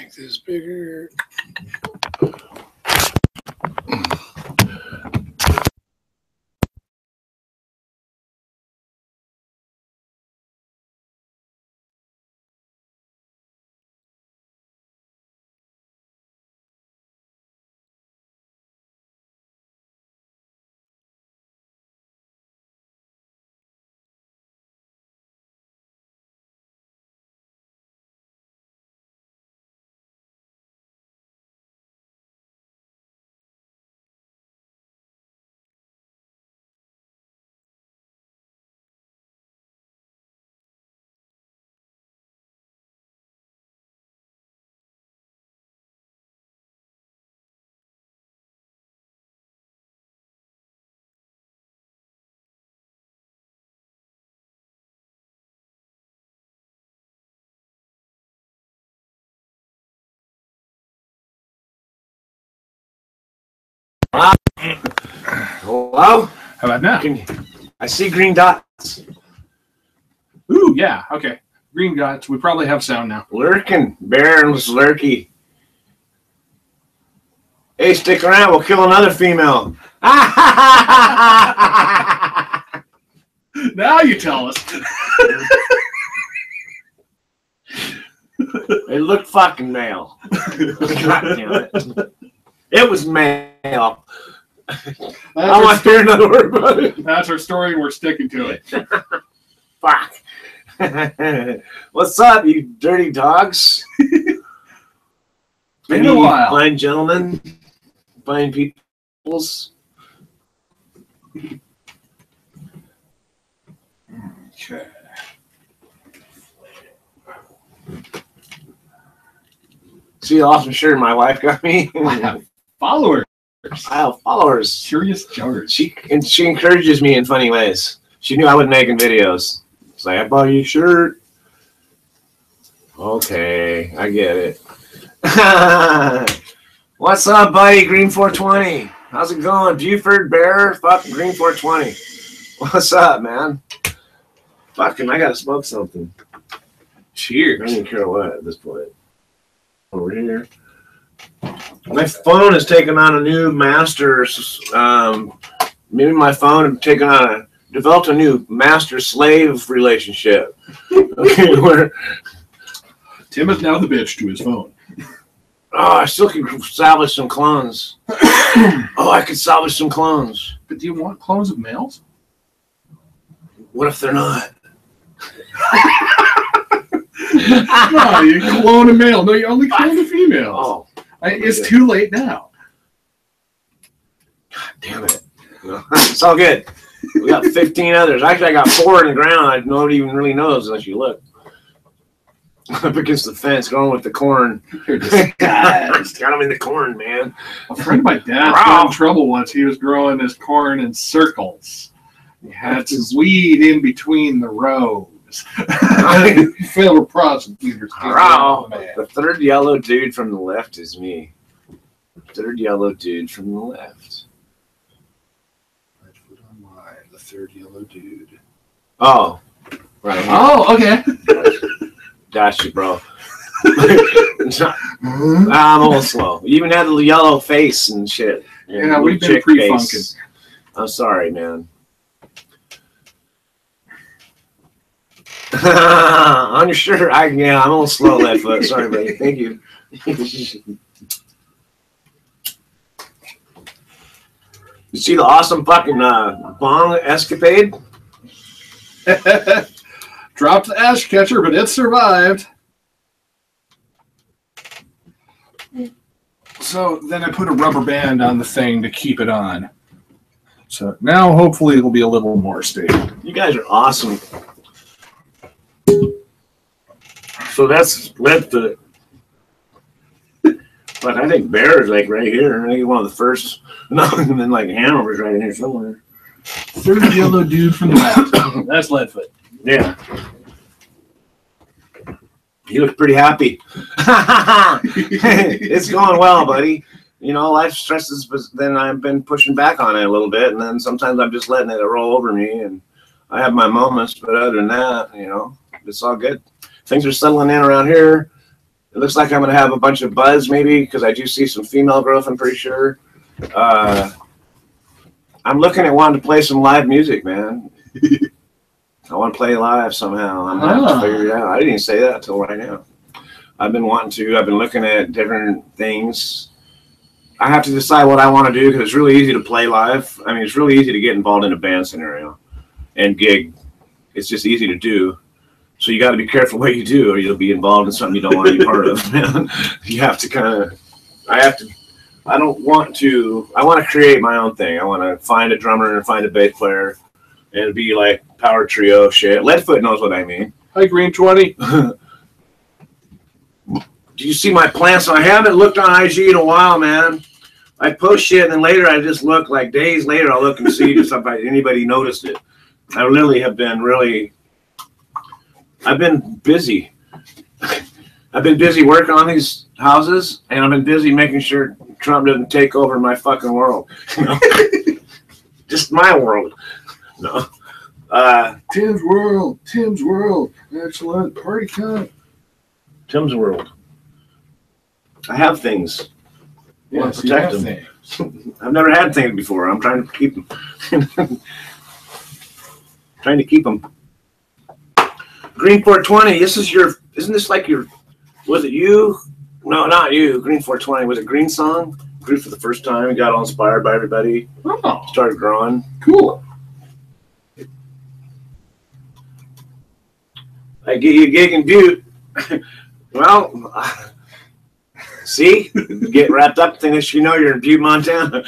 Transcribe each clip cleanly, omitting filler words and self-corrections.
Make this bigger. Hello? How about now? I see green dots. Ooh, yeah, okay. Green dots. We probably have sound now. Lurking. Baron's lurky. Hey, stick around. We'll kill another female. Now you tell us. It looked fucking male. God damn it. It was male. I want to hear another word about it. That's our story, and we're sticking to it. Fuck. What's up, you dirty dogs? Been a while. Fine gentlemen. Fine peoples. Okay. See the awesome shirt my wife got me? I have followers. I have followers. Curious George. She encourages me in funny ways. She knew I was making videos. It's like, I bought you a shirt. Okay, I get it. What's up, buddy? Green 420. How's it going? Buford, Bear, fucking Green 420. What's up, man? Fucking, I gotta smoke something. Cheers. I don't even care what at this point. Over here. My phone has taken on a new master's. Maybe my phone has taken on developed a new master-slave relationship. Where Tim is now the bitch to his phone. oh, I still can salvage some clones. Oh, I could salvage some clones. But do you want clones of males? What if they're not? No, you clone a male. No, you only clone the females. Oh, It's too late now. God damn it. It's all good. We got 15 others. Actually, I got 4 in the ground. Nobody even really knows unless you look. Up against the fence, going with the corn. You're disguised. Got him in the corn, man. A friend of my dad's got in trouble once. He was growing his corn in circles. He had to weed in between the rows. Federal prosecutors. The third yellow dude from the left is me. Third yellow dude from the left. Right foot on line. The third yellow dude. Oh, right. Oh, okay. Gotcha, bro. I'm a little slow. You even had the yellow face and shit. Yeah, we've been pre-funking. I'm sorry, man. On your shirt, I'm a little slow that foot. Sorry, buddy. Thank you. You see the awesome fucking bong escapade? Dropped the ash catcher, but it survived. So then I put a rubber band on the thing to keep it on. So now hopefully it'll be a little more stable. You guys are awesome. So that's led to, but I think Bear is like right here. I think he's one of the first. No, and then like Hanover's right in here somewhere. Third yellow dude from the left. That's Leadfoot. Yeah. He looks pretty happy. It's going well, buddy. You know, life stresses, but then I've been pushing back on it a little bit, and then sometimes I'm just letting it roll over me, and I have my moments, but other than that, you know, it's all good. Things are settling in around here. It looks like I'm going to have a bunch of buzz, maybe, because I do see some female growth, I'm pretty sure. I'm looking at wanting to play some live music, man. I want to play live somehow. I'm going to have to figure it out. I didn't even say that until right now. I've been wanting to. I've been looking at different things. I have to decide what I want to do because it's really easy to play live. I mean, it's really easy to get involved in a band scenario and gig. It's just easy to do. So you got to be careful what you do, or you'll be involved in something you don't want to be part of, man. You have to kind of, I want to create my own thing. I want to find a drummer and find a bass player and be like power trio shit. Leadfoot knows what I mean. Hi, Green 20. Do you see my plants? I haven't looked on IG in a while, man. I post shit and then later I just look, like days later, I'll look and see if anybody noticed it. I literally have been I've been busy. I've been busy working on these houses, and I've been busy making sure Trump doesn't take over my fucking world. You know? Just my world. No. Tim's world. Tim's world. Excellent. Party cut. Tim's world. I have things. I want to protect them. Things. I've never had things before. I'm trying to keep them. Trying to keep them. Green 420. This is your. Isn't this like your? Was it you? No, not you. Green 420. Was it Green Song? Grew for the first time. Got all inspired by everybody. Oh. Started growing. Cool. I get you a gig in Butte. Well, see, get wrapped up in this. You know you're in Butte, Montana.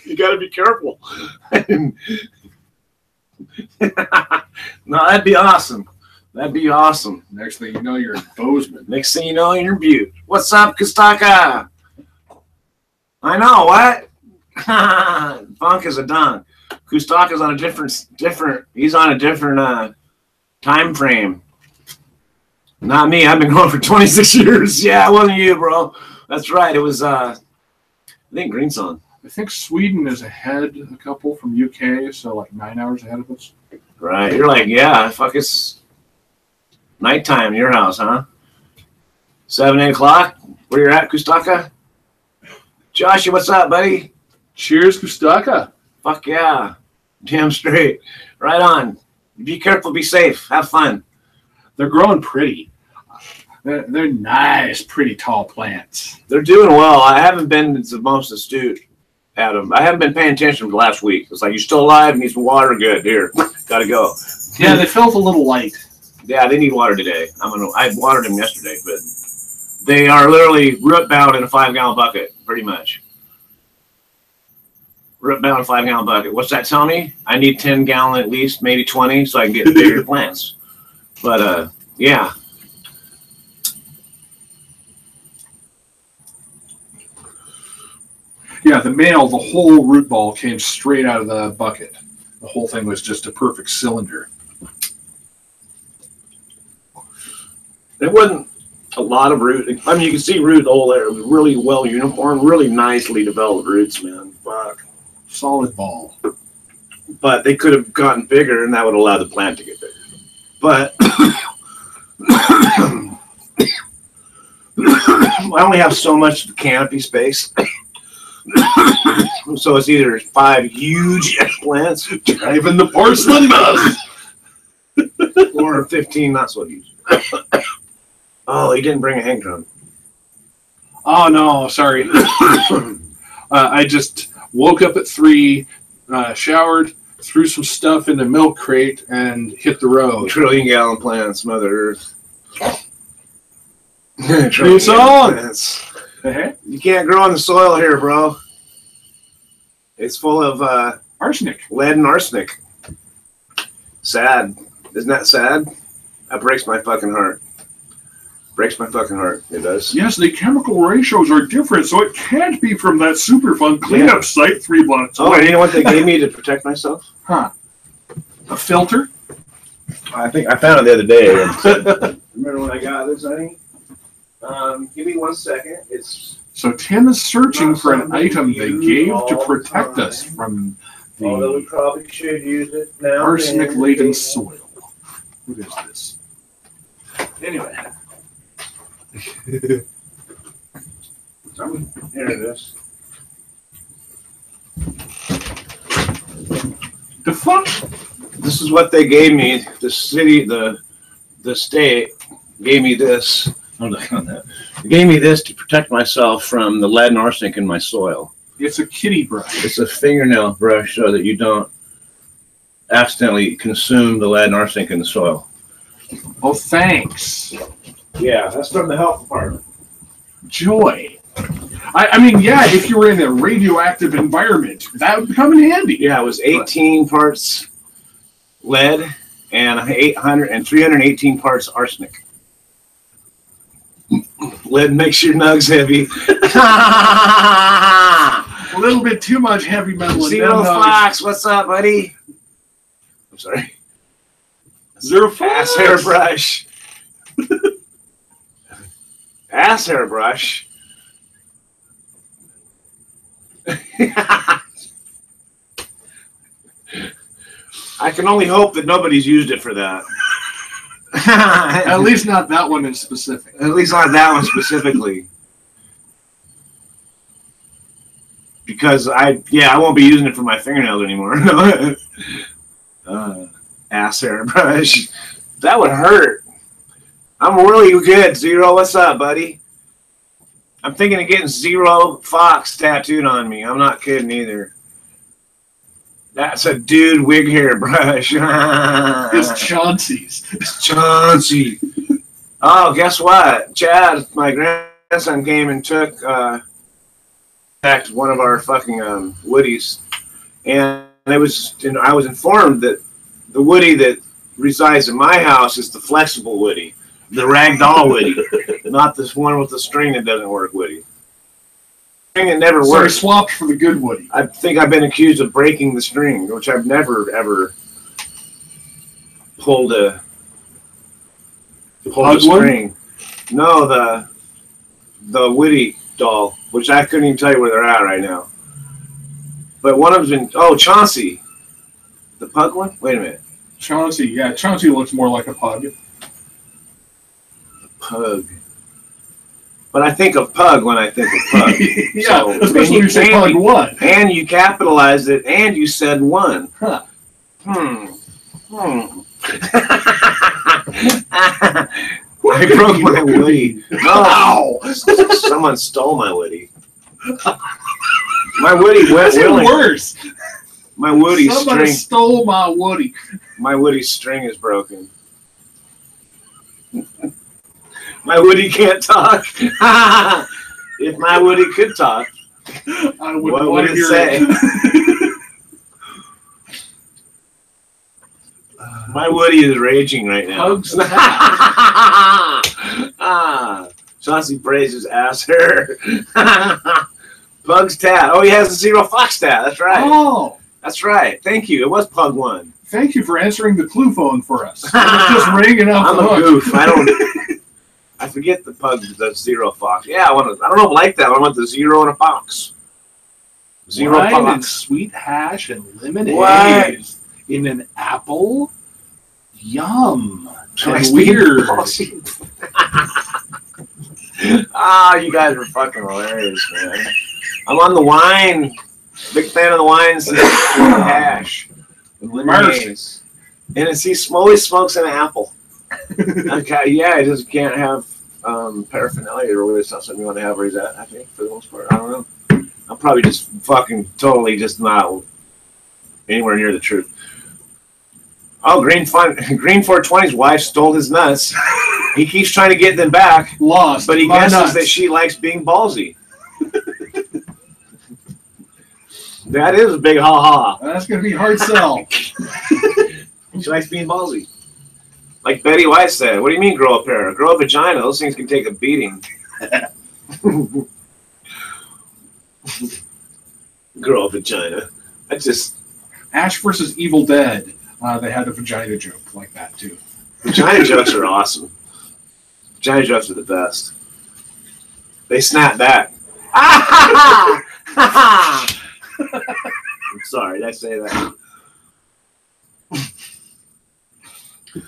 You got to be careful. No, that'd be awesome. That'd be awesome. Next thing you know, you're in Bozeman. Next thing you know, you're in Butte. What's up, Kostaka? I know, what? Funk is a dunk. Kostaka's on a different, he's on a different time frame. Not me. I've been going for 26 years. Yeah, it wasn't you, bro. That's right. It was, I think, Green Song. I think Sweden is ahead a couple from UK, so like 9 hours ahead of us. Right. You're like, yeah, fuck, it's nighttime in your house, huh? 7, 8 o'clock? Where you're at, Kostaka? Joshua, what's up, buddy? Cheers, Kostaka. Fuck yeah. Damn straight. Right on. Be careful, be safe, have fun. They're growing pretty. They're nice, pretty tall plants. They're doing well. I haven't been the most astute at them. I haven't been paying attention for the last week. It's like, you're still alive, need some water, good. Here, gotta go. Yeah, they felt a little light. Yeah, they need water today. I watered them yesterday, but they are literally root bound in a 5-gallon bucket, pretty much. Root bound in a 5-gallon bucket. What's that tell me? I need 10-gallon at least, maybe 20, so I can get bigger plants. But yeah. Yeah, the male, the whole root ball came straight out of the bucket. The whole thing was just a perfect cylinder. There wasn't a lot of root. I mean, you can see root all there. It was really well uniform, really nicely developed roots, man. Fuck. Solid ball. But they could have gotten bigger, and that would allow the plant to get bigger. But I only have so much canopy space. So it's either 5 huge plants driving the porcelain bus or 15 not so huge. Oh, he didn't bring a hang drum. Oh no, sorry. I just woke up at 3, showered, threw some stuff in the milk crate, and hit the road. Trillion-gallon plants, Mother Earth. Trillion-gallon plants. You can't grow in the soil here, bro. It's full of arsenic, lead and arsenic. Sad. Isn't that sad? That breaks my fucking heart. Breaks my fucking heart. It does. Yes, the chemical ratios are different, so it can't be from that Superfund cleanup site 3 blocks away. Oh, you know what they gave me to protect myself? Huh. A filter? I think I found it the other day. Remember when I got this, honey? Give me 1 second. So Tim is searching for an item they gave to protect us from the although we probably should use it now. arsenic-laden soil. What is this? Anyway, Here it is. The fuck? This is what they gave me. The city, the state gave me this. I'm not on that. They gave me this to protect myself from the lead and arsenic in my soil. It's a kitty brush. It's a fingernail brush so that you don't accidentally consume the lead and arsenic in the soil. Oh, thanks. Yeah, that's from the health department. Joy. I mean, yeah, if you were in a radioactive environment, that would come in handy. Yeah, it was 18 parts lead and 318 parts arsenic. Lead makes your nugs heavy. A little bit too much heavy metal. Zero Fox, what's up, buddy? I'm sorry. Zero Fox. Ass hairbrush. Ass hairbrush. I can only hope that nobody's used it for that. At least not that one in specific. At least not that one specifically. Because I won't be using it for my fingernails anymore. Ass hairbrush. That would hurt. I'm really good, Zero. What's up, buddy? I'm thinking of getting Zero Fox tattooed on me. I'm not kidding either. That's a dude wig hairbrush. It's Chauncey's. It's Chauncey. Oh, guess what? Chad, my grandson, came and took one of our fucking woodies, and I was informed that the woody that resides in my house is the flexible woody, the ragdoll woody, not this one with the string that doesn't work woody. String that never So works. swapped for the good woody. I think I've been accused of breaking the string, which I've never ever pulled a string. No, the woody doll, which I couldn't even tell you where they're at right now. But one of them's been Chauncey, the pug one. Wait a minute, Chauncey, yeah, Chauncey looks more like a pug. the pug. But I think of pug when I think of pug. Yeah, so, especially when you say pug one. And you capitalized it, and you said one. Huh. I broke my woody. No, someone stole my woody. My woody went willing. Worse. My woody Somebody string. stole my woody. My woody string is broken. My woody can't talk. If my woody could talk, I would what want would to it hear say? it. My woody is raging right now. Hugs Chauncey praises ass hair. Pug's tat. Oh, he has a Zero Fox tat. That's right. Oh, That's right. Thank you. It was Pug one. thank you for answering the clue phone for us. It was just ringing off I'm the a hook. goof. I forget the Pug. The Zero Fox. Yeah, I don't know if I like that. I want the Zero and a Fox. Zero Wine and Fox. sweet hash and lemonade What? in an apple. Yum. Nice And weird. You guys are fucking hilarious, man. I'm on the wine. Big fan of the wines and hash. And lemonades. And it's he always smokes an apple. Okay, yeah, he just can't have paraphernalia or whatever. It's not something you want to have where he's at, I think, for the most part. I don't know. I'm probably just fucking totally just not anywhere near the truth. Oh, Green 420's wife stole his nuts. He keeps trying to get them back. Lost. But he My guesses nuts. that she likes being ballsy. That is a big ha-ha. That's going to be hard sell. She likes being ballsy. Like Betty White said, what do you mean grow a pair? Grow a vagina. Those things can take a beating. Grow a vagina. I just... Ash versus Evil Dead. They had a vagina joke like that, too. Vagina jokes are awesome. Vagina jokes are the best. They snap back. I'm sorry, did I say that?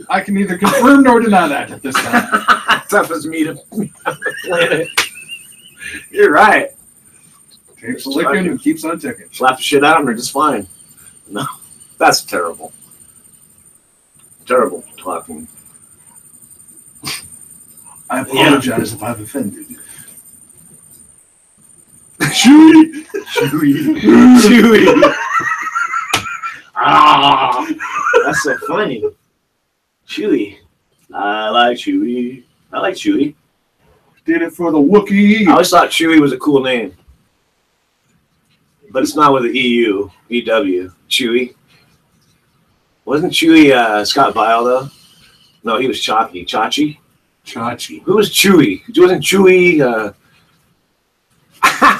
I can neither confirm nor deny that at this time. Tough as me to planet. You're right. Takes a licking and keeps on ticking. Slap the shit out of them, they're just fine. No, that's terrible. Terrible talking. I apologize if I've offended you. Chewy! Chewy! Chewy! Ah! That's so funny. Chewy. I like Chewy. I like Chewy. Did it for the Wookiee. I always thought Chewy was a cool name. But it's not with the EU. EW. Chewy. Wasn't Chewy Scott Vile, though? No, he was Chalky. Chachi? Chachi. Who was Chewy? Wasn't Chewy...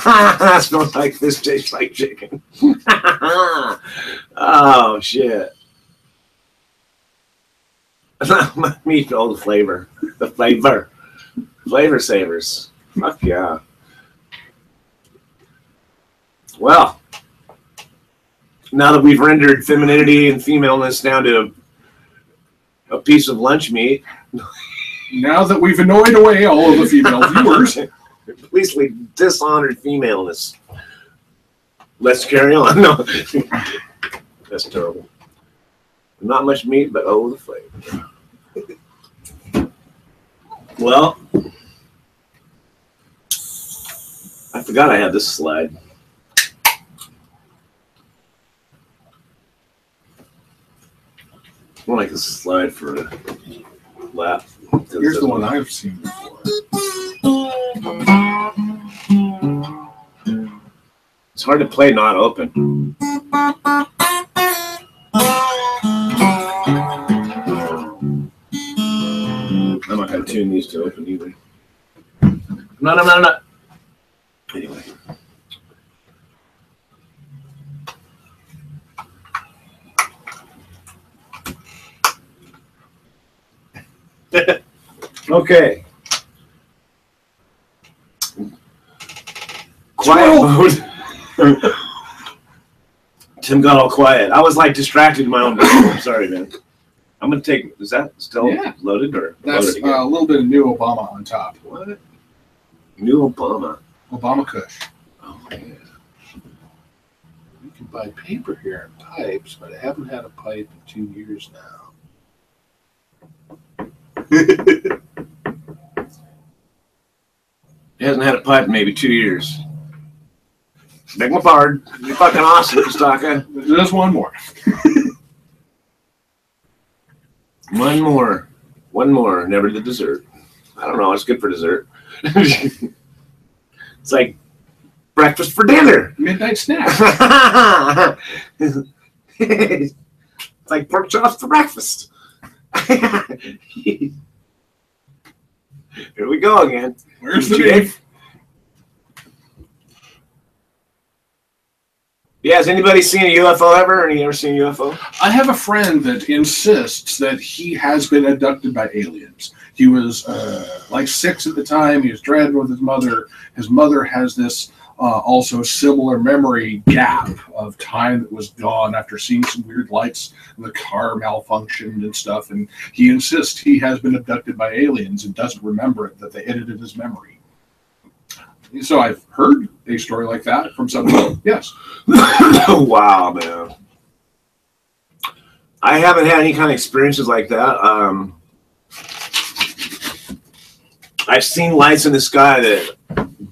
That smells like this tastes like chicken. Oh, shit. Me, all the flavor. The flavor. Flavor savers. Fuck yeah. Well, now that we've rendered femininity and femaleness down to a piece of lunch meat. Now that we've annoyed away all of the female viewers. At least we dishonored femaleness. Let's carry on. No. That's terrible. Not much meat, but oh, the flavor. Well, I forgot I had this slide. I like this slide for a lap. Here's the one I've seen before. It's hard to play not open. I'm not going to tune these to open either. No. Anyway. Okay. Quiet mode. Tim got all quiet. I was like distracted in my own brain. Sorry, man. I'm gonna take. Is that still loaded or that's loaded again? A little bit of new Obama on top. What? New Obama. Obama Kush. Oh yeah. You can buy paper here and pipes, but I haven't had a pipe in 2 years now. He hasn't had a pipe in maybe 2 years. Beg my pardon. You're fucking awesome, Staka. Just one more. One more. Never the dessert. I don't know. It's good for dessert. It's like breakfast for dinner. Midnight snack. It's like pork chops for breakfast. Here we go again. Where's the beef? Yeah, has anybody seen a UFO ever? Any ever seen a UFO? I have a friend that insists that he has been abducted by aliens. He was like 6 at the time. He was stranded with his mother. His mother has this also similar memory gap of time that was gone after seeing some weird lights and the car malfunctioned and stuff. And he insists he has been abducted by aliens and doesn't remember it, that they edited his memory. So I've heard a story like that from someone. Yes. Wow, man. I haven't had any kind of experiences like that. I've seen lights in the sky that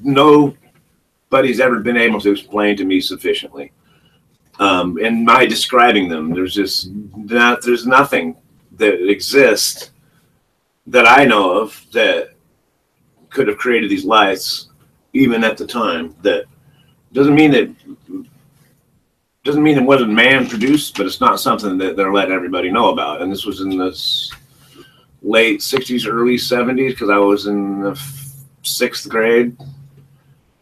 nobody's ever been able to explain to me sufficiently. And my describing them, there's nothing that exists that I know of that could have created these lights. Even at the time, that doesn't mean it wasn't man produced, but it's not something that they're letting everybody know about. And this was in the late 60s, early 70s, because I was in the 6th grade.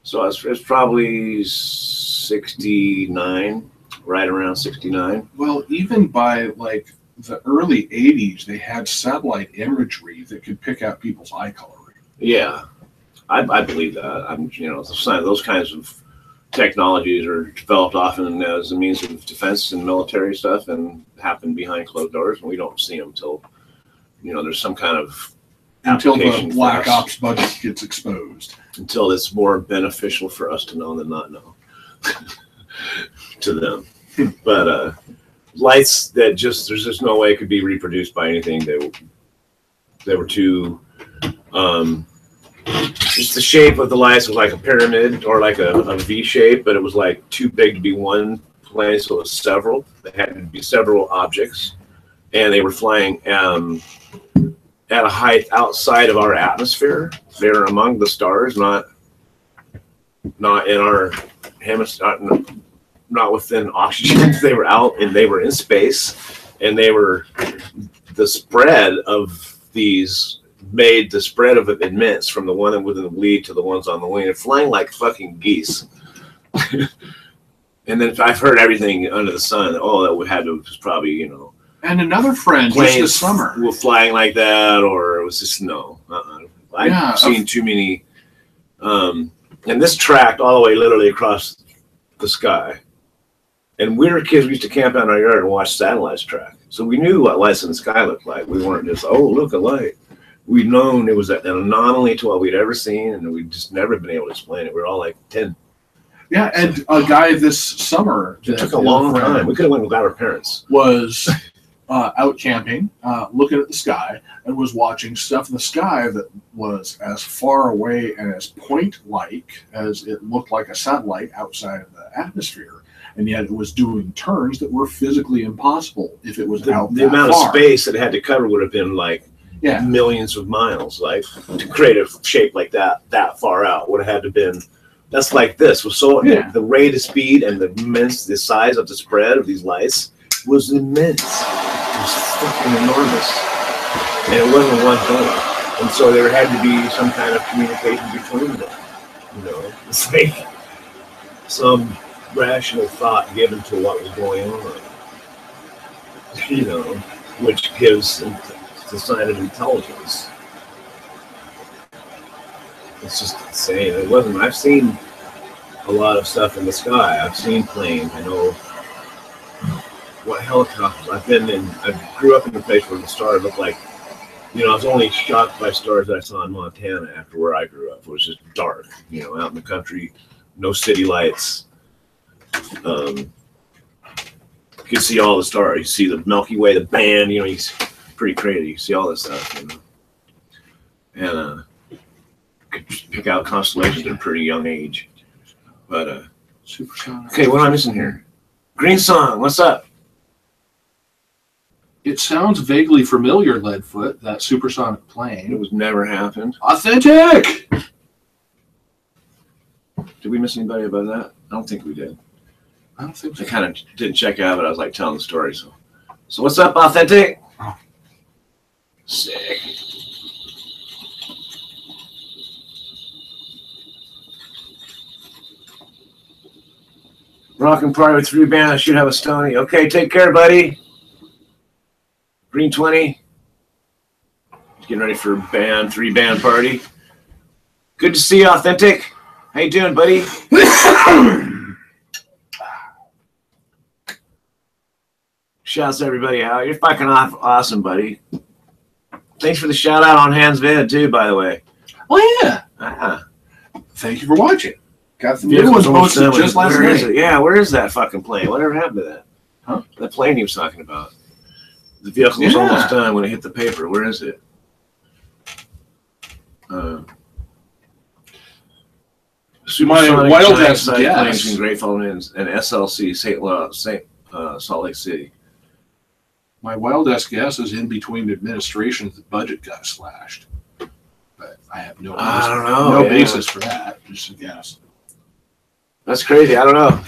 So it's probably 69, right around 69. Well, even by like the early 80s, they had satellite imagery that could pick out people's eye coloring. Yeah. I believe that. Those kinds of technologies are developed often as a means of defense and military stuff and happen behind closed doors, and we don't see them till, there's some kind of until the application for Black us. Ops budget gets exposed. Until it's more beneficial for us to know than not know to them. But lights that there's just no way it could be reproduced by anything. They were too just the shape of the lights was like a pyramid or like a V shape, but it was like too big to be one place, so it was several. They had to be several objects, and they were flying at a height outside of our atmosphere. They were among the stars, not in our hemisphere, not within oxygen. They were out and they were in space, and the spread of these made the spread of it immense from the one within the lead to the ones on the wing. They're flying like fucking geese. And then I've heard everything under the sun. Oh, that was probably, And another friend just this summer were flying like that, or it was just no. I've seen too many. And this tracked all the way literally across the sky. And we were kids. We used to camp out in our yard and watch satellites track. So we knew what lights in the sky looked like. We weren't just, oh, look, a light. We'd known it was an anomaly to what we'd ever seen, and we'd just never been able to explain it. We were all like 10. Yeah, and a guy this summer. It took a long time. We could have went without our parents. Was out camping, looking at the sky, and was watching stuff in the sky that was as far away and as point-like as it looked like a satellite outside of the atmosphere. And yet it was doing turns that were physically impossible if it was out the amount of space that it had to cover would have been like millions of miles. Like to create a shape like that far out would have had to been. That's like this was so the rate of speed and the size of the spread of these lights was immense. It was fucking enormous, and it wasn't one thing. And so there had to be some kind of communication between them. It's like some rational thought given to what was going on, which gives the sign of intelligence. It's just insane. It wasn't. I've seen a lot of stuff in the sky. I've seen planes. I know what helicopters. I grew up in a place where the stars looked like, I was only shocked by stars that I saw in Montana after where I grew up. It was just dark, out in the country, no city lights. You could see all the stars. You see the Milky Way, the band, it's pretty crazy. You see all this stuff, and could pick out constellations at a pretty young age. But supersonic. Okay, what am I missing here? Green Song, what's up? It sounds vaguely familiar, Leadfoot, that supersonic plane. It was never happened. Authentic! Did we miss anybody about that? I don't think we did. I don't think so. I kind of didn't check out, but I was like telling the story. So what's up, Authentic? Oh. Sick. Rockin' party with 3 bands. I should have a Stony. Okay, take care, buddy. Green 20. Getting ready for a 3-band party. Good to see you, Authentic. How you doing, buddy? Shouts to everybody out. You're fucking awesome, buddy. Thanks for the shout out on Hans Vid too, by the way. Oh yeah. Thank you for watching. Got the new ones posted just last night. Yeah, where is that fucking plane? Whatever happened to that? Huh? That plane he was talking about. The vehicle was almost done when it hit the paper. Where is it? My wildest guess in Great Falls and SLC Salt Lake City. My wildest guess is in between administrations the budget got slashed. But I have no basis for that. Just a guess. That's crazy. I don't know.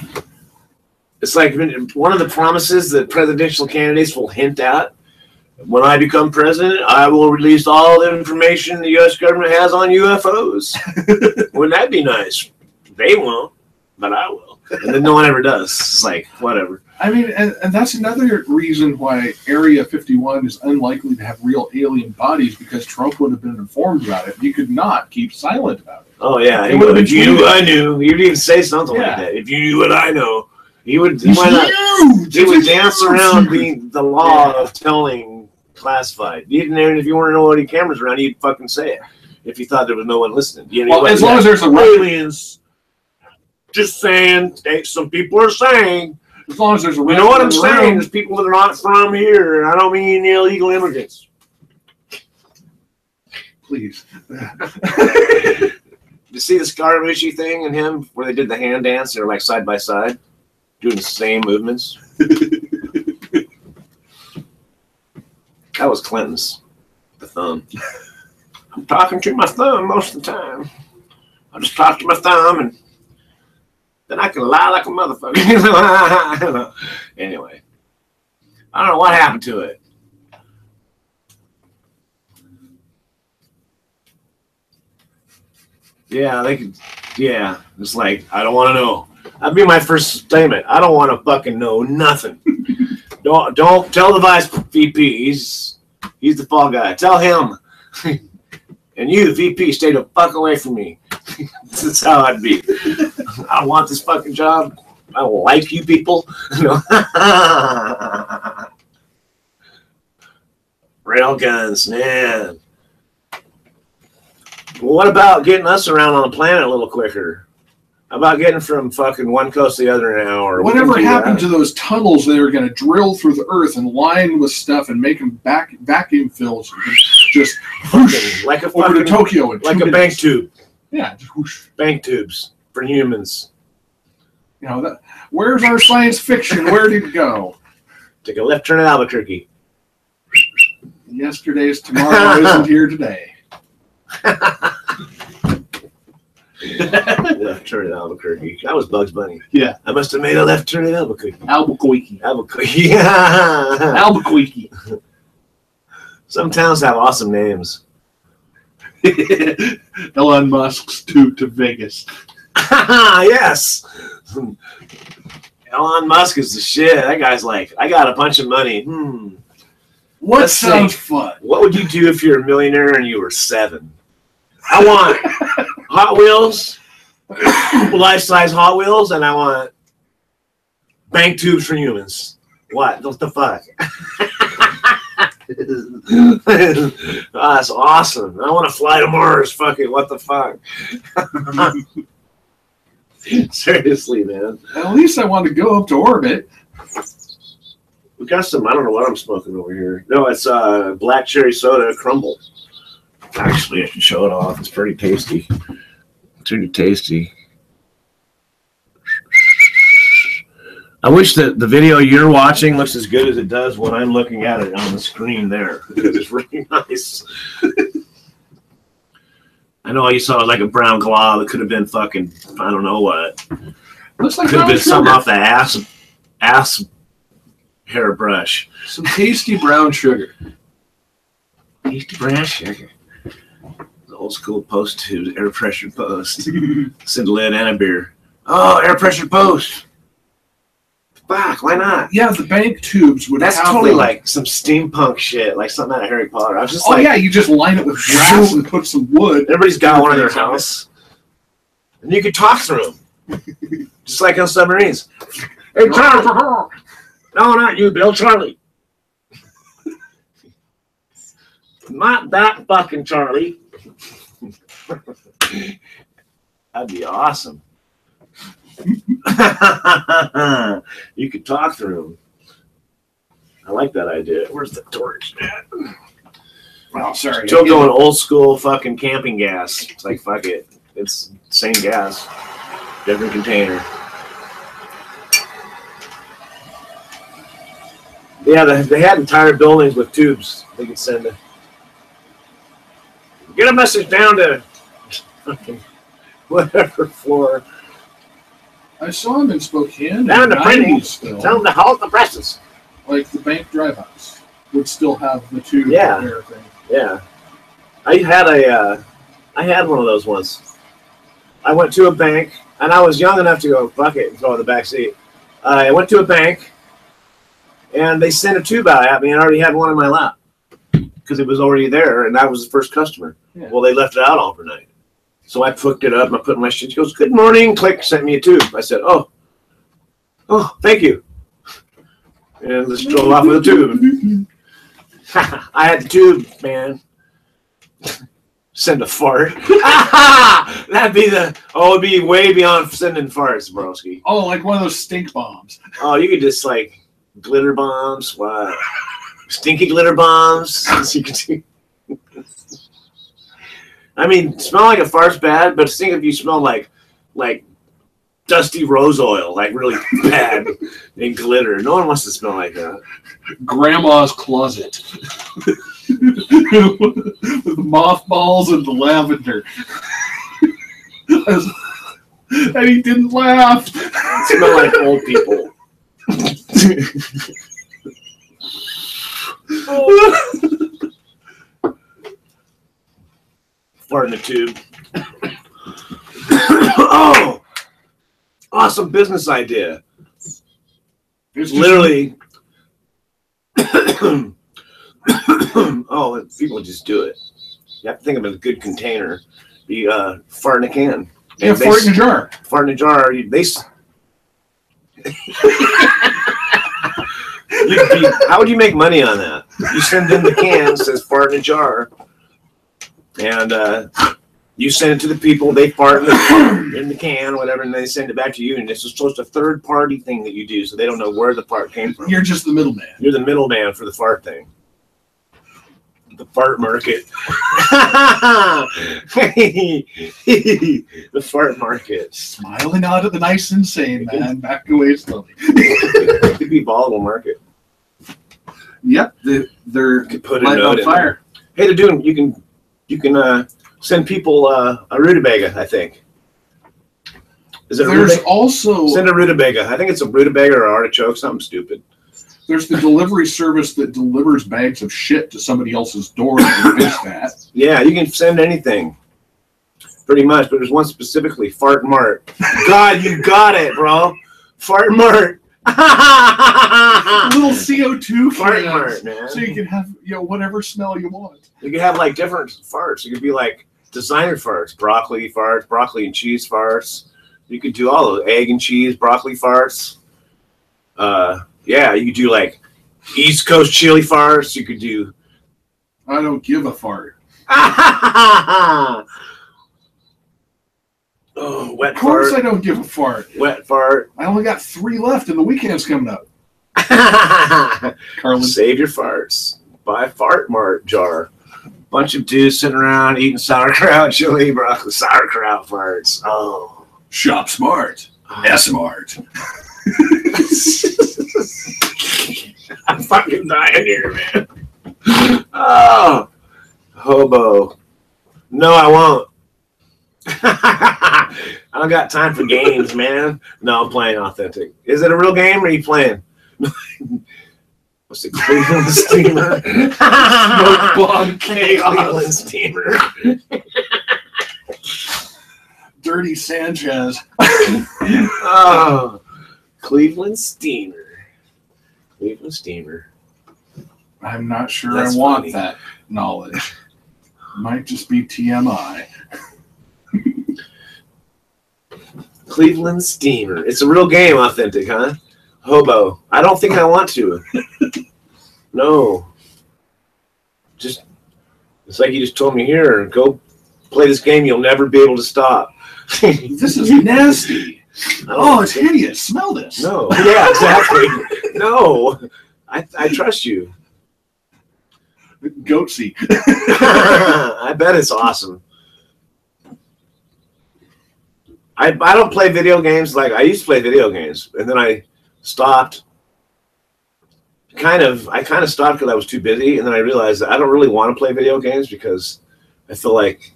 It's like one of the promises that presidential candidates will hint at. When I become president, I will release all the information the U.S. government has on UFOs. Wouldn't that be nice? They won't, but I will. And then no one ever does. It's like, whatever. I mean, and that's another reason why Area 51 is unlikely to have real alien bodies, because Trump would have been informed about it. He could not keep silent about it. Oh, yeah. If you knew what I knew, he would even say something like that. If you knew what I know, he would dance around the law of telling classified. You didn't even, if you weren't know any cameras around, you'd fucking say it. If you thought there was no one listening. You know, well, as long as there's a aliens. Just saying, some people are saying. As long as there's a you know what I'm saying? There's people that are not from here, and I don't mean illegal immigrants. Please. You see the Scaramucci thing and him where they did the hand dance? They're like side by side, doing the same movements. That was Clinton's. The thumb. I'm talking to my thumb most of the time. I just talk to my thumb and then I can lie like a motherfucker. Anyway, I don't know what happened to it. Yeah, they could. Yeah, it's like I don't want to know. That'd be my first statement. I don't want to fucking know nothing. Don't tell the vice VP. He's the fall guy. Tell him. And you, VP, stay the fuck away from me. That's how I'd be. I don't want this fucking job. I don't like you people. Rail guns, man. Well, what about getting us around on the planet a little quicker? How about getting from fucking one coast to the other in an hour? Whatever happened to those tunnels they were going to drill through the earth and line with stuff and make them vacuum fills, just whoosh, like a over to Tokyo in like 2 a minutes. bank tube. Yeah, just whoosh. Bank tubes for humans. You know, where's our science fiction? Where did it go? Take a left turn at Albuquerque. Yesterday's tomorrow isn't here today. Left turn at Albuquerque. That was Bugs Bunny. Yeah. I must have made a left turn at Albuquerque. Albuquerque. Albuquerque. Yeah. Albuquerque. Some towns have awesome names. Elon Musk's tube to Vegas. Yes. Elon Musk is the shit. That guy's like, I got a bunch of money. What Let's sounds think. fun? What would you do if you're a millionaire and you were 7? I want Hot Wheels, life-size Hot Wheels, and I want bank tubes for humans. What the fuck? Oh, that's awesome. I want to fly to Mars. Fuck it. What the fuck? Seriously, man. At least I want to go up to orbit. We got some, I don't know what I'm smoking over here. No, it's black cherry soda crumble. Actually, I should show it off. It's pretty tasty. Pretty tasty. I wish that the video you're watching looks as good as it does when I'm looking at it on the screen there, because it's really nice. I know you saw like a brown glob that could have been fucking, I don't know what. Looks like Could have been something off the ass hairbrush. Some tasty brown sugar. Tasty brown sugar. The old school post tubes, air pressure post. Send a lid and a beer. Oh, air pressure post. Fuck, why not? Yeah, the bank tubes would That's have totally them. like some steampunk shit, like something out of Harry Potter. I was just Oh like, yeah, you just line it with grass and put some wood. everybody's got one in their house. And you could talk through them. Just like on submarines. Hey, Charlie. No, not you, Bill. Charlie. Not that fucking Charlie. That'd be awesome. You could talk through them. I like that idea. Where's the torch at? Well, sorry. Still going old school fucking camping gas. It's like, fuck it. It's same gas. Different container. Yeah, they had entire buildings with tubes. They could send it. Get a message down to fucking whatever floor. I saw him in Spokane. Down to printing. Still. Tell them to halt the presses. Like the bank drive house would still have the tube. Yeah. And everything. Yeah. I had one of those once. I went to a bank, and I was young enough to go, fuck it, and throw it in the back seat. I went to a bank, and they sent a tube out at me, and I already had one in my lap because it was already there, and I was the first customer. Yeah. Well, they left it out overnight. So I picked it up, and I put it in my shit. She goes, good morning, click, sent me a tube. I said, oh, thank you. And just drove off with a tube. I had the tube, man. Send a fart. That'd be it'd be way beyond sending farts, broski. Oh, like one of those stink bombs. Oh, you could just like glitter bombs. Wow. Stinky glitter bombs. You could do. I mean, smell like a fart's bad, but think if you smell like dusty rose oil, like really bad, and glitter. No one wants to smell like that. Grandma's closet. With mothballs and the lavender. And he didn't laugh. Smell like old people. Fart in the tube. Oh, awesome business idea. It's Literally. Oh, people just do it. You have to think of it as a good container. Be fart in a can. Yeah, fart in a jar. Fart in a jar. How would you make money on that? You send in the can, says fart in a jar, and you send it to the people. They fart in the can, whatever, and they send it back to you. And it's just a third-party thing that you do, so they don't know where the fart came from. You're just the middleman. You're the middleman for the fart thing. The fart market. The fart market. Smiling out at the nice and sane man, back away slowly. It could be volatile market. Yep, they're Put a lighting note on fire. Hey, they're doing. You can send people a rutabaga. I think. Is it? There's also send a rutabaga. I think it's a rutabaga or artichoke, something stupid. There's the delivery service that delivers bags of shit to somebody else's door to fish that. Yeah, you can send anything. Pretty much, but there's one specifically, Fart Mart. God, you got it, bro. Fart Mart. Little CO2 Fart Mart, man. So you can have whatever smell you want. You can have like different farts. You could be like designer farts, broccoli farts, broccoli and cheese farts. You could do all those egg and cheese, broccoli farts. Yeah, you could do like East Coast chili farts. You could do. I don't give a fart. Oh, wet fart. Of course I don't give a fart. Wet fart. I only got 3 left and the weekend's coming up. Carlin. Save your farts. Buy a Fart Mart jar. Bunch of dudes sitting around eating sauerkraut, chili, broccoli, sauerkraut farts. Oh. Shop smart. S-Mart. I'm fucking dying here, man. Oh. Hobo. No, I won't. I don't got time for games, man. No, I'm playing authentic. Is it a real game or are you playing? What's the Cleveland Steamer? Smoke bomb Cleveland Steamer. Dirty Sanchez. Oh, Cleveland Steamer. Cleveland Steamer. I'm not sure That's I want funny. that knowledge. Might just be TMI. Cleveland Steamer. It's a real game, authentic, huh? Hobo. I don't think I want to. No. Just, it's like you just told me here, go play this game, you'll never be able to stop. This is nasty. Oh, it's hideous. Smell this. No. Yeah, exactly. No. I trust you. Goatsy. I bet it's awesome. I don't play video games like I used to play video games, and then I stopped. I kind of stopped because I was too busy, and then I realized that I don't really want to play video games because I feel like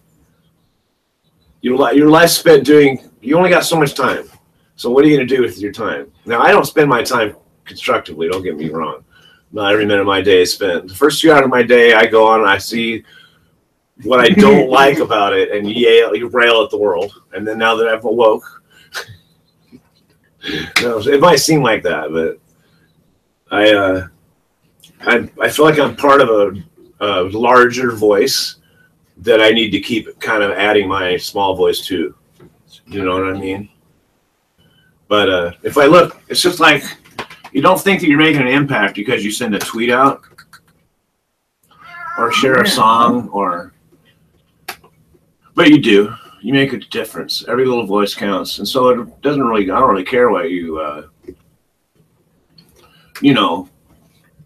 your life spent doing. You only got so much time, so what are you going to do with your time? Now I don't spend my time constructively. Don't get me wrong. Not every minute of my day is spent. The first 2 hours of my day, I go on and I see what I don't like about it and you rail at the world. And then now that I've awoke, no, it might seem like that, but I feel like I'm part of a larger voice that I need to keep kind of adding my small voice to. You know what I mean? But if I look, it's just like you don't think that you're making an impact because you send a tweet out. or share a song, or. But you do. You make a difference. Every little voice counts, and so it doesn't really. I don't really care what you, you know,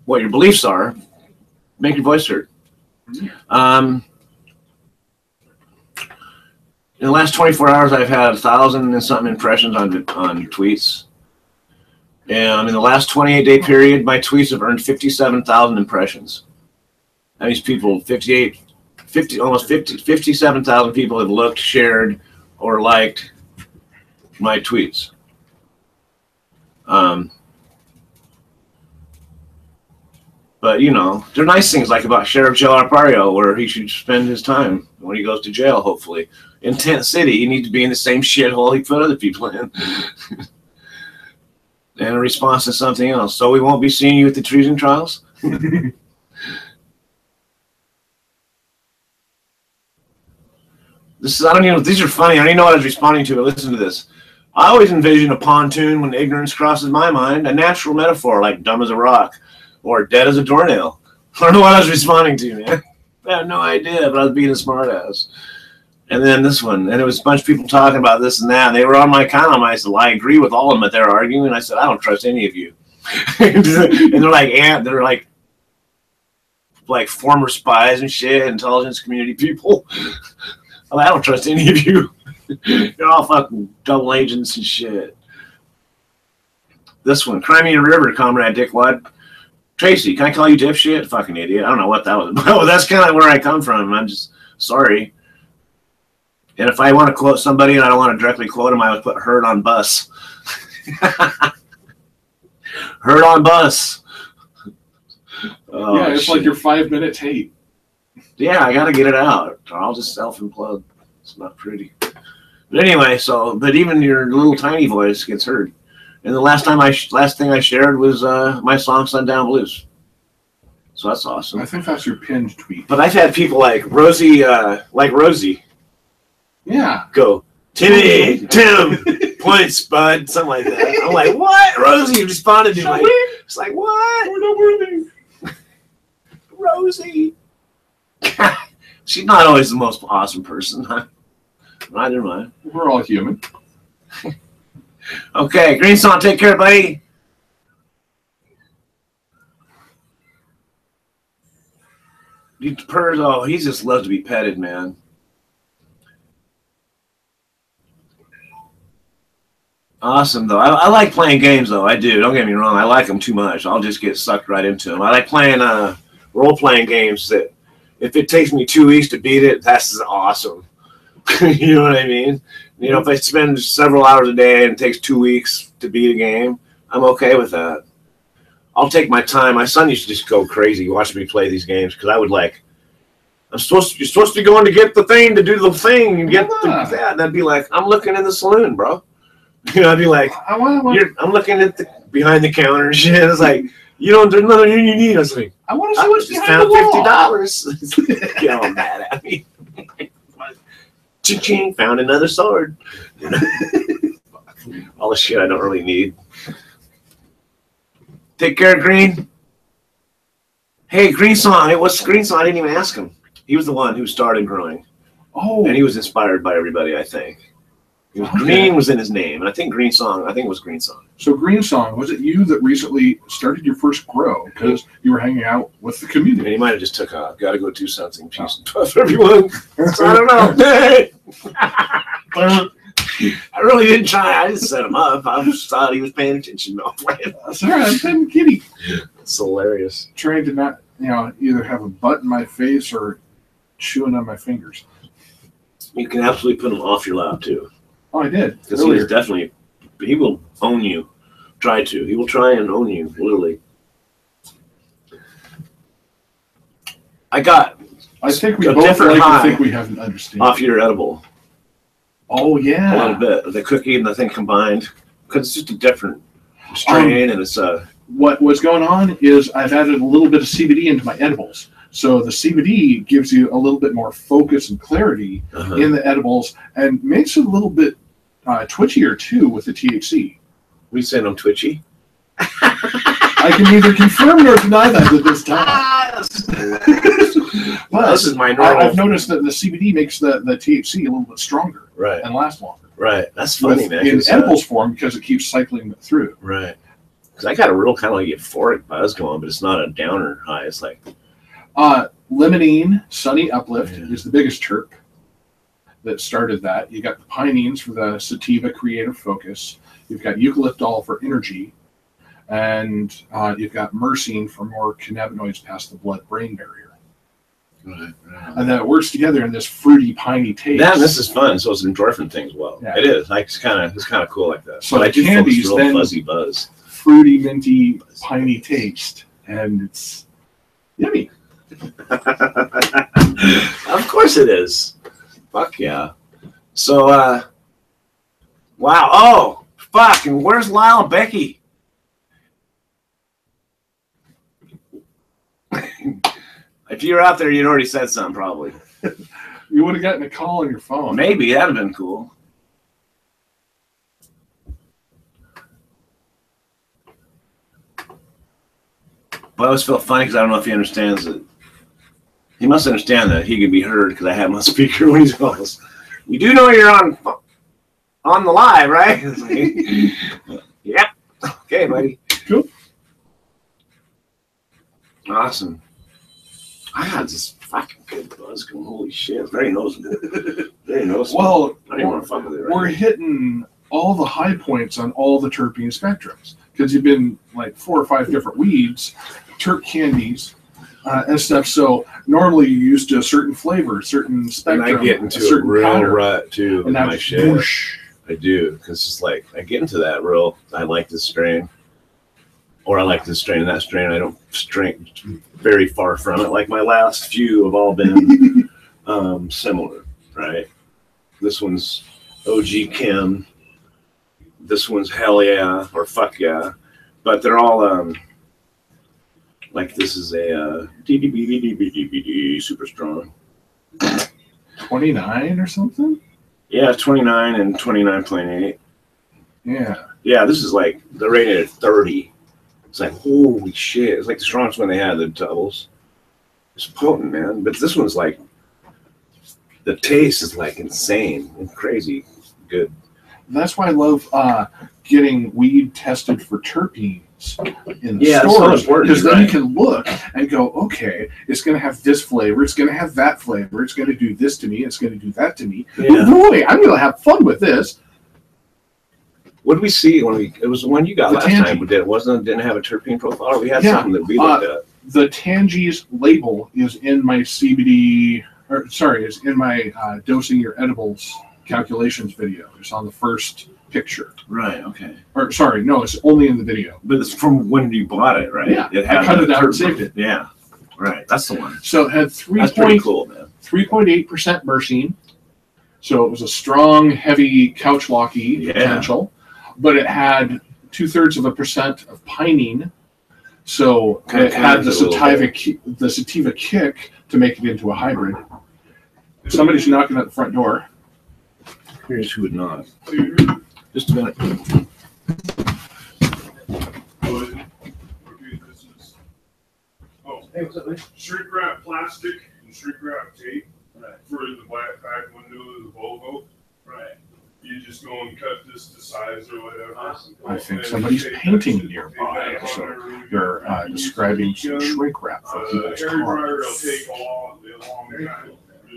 what your beliefs are. Make your voice heard. In the last 24 hours, I've had 1,000 and something impressions on tweets. And in the last 28-day period, my tweets have earned 57,000 impressions. That means people, 57,000 people have looked, shared, or liked my tweets. But, you know, there are nice things like about Sheriff Joe Arpaio, where he should spend his time when he goes to jail, hopefully. In Tent City, you need to be in the same shithole he put other people in. And a response to something else. So we won't be seeing you at the treason trials? This is, I don't even know, these are funny. I don't even know what I was responding to, but listen to this. I always envision a pontoon when ignorance crosses my mind, a natural metaphor like dumb as a rock or dead as a doornail. I don't know what I was responding to, man. I have no idea, but I was being a smartass. And then this one, and there was a bunch of people talking about this and that, and they were on my column. I said, well, I agree with all of them, but they're arguing. And I said, I don't trust any of you. And they're like former spies and shit, intelligence community people. I don't trust any of you. You're all fucking double agents and shit. This one, cry me a river, comrade dickwad. Tracy, can I call you dipshit? Fucking idiot. I don't know what that was about. Well, that's kind of where I come from. I'm just sorry. And if I want to quote somebody and I don't want to directly quote them, I would put heard on bus. Heard on bus. Oh, yeah, it's shit. Like your 5-minute tape. Yeah, I got to get it out, or I'll just self-implode. It's not pretty. But anyway, but even your little tiny voice gets heard. And the last thing I shared was my song "Sundown Blues." So that's awesome. I think that's your pinned tweet. But I've had people like Rosie, yeah, go Timmy, Tim, points, bud, something like that. I'm like, what? Rosie responded to me. It's like, what? We're not worthy. Rosie. She's not always the most awesome person. Neither am I. We're all human. Okay, Green Song, take care, buddy. He purrs. Oh, he just loves to be petted, man. Awesome, though. I like playing games, though. I do. Don't get me wrong. I like them too much. I'll just get sucked right into them. I like playing role-playing games that if it takes me 2 weeks to beat it, that's awesome. You know what I mean? You know, if I spend several hours a day and it takes 2 weeks to beat a game, I'm okay with that. I'll take my time. My son used to just go crazy watching me play these games because I would like, you're supposed to be going to get the thing to do the thing and get that. And I'd be like, I'm looking in the saloon, bro. You know, I'd be like, I'm looking at the behind the counter and shit. It's like, there's nothing you need. I was like, I want to see what's behind found the wall. $50. Get all mad at me. Ching, found another sword. All the shit I don't really need. Take care, Green. Hey, Green Song. What's Green Song? I didn't even ask him. He was the one who started growing. Oh. And he was inspired by everybody, I think. Green was in his name, and I think Green Song. I think it was Green Song. So Green Song, was it you that recently started your first grow because you were hanging out with the community? And he might have just took off. Got to go do something. Peace and puff, everyone. So I don't know. I really didn't try. I just set him up. I just thought he was paying attention. No, that's all right. I'm petting kitty. It's hilarious. Trying to not, either have a butt in my face or chewing on my fingers. You can absolutely put him off your lap too. Oh, I did. Because he is definitely, he will own you. Try to. He will try and own you, literally. I think we both like to think we have an understanding. Off your edible. Oh, yeah. A little bit. The cookie and the thing combined. Because it's just a different strain and it's What's going on is I've added a little bit of CBD into my edibles. So the CBD gives you a little bit more focus and clarity in the edibles and makes it a little bit twitchier too with the THC. We saying I'm twitchy? I can neither confirm nor deny that at this time. But this is my normal. I've noticed that the CBD makes the THC a little bit stronger, right, and last longer. Right, that's funny, man. In edibles form because it keeps cycling through. Right, because I got a real kind of like euphoric buzz going, but it's not a downer high. It's like limonene, sunny uplift is the biggest terp that started that. You got the pinene for the sativa creative focus. You've got eucalyptol for energy. And you've got myrcene for more cannabinoids past the blood-brain barrier. Right. And then it works together in this fruity, piney taste. Yeah, this is fun. So it's an endorphin thing as well. Yeah. It is. Like it's kind of cool like that. So but the candy's real then fuzzy buzz, fruity, minty, piney taste, and it's yummy. Of course it is. Fuck yeah. So, wow. Oh, fuck. And where's Lyle and Becky? If you were out there, you'd already said something, probably. You would have gotten a call on your phone. Maybe. That'd have been cool. But I always felt funny because I don't know if he understands it. He must understand that he can be heard because I have him on speaker when he calls. You do know you're on the live, right? Like, yep. Okay, buddy. Cool. Awesome. I had this fucking good buzz going. Holy shit. Very noticeable. Very noticeable. Well, I don't even want to fuck with it right we're now. hitting all the high points on all the terpene spectrums because you've been like 4 or 5 different weeds, terp candies, and stuff. So normally you're used to a certain flavor, certain spectrum, and I get into a certain real powder, rut too with my shit. Whoosh. I do, because it's like I get into that real. I like this strain, or I like this strain and that strain. I don't strain very far from it. Like my last few have all been similar, right? This one's OG Kim. This one's hell yeah or fuck yeah, but they're all like this is a super strong 29 or something. Yeah, 29 and 29.8. Yeah. Yeah, this is like they're rated at 30. It's like holy shit! It's like the strongest one they had, the doubles. It's potent, man. But this one's like the taste is like insane and crazy good. That's why I love getting weed tested for terpenes in the Yeah, that's so stores, important, because then right. you can look and go, okay, it's going to have this flavor, it's going to have that flavor, it's going to do this to me, it's going to do that to me. Yeah. Oh boy, I'm going to have fun with this. What did we see when we? It was the one you got The last Tangy. time. Didn't have a terpene profile. Or we had Yeah, something that we looked at. The Tangy's label is in my CBD, or sorry, is in my dosing your edibles calculations video. It's on the first picture. Right. Okay. Or sorry, no, it's only in the video. But it's from when you bought it, right? Yeah, It I cut it out and terpene. saved it. Yeah. Right. That's the one. So it had That's pretty cool, man. 3.8% myrcene. So it was a strong, heavy couch locky Yeah. potential, but it had 2/3% of pinene. So Kinda it had the cleans it a little sativa kick to make it into a hybrid. Somebody's knocking at the front door. Here's who would not. Just a minute. Hey, what's up, man? Shrink wrap plastic and shrink wrap tape for the black back window of the Volvo. Right. You just go and cut this to size or whatever. Awesome. I think somebody's painting nearby, so they're describing some shrink wrap for people's Air dryer will cars. take all the long time.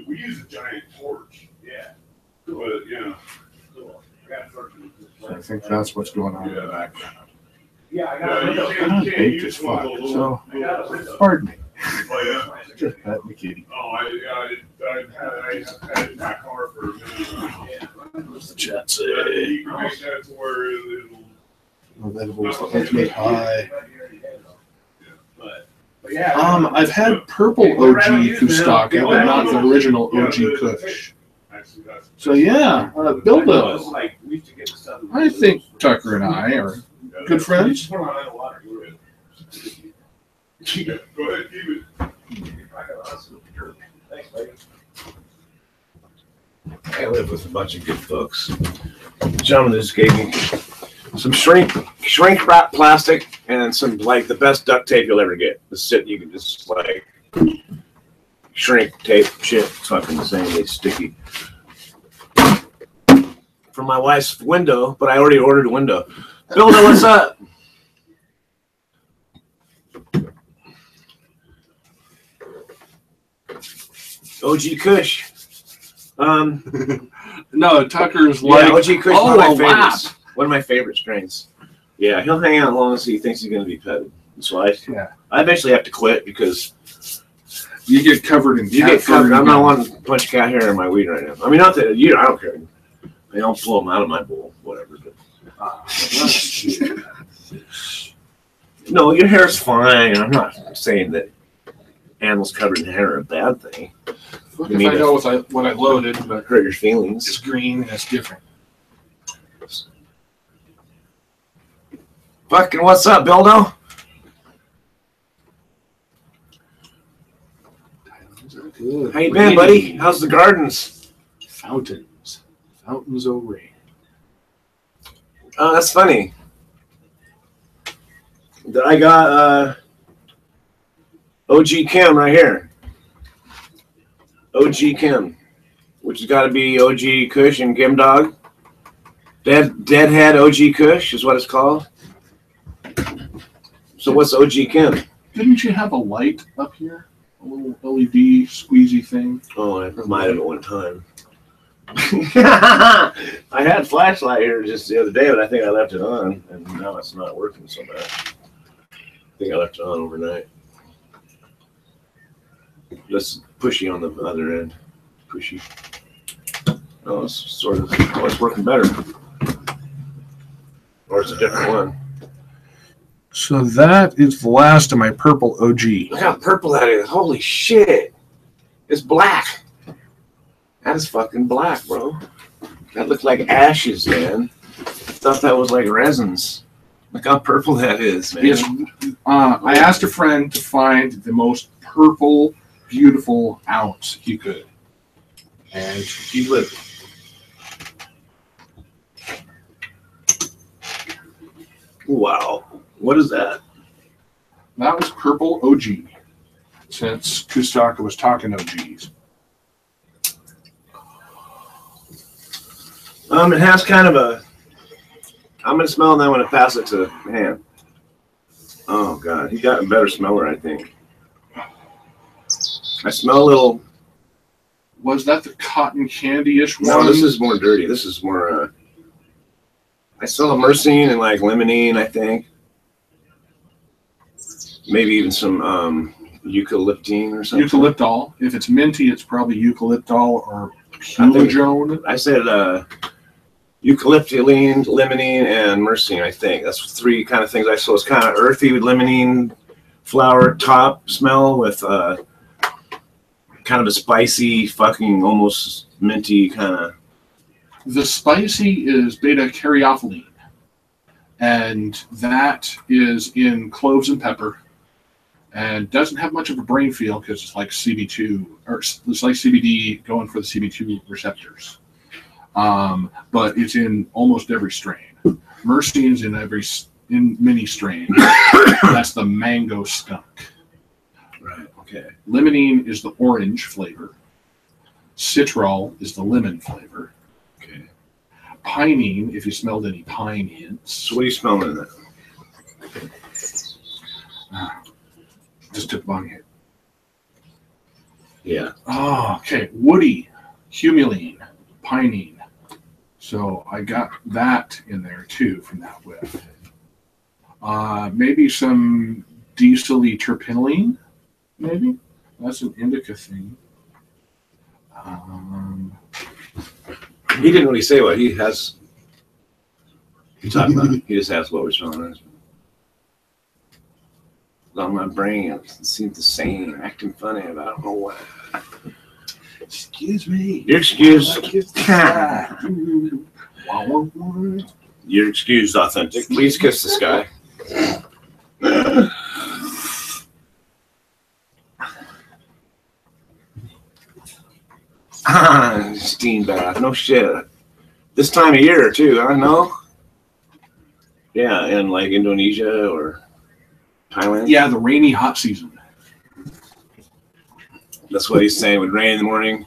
We use a giant torch. Yeah. But, you know. So I think that's what's going on in the background. Yeah, I I'm baked as fuck, so pardon me. Oh, yeah. Just pet the kitty. Oh, I had it in my car for a minute. What's the chat Yeah, say? you can make that to where it'll. Edibles, the ultimate high. But I've had purple OG Kustaka, but not the original OG Kush. So yeah, Bilbo. I think Tucker and I are good friends. Go ahead, keep it. I live with a bunch of good folks. The gentleman just gave me some shrink wrap plastic and some like the best duct tape you'll ever get. You can just like shrink tape shit. It's fucking insanely sticky. For my wife's window, but I already ordered a window. Builder, what's up? OG Kush. No, Tucker's Yeah, like, OG Kush, oh, one of my a lap. favorites. One of my favorite strains. Yeah, he'll hang out as long as he thinks he's going to be petted. So I eventually have to quit because You get covered in you cat get fur. covered. I'm not wanting a bunch of cat hair in my weed right now. I mean, not that you. I don't care. I don't blow them out of my bowl, whatever. But no, your hair's fine. I'm not saying that animals covered in hair are a bad thing. Look, if I know what I loaded, but Hurt your feelings. it's green and it's different. Fucking what's up, Bildo? Good. How you been, buddy? How's the gardens? Fountains of rain. Oh, that's funny. I got OG Kim right here. OG Kim, which has got to be OG Kush and Kim Dog. Deadhead OG Kush is what it's called. So what's OG Kim? Didn't you have a light up here? A little LED squeezy thing? Oh, I might have at one time. I had a flashlight here just the other day, but I think I left it on, and now it's not working so bad. I think I left it on overnight. Just pushy on the other end. Pushy. Oh, it's sort of. Oh, it's working better. Or it's a different one. So that is the last of my purple OG. Look how purple that is. Holy shit. It's black. That is fucking black, bro. That looked like ashes, man. I thought that was like resins. Look how purple that is, man. Yes. I asked a friend to find the most purple, beautiful ounce he could. And he lived. Wow. What is that? That was purple OG. Since Kustaka was talking OGs. It has kind of a. I'm gonna smell that when I pass it to Han. Oh god, he got a better smeller, I think. I smell a little. Was that the cotton candy-ish one? No, this is more dirty. This is more. I smell a myrcene and like limonene, I think. Maybe even some eucalyptine or something. Eucalyptol. If it's minty, it's probably eucalyptol or pulajone. I said eucalyptylene, limonene, and myrcene, I think. That's three kind of things I saw. It's kind of earthy with limonene flower top smell with kind of a spicy, fucking almost minty kind of. The spicy is beta-caryophyllene. And that is in cloves and pepper. And doesn't have much of a brain feel because it's like CB2, or it's like CBD going for the CB2 receptors. But it's in almost every strain. Myrcene's in many strains. That's the mango skunk. Right. Okay. Limonene is the orange flavor. Citral is the lemon flavor. Okay. Pinene, if you smelled any pine hints. So what are you smelling in that? Just took one hit. Yeah. Oh, okay. Woody, humulene, pinene. So I got that in there too from that whiff. Maybe some diesel-terpinolene, maybe? That's an indica thing. He didn't really say what he has. He talked about it. He just asked what we're smelling. On my brain, it seems the same, acting funny, but I don't know why. Excuse me. You're excused. Wow. You're excused, authentic. Please kiss the sky. Steam bath. No shit. This time of year, too, I know. Yeah, in like Indonesia or Thailand? Yeah, the rainy hot season. That's what he's saying. It would rain in the morning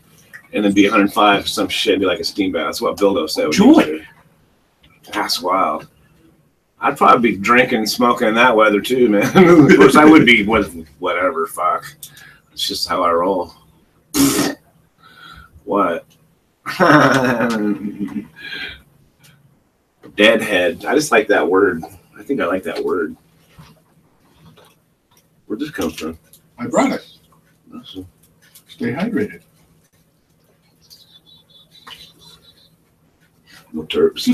and then be 105 or some shit, be like a steam bath. That's what Bildo said. Joy. That's wild. I'd probably be drinking and smoking in that weather too, man. Of course, I would be with whatever. Fuck. It's just how I roll. What? Deadhead. I just like that word. I think I like that word. Where'd this come from? I brought it. Awesome. Stay hydrated. No terps.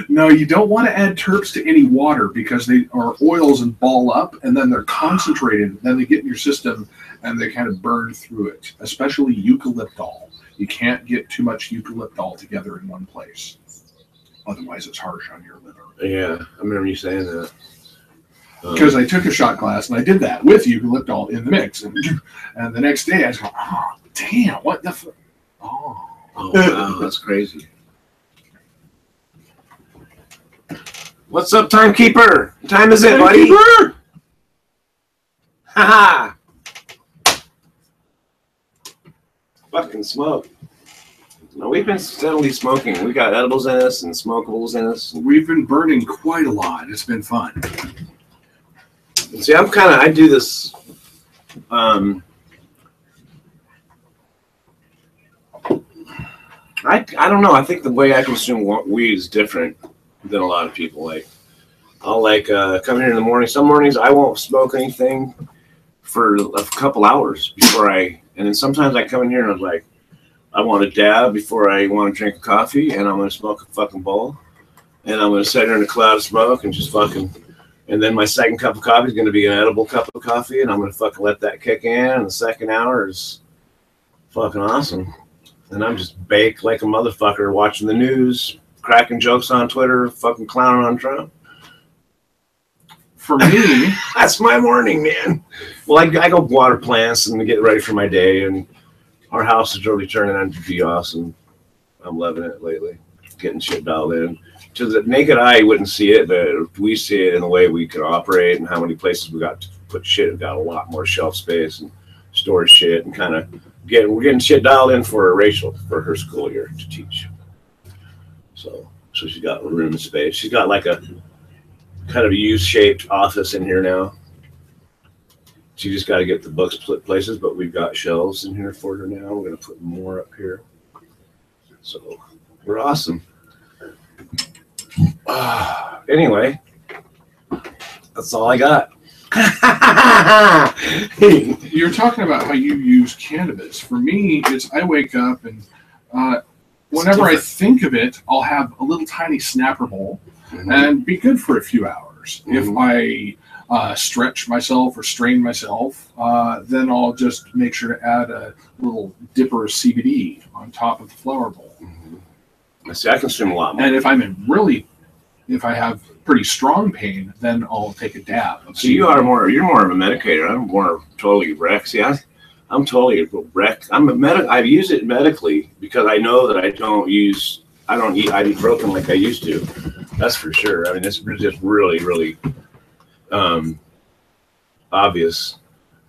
No, you don't want to add terps to any water because they are oils and ball up, and then they're concentrated. Then they get in your system, and they kind of burn through it, especially eucalyptol. You can't get too much eucalyptol together in one place. Otherwise, it's harsh on your liver. Yeah, I remember you saying that. Because I took a shot glass, and I did that with eucalyptol in the mix. And the next day, I was going, oh, damn, what the fuck? Oh, wow, that's crazy. What's up, timekeeper? What time is it, buddy? Haha! Fucking smoke. No, we've been steadily smoking. We got edibles in us and smokables in us. We've been burning quite a lot. It's been fun. See, I do this. I don't know. I think the way I consume weed is different than a lot of people. Like, I'll come here in the morning. Some mornings I won't smoke anything for a couple hours before and then sometimes I come in here and I'm like, I want a dab before I want to drink a coffee, and I'm going to smoke a fucking bowl, and I'm going to sit here in a cloud of smoke and just fucking, and then my second cup of coffee is going to be an edible cup of coffee, and I'm going to fucking let that kick in, and the second hour is fucking awesome. And I'm just baked like a motherfucker watching the news, cracking jokes on Twitter, fucking clowning on Trump. For me, that's my morning, man. Well, I go water plants and get ready for my day, and our house is really turning out to be awesome. I'm loving it lately, getting shit dialed in. To the naked eye, you wouldn't see it, but we see it in the way we can operate and how many places we got to put shit. We've got a lot more shelf space and storage shit, and kind of we're getting shit dialed in for Rachel for her school year to teach. So she's got a room and space. She's got like a kind of a U-shaped office in here now. She just got to get the books split places, but we've got shelves in here for her now. We're going to put more up here. So we're awesome. Anyway, that's all I got. You're talking about how you use cannabis. For me, it's I wake up and whenever I think of it, I'll have a little tiny snapper bowl and be good for a few hours. If I stretch myself or strain myself, then I'll just make sure to add a little dipper of CBD on top of the flower bowl. See, I consume a lot more. And if I have pretty strong pain, then I'll take a dab. So you're more of a medicator. I'm more totally rec. See, I'm totally rec. I use it medically because I know that I don't eat ibuprofen like I used to. That's for sure. I mean, it's just really, really obvious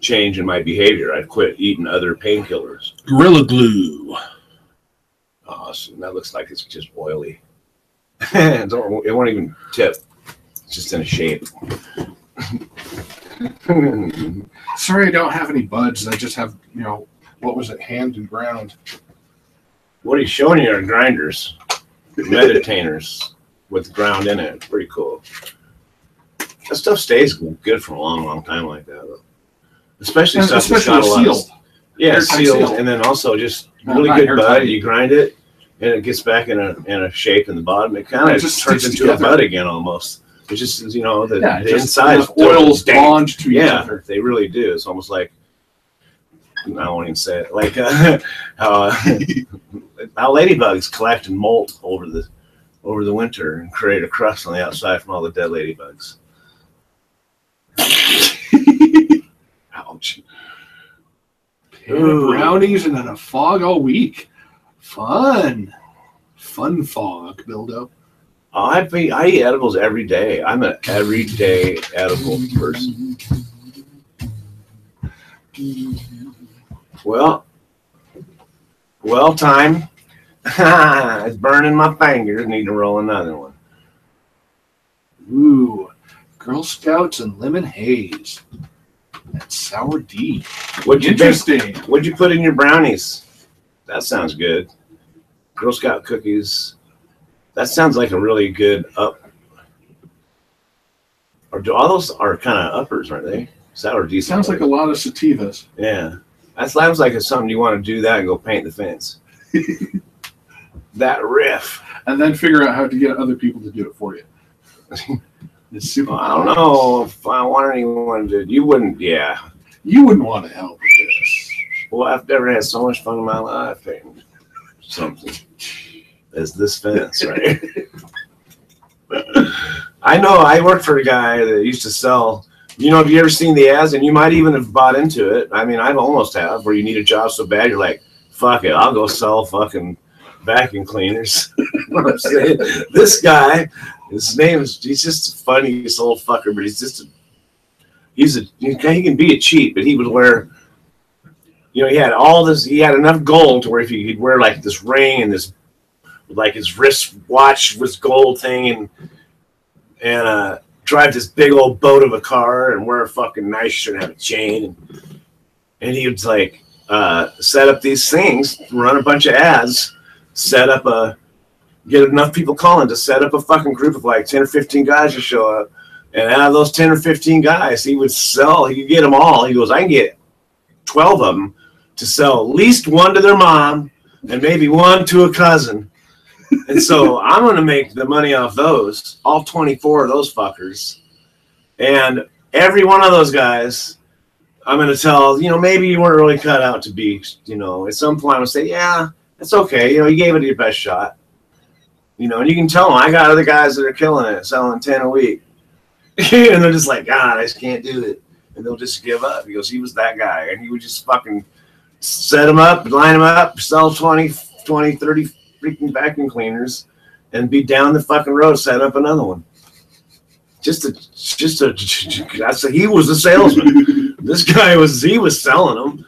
change in my behavior. I quit eating other painkillers. Gorilla Glue. Awesome. That looks like it's just oily. It won't even tip. It's just in a shape. Sorry, I don't have any buds. I just have, what was it, hand and ground. What he's showing you are grinders, meditators with ground in it. It's pretty cool. That stuff stays good for a long, long time like that, though. Especially stuff that's got a lot of, sealed, and then also just really good bud. You grind it, and it gets back in a shape in the bottom. It kind of just turns into a bud again, almost. It's just the inside oils bond to each other. They really do. It's almost like, I won't even say it. Like how ladybugs collect and molt over the winter and create a crust on the outside from all the dead ladybugs. Ouch. Brownies and then a fog all week. Fun fog, Bildo. I eat edibles every day. I'm an everyday edible person. Well, time. It's burning my fingers. Need to roll another one. Ooh, Girl Scouts and lemon haze. That's sour D. Interesting. What'd you put in your brownies? That sounds good. Girl Scout cookies. That sounds like a really good up. Or do all those are kind of uppers, aren't they? Sour D. Sounds like a lot of sativas. Yeah. That sounds like it's something you want to do that and go paint the fence. That riff. And then figure out how to get other people to do it for you. It's super. I don't know if I want anyone to. You wouldn't, yeah. You wouldn't want to help with this. Well, I've never had so much fun in my life painting something as this fence, right? I know. I worked for a guy that used to sell. You know, have you ever seen the ads? And you might even have bought into it. I mean, I've almost have, where you need a job so bad, you're like, fuck it, I'll go sell fucking vacuum cleaners. You know what I'm saying? This guy, his name is, he's just the funniest little fucker, but he can be a cheat, but he would wear, you know, he had all this, he had enough gold to where if he'd wear like this ring and this, like his wrist watch was gold thing and drive this big old boat of a car and wear a fucking nice shirt and have a chain. And he would like set up these things, run a bunch of ads, get enough people calling to set up a fucking group of like 10 or 15 guys to show up. And out of those 10 or 15 guys, he could get them all. He goes, I can get 12 of them to sell at least one to their mom and maybe one to a cousin. And so I'm going to make the money off those, all 24 of those fuckers. And every one of those guys, I'm going to tell, you know, maybe you weren't really cut out to be, you know, at some point I'm going to say, yeah, it's okay. You know, you gave it your best shot. You know, and you can tell them, I got other guys that are killing it, selling 10 a week. And they're just like, God, I just can't do it. And they'll just give up. He goes, he was that guy. And he would just fucking set them up, line them up, sell 20, 30 freaking vacuum cleaners and be down the fucking road, set up another one. He was a salesman. This guy he was selling them.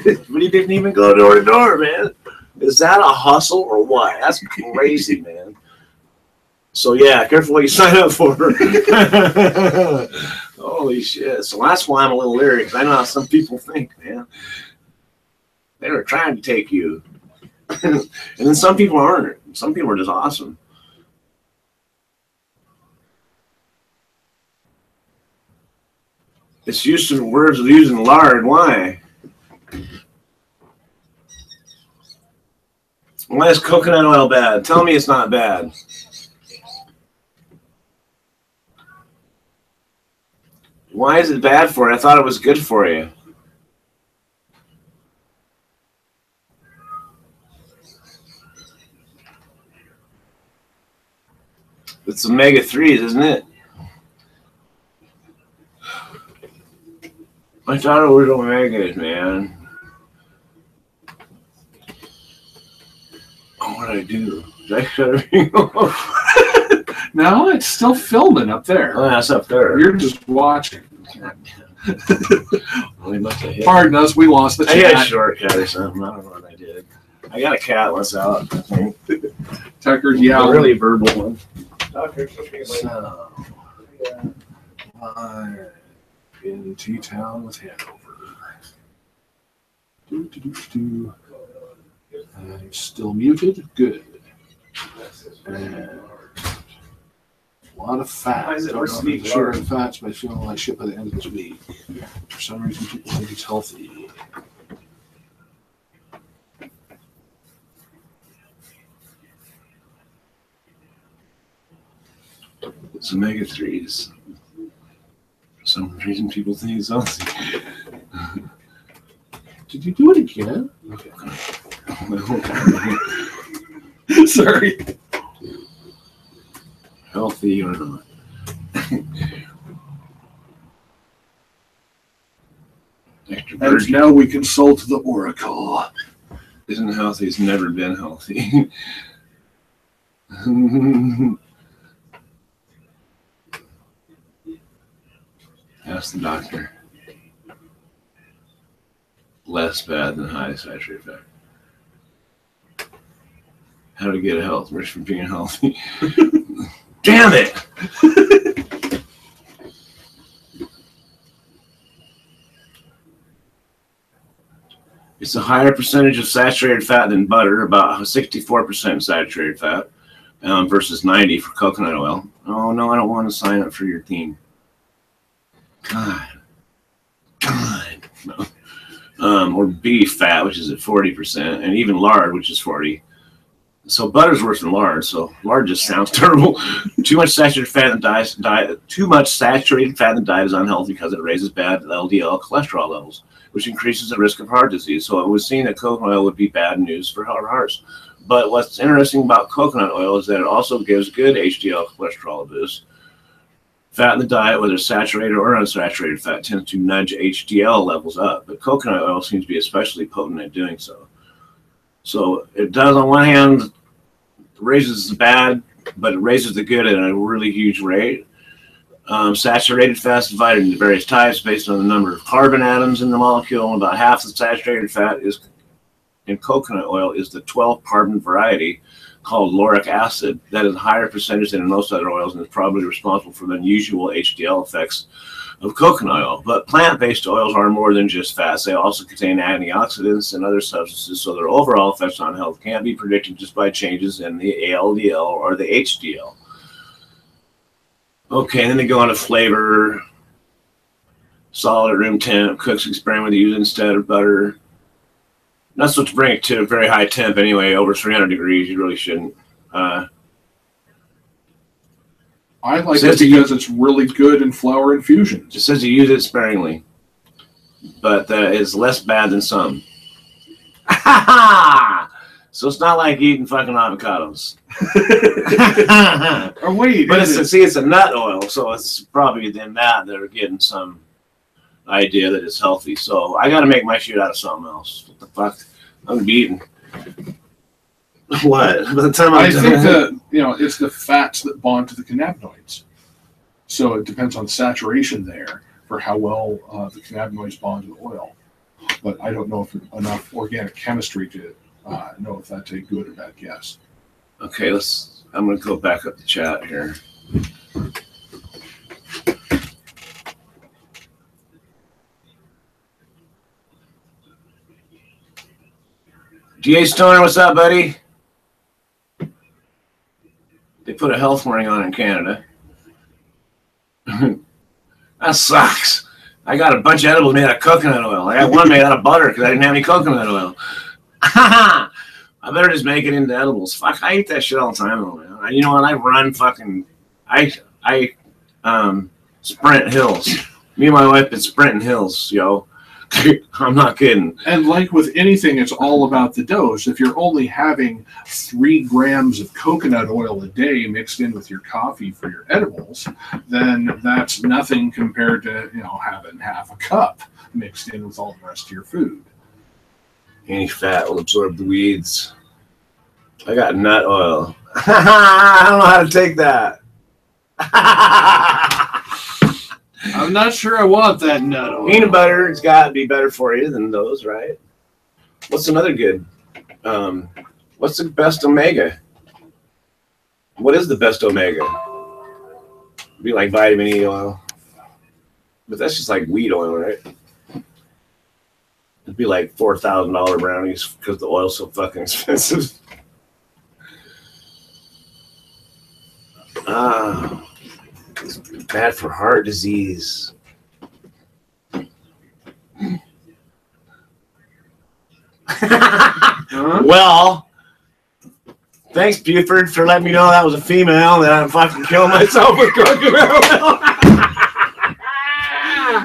But he didn't even go door to door, man. Is that a hustle or what? That's crazy, man. So yeah, careful what you sign up for. Holy shit. So that's why I'm a little leery, because I know how some people think, man. They were trying to take you. And then some people aren't. Some people are just awesome. It's used to words of using lard. Why? Why is coconut oil bad? Tell me it's not bad. Why is it bad for you? I thought it was good for you. It's omega-3s, isn't it? I thought it was omegas, man. Oh, what did I do? Did I shut everything off? No, it's still filming up there. Oh, that's up there. You're just watching. Well, must have hit. Pardon us, we lost the I got a chat. shortcut or something. I don't know what I did. I got a cat once out, I think. Tucker's A yelling. really verbal one. So, live in TTown with Hanover. I'm still muted. Good. And a lot of fat. Why is it Don't worse know to if eat it's sugar lard? and fats, but I feel like shit by the end of this week. For some reason, people think it's healthy. It's omega-3s. For some reason, people think it's healthy. Did you do it again? Okay. Sorry. Healthy or not. Extra And virgin now we consult the oracle. isn't healthy. It's never been healthy. Ask the doctor. Less bad than high saturated fat. How to get health, rich from being healthy. Damn it! It's a higher percentage of saturated fat than butter, about 64% saturated fat, versus 90% for coconut oil. Oh no, I don't want to sign up for your team. God. No. Or beef fat, which is at 40%, and even lard, which is 40%. So butter's worse than lard. So lard just sounds terrible. Too much saturated fat in diet. Too much saturated fat in the diet is unhealthy because it raises bad LDL cholesterol levels, which increases the risk of heart disease. So it was seen that coconut oil would be bad news for our hearts. But what's interesting about coconut oil is that it also gives good HDL cholesterol boost. Fat in the diet, whether saturated or unsaturated fat, tends to nudge HDL levels up, but coconut oil seems to be especially potent at doing so. So it does, on one hand, raises the bad, but it raises the good at a really huge rate. Saturated fat is divided into various types based on the number of carbon atoms in the molecule, and about half the saturated fat is in coconut oil is the 12-carbon variety called lauric acid. That is a higher percentage than in most other oils and is probably responsible for the unusual HDL effects of coconut oil. But plant-based oils are more than just fats. They also contain antioxidants and other substances, so their overall effects on health can't be predicted just by changes in the LDL or the HDL. Okay, then they go on to flavor, solid at room temp, cooks experiment with using instead of butter. Not supposed to bring it to a very high temp anyway, over 300 degrees. You really shouldn't. I like it because it's really good in flour infusions. It says you use it sparingly, but it's less bad than some. So it's not like eating fucking avocados. Oh, wait. But it's a nut oil, so it's probably in that they're getting some idea that it's healthy. So I got to make my shit out of something else. What the fuck? I'm gonna be eating. What? By the time I think that it's the fats that bond to the cannabinoids. So it depends on saturation there for how well the cannabinoids bond to the oil. But I don't know if enough organic chemistry to know if that's a good or bad guess. Okay, I'm gonna go back up the chat here. DA Stoner, what's up, buddy? They put a health warning on in Canada. That sucks. I got a bunch of edibles made out of coconut oil. I got one made out of butter because I didn't have any coconut oil. I better just make it into edibles. Fuck, I eat that shit all the time, though, man. You know what? I run fucking. I sprint hills. Me and my wife been sprinting hills, yo. I'm not kidding. And like with anything, it's all about the dose. If you're only having 3 grams of coconut oil a day mixed in with your coffee for your edibles, then that's nothing compared to having half a cup mixed in with all the rest of your food. Any fat will absorb the weeds. I got nut oil. I don't know how to take that. I'm not sure I want that nut oil. Peanut butter has got to be better for you than those, right? What's another good? What's the best omega? What is the best omega? It'd be like vitamin E oil. But that's just like weed oil, right? It'd be like $4,000 brownies because the oil's so fucking expensive. It's bad for heart disease. Well, thanks, Buford, for letting me know that was a female and that I'm fucking killing myself with coconut oil.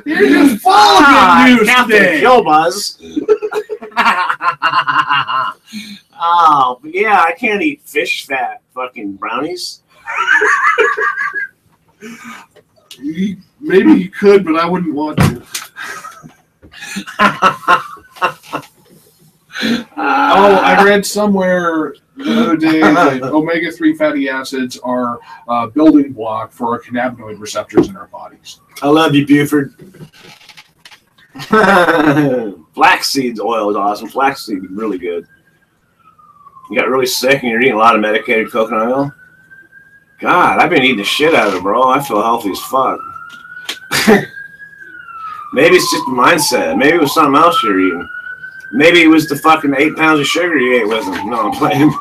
You're just full of good news today. Kill buzz. Oh, but yeah, I can't eat fish fat fucking brownies. Maybe you could, but I wouldn't want to. I read somewhere the other day that omega-3 fatty acids are a building block for our cannabinoid receptors in our bodies. I love you, Buford. Flaxseed oil is awesome. Flaxseed is really good. You got really sick and you're eating a lot of medicated coconut oil? God, I've been eating the shit out of it, bro. I feel healthy as fuck. Maybe it's just the mindset. Maybe it was something else you're eating. Maybe it was the fucking 8 pounds of sugar you ate with him. No, I'm playing.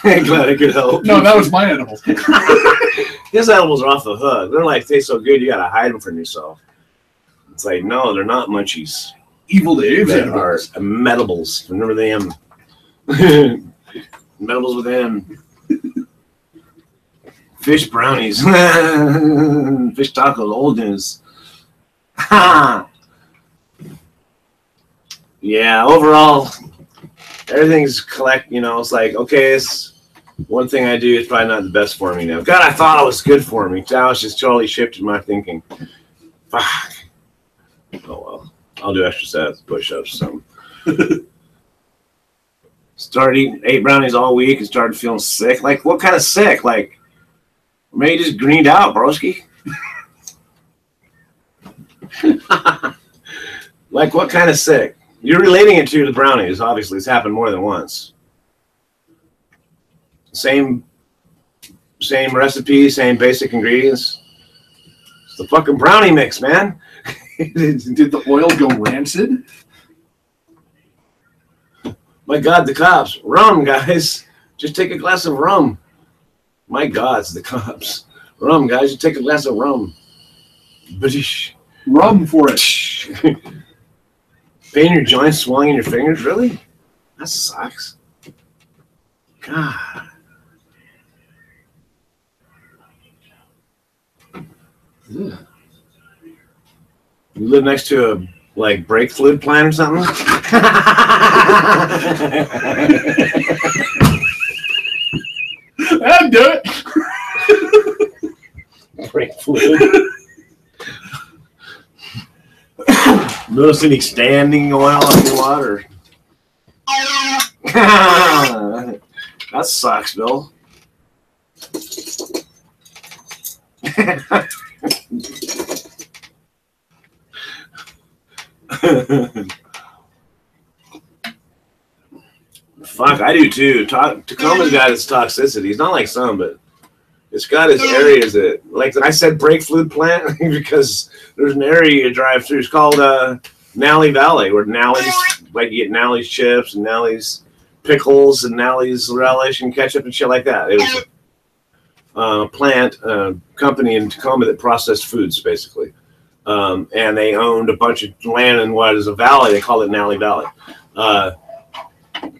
I'm glad I could help. No, that was my edibles. His edibles are off the hook. They're like, taste so good, you gotta hide them from yourself. It's like, no, they're not munchies. Evil Dave's They are edibles. medibles. Remember them. Medibles with M. Fish brownies. Fish tacos, old news. Yeah, overall, everything's it's like, okay, it's one thing I do is probably not the best for me now. God, I thought it was good for me. Now it's just totally shifted my thinking. Fuck. Oh, well. I'll do exercise, push-ups, something. Started eating 8 brownies all week and started feeling sick. Like, what kind of sick? Like, maybe just greened out, broski. Like, what kind of sick? You're relating it to the brownies, obviously. It's happened more than once. Same recipe, same basic ingredients. It's the fucking brownie mix, man. Did the oil go rancid? My God, the cops. Rum, guys. Just take a glass of rum. My God, it's the cops. Rum, guys. Just take a glass of rum. British. Rum for it. Pain your joints, swelling in your fingers? Really? That sucks. God. Yeah. You live next to a brake fluid plant or something? That'd do it. Brake fluid. Notice any standing oil on your water? That sucks, Bill. Fuck, I do too. Tacoma's got its toxicity. He's not like some, but it's got its areas that, like I said, brake fluid plant because there's an area you drive through. It's called Nally Valley, where Nally's, like you get Nally's chips and Nally's pickles and Nally's relish and ketchup and shit like that. It was a plant company in Tacoma that processed foods, basically. And they owned a bunch of land in what is a valley. They call it Nally Valley.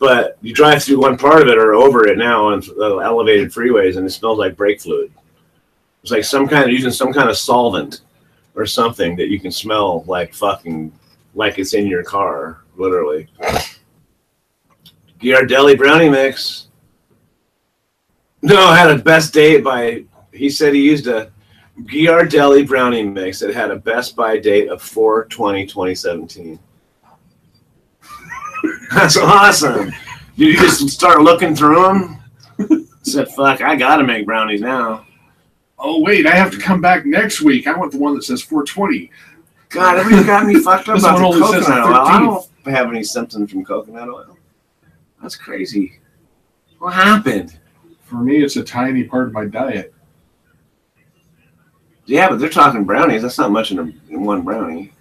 But you drive through one part of it or over it now on elevated freeways, and it smells like brake fluid. It's like using some kind of solvent or something that you can smell like fucking, like it's in your car, literally. Ghirardelli brownie mix. No, I had a best date he said he used a Ghirardelli brownie mix that had a best by date of 4/20/2017. That's awesome. Did you just start looking through them? Said, fuck, I gotta make brownies now. Oh, wait, I have to come back next week. I want the one that says 420. God, everybody got me fucked up This about one the only says coconut oil. I 13th. don't have any symptoms from coconut oil. That's crazy. What happened? For me, it's a tiny part of my diet. Yeah, but they're talking brownies. That's not much in one brownie.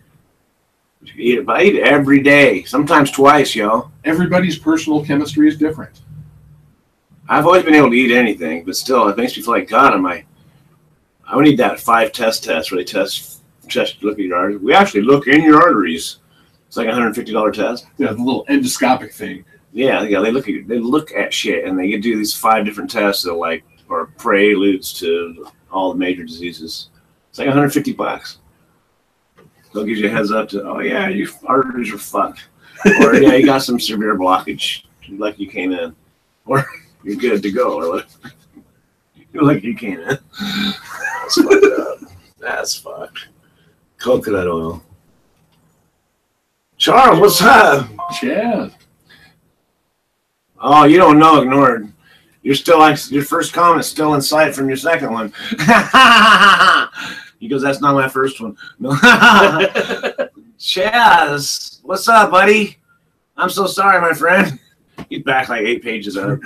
You eat it, but I eat it every day, sometimes twice, yo. Everybody's personal chemistry is different. I've always been able to eat anything, but still, it makes me feel like, God, I would need that 5 test where they look at your arteries. We actually look in your arteries. It's like a $150 test. Yeah, the little endoscopic thing. Yeah, they look at shit, and they do these 5 different tests that are preludes to all the major diseases. It's like $150. They'll give you a heads up to, oh yeah, your arteries are fucked, or yeah, you got some severe blockage, like you came in, or you're good to go, or whatever. You're like you came in. That's fucked up. That's fucked. Coconut oil. Charles, what's up? Yeah. Oh, you don't know ignored. You're still like your first comment still in sight from your second one. He goes, that's not my first one. No. Chaz, what's up, buddy? I'm so sorry, my friend. He's back like 8 pages up.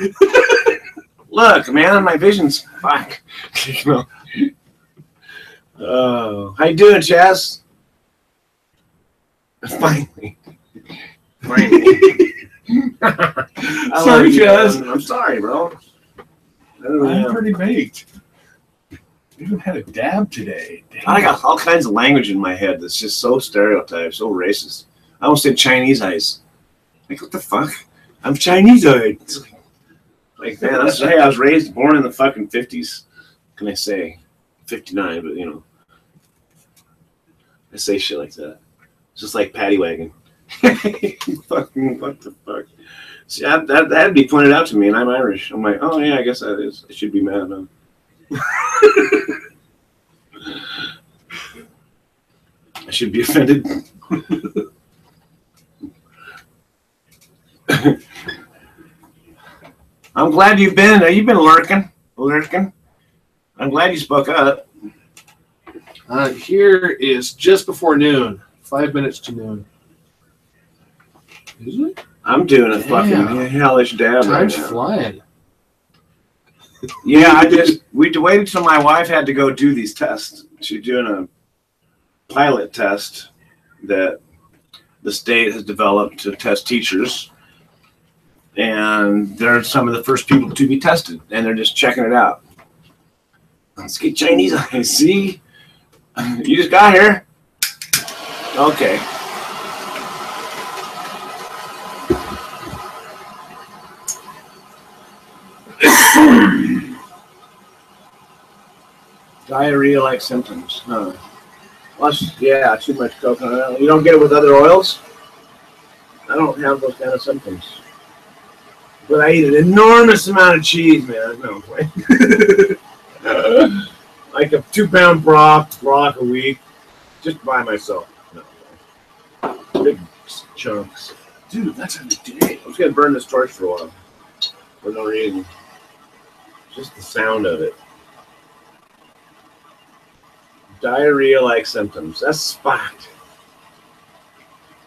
Look, man, my vision's fuck. Oh, how you doing, Chaz? Finally. Sorry, Chaz. I'm sorry, bro. I'm pretty baked. We even had a dab today. Damn. I got all kinds of language in my head that's just so stereotyped, so racist. I almost said Chinese eyes. Like, what the fuck? I'm Chinese eyes. Like, man, I was born in the fucking 50s. What can I say? 59, but, you know. I say shit like that. It's just like Paddy Wagon. Fucking, what the fuck? See, that had to be pointed out to me, and I'm Irish. I'm like, oh, yeah, I guess that is. I should be mad, huh? I should be offended. I'm glad you've been lurking. I'm glad you spoke up. Here is just before noon. 5 minutes to noon. Is it? I'm doing a fucking hellish dab right Time's now. flying. Yeah, we waited till my wife had to go do these tests. She's doing a pilot test that the state has developed to test teachers. And they're some of the first people to be tested, and they're just checking it out. Let's get Chinese eyes. See? You just got here. Okay. Diarrhea-like symptoms. Huh. Yeah, too much coconut oil. You don't get it with other oils? I don't have those kind of symptoms. But I eat an enormous amount of cheese, man. No, like a 2-pound block a week, just by myself. No, big chunks. Dude, that's every day. I'm just gonna burn this torch for a while. For no reason. Just the sound of it. Diarrhea-like symptoms. That's fucked.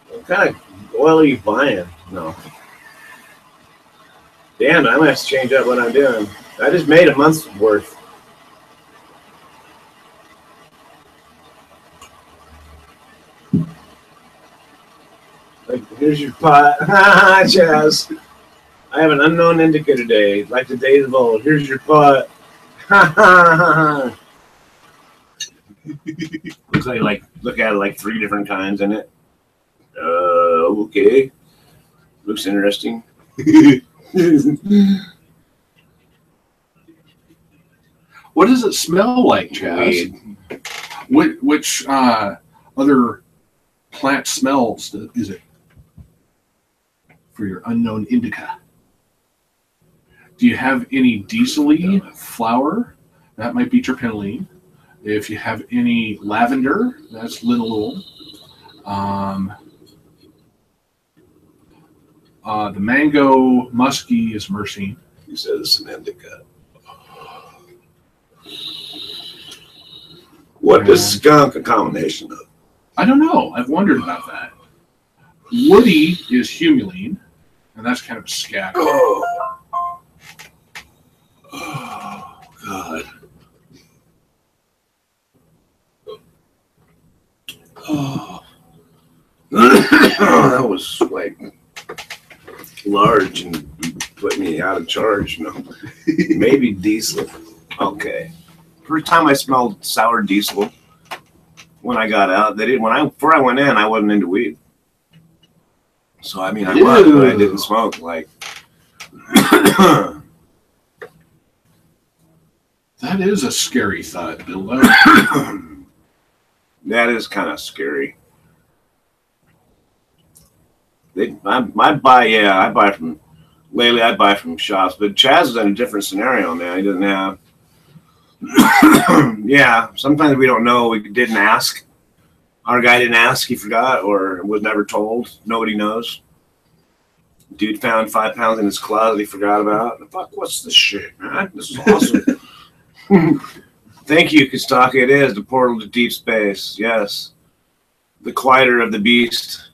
What kind of oil are you buying? No. Damn it, I might have to change up what I'm doing. I just made a month's worth. Like, here's your pot. Ha, Chaz. I have an unknown indica today, like the days of old. Here's your pot. Ha, ha, ha. Looks like look at it like 3 different kinds in it. Okay. Looks interesting. What does it smell like, Chaz? Which other plant smells is it for your unknown indica? Do you have any diesel-y flower? That might be terpinolene. If you have any lavender, that's linalool. The mango musky is myrcene. You said it's an indica. What does skunk a combination of? I don't know. I've wondered about that. Woody is humulene, and that's kind of a scat. Oh, God. Oh. That was like large and put me out of charge. No, maybe diesel. Okay. First time I smelled sour diesel when I got out. They didn't. Before I went in, I wasn't into weed. So I mean, I was, but I didn't smoke. Like that is a scary thought, Bill. That is kind of scary. I buy from shops, but Chaz is in a different scenario, man. He doesn't have. Yeah, sometimes we don't know. We didn't ask. Our guy didn't ask. He forgot or was never told. Nobody knows. Dude found 5 pounds in his closet he forgot about. Fuck, what's this shit, man? This is awesome. Thank you, Kostaki. It is the portal to deep space. Yes. The quieter of the beast.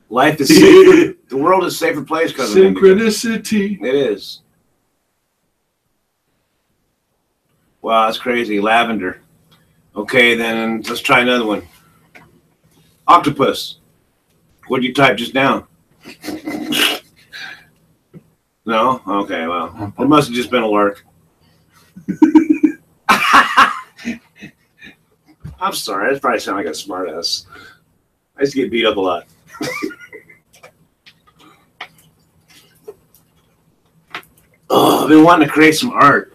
Life is safer. The world is a safer place because of synchronicity. It is. Wow, that's crazy. Lavender. Okay, then let's try another one. Octopus. What did you type just now? No? Okay, well, it must have just been a lark. I'm sorry, that probably sound like a smartass. I used to get beat up a lot. Oh, I've been wanting to create some art.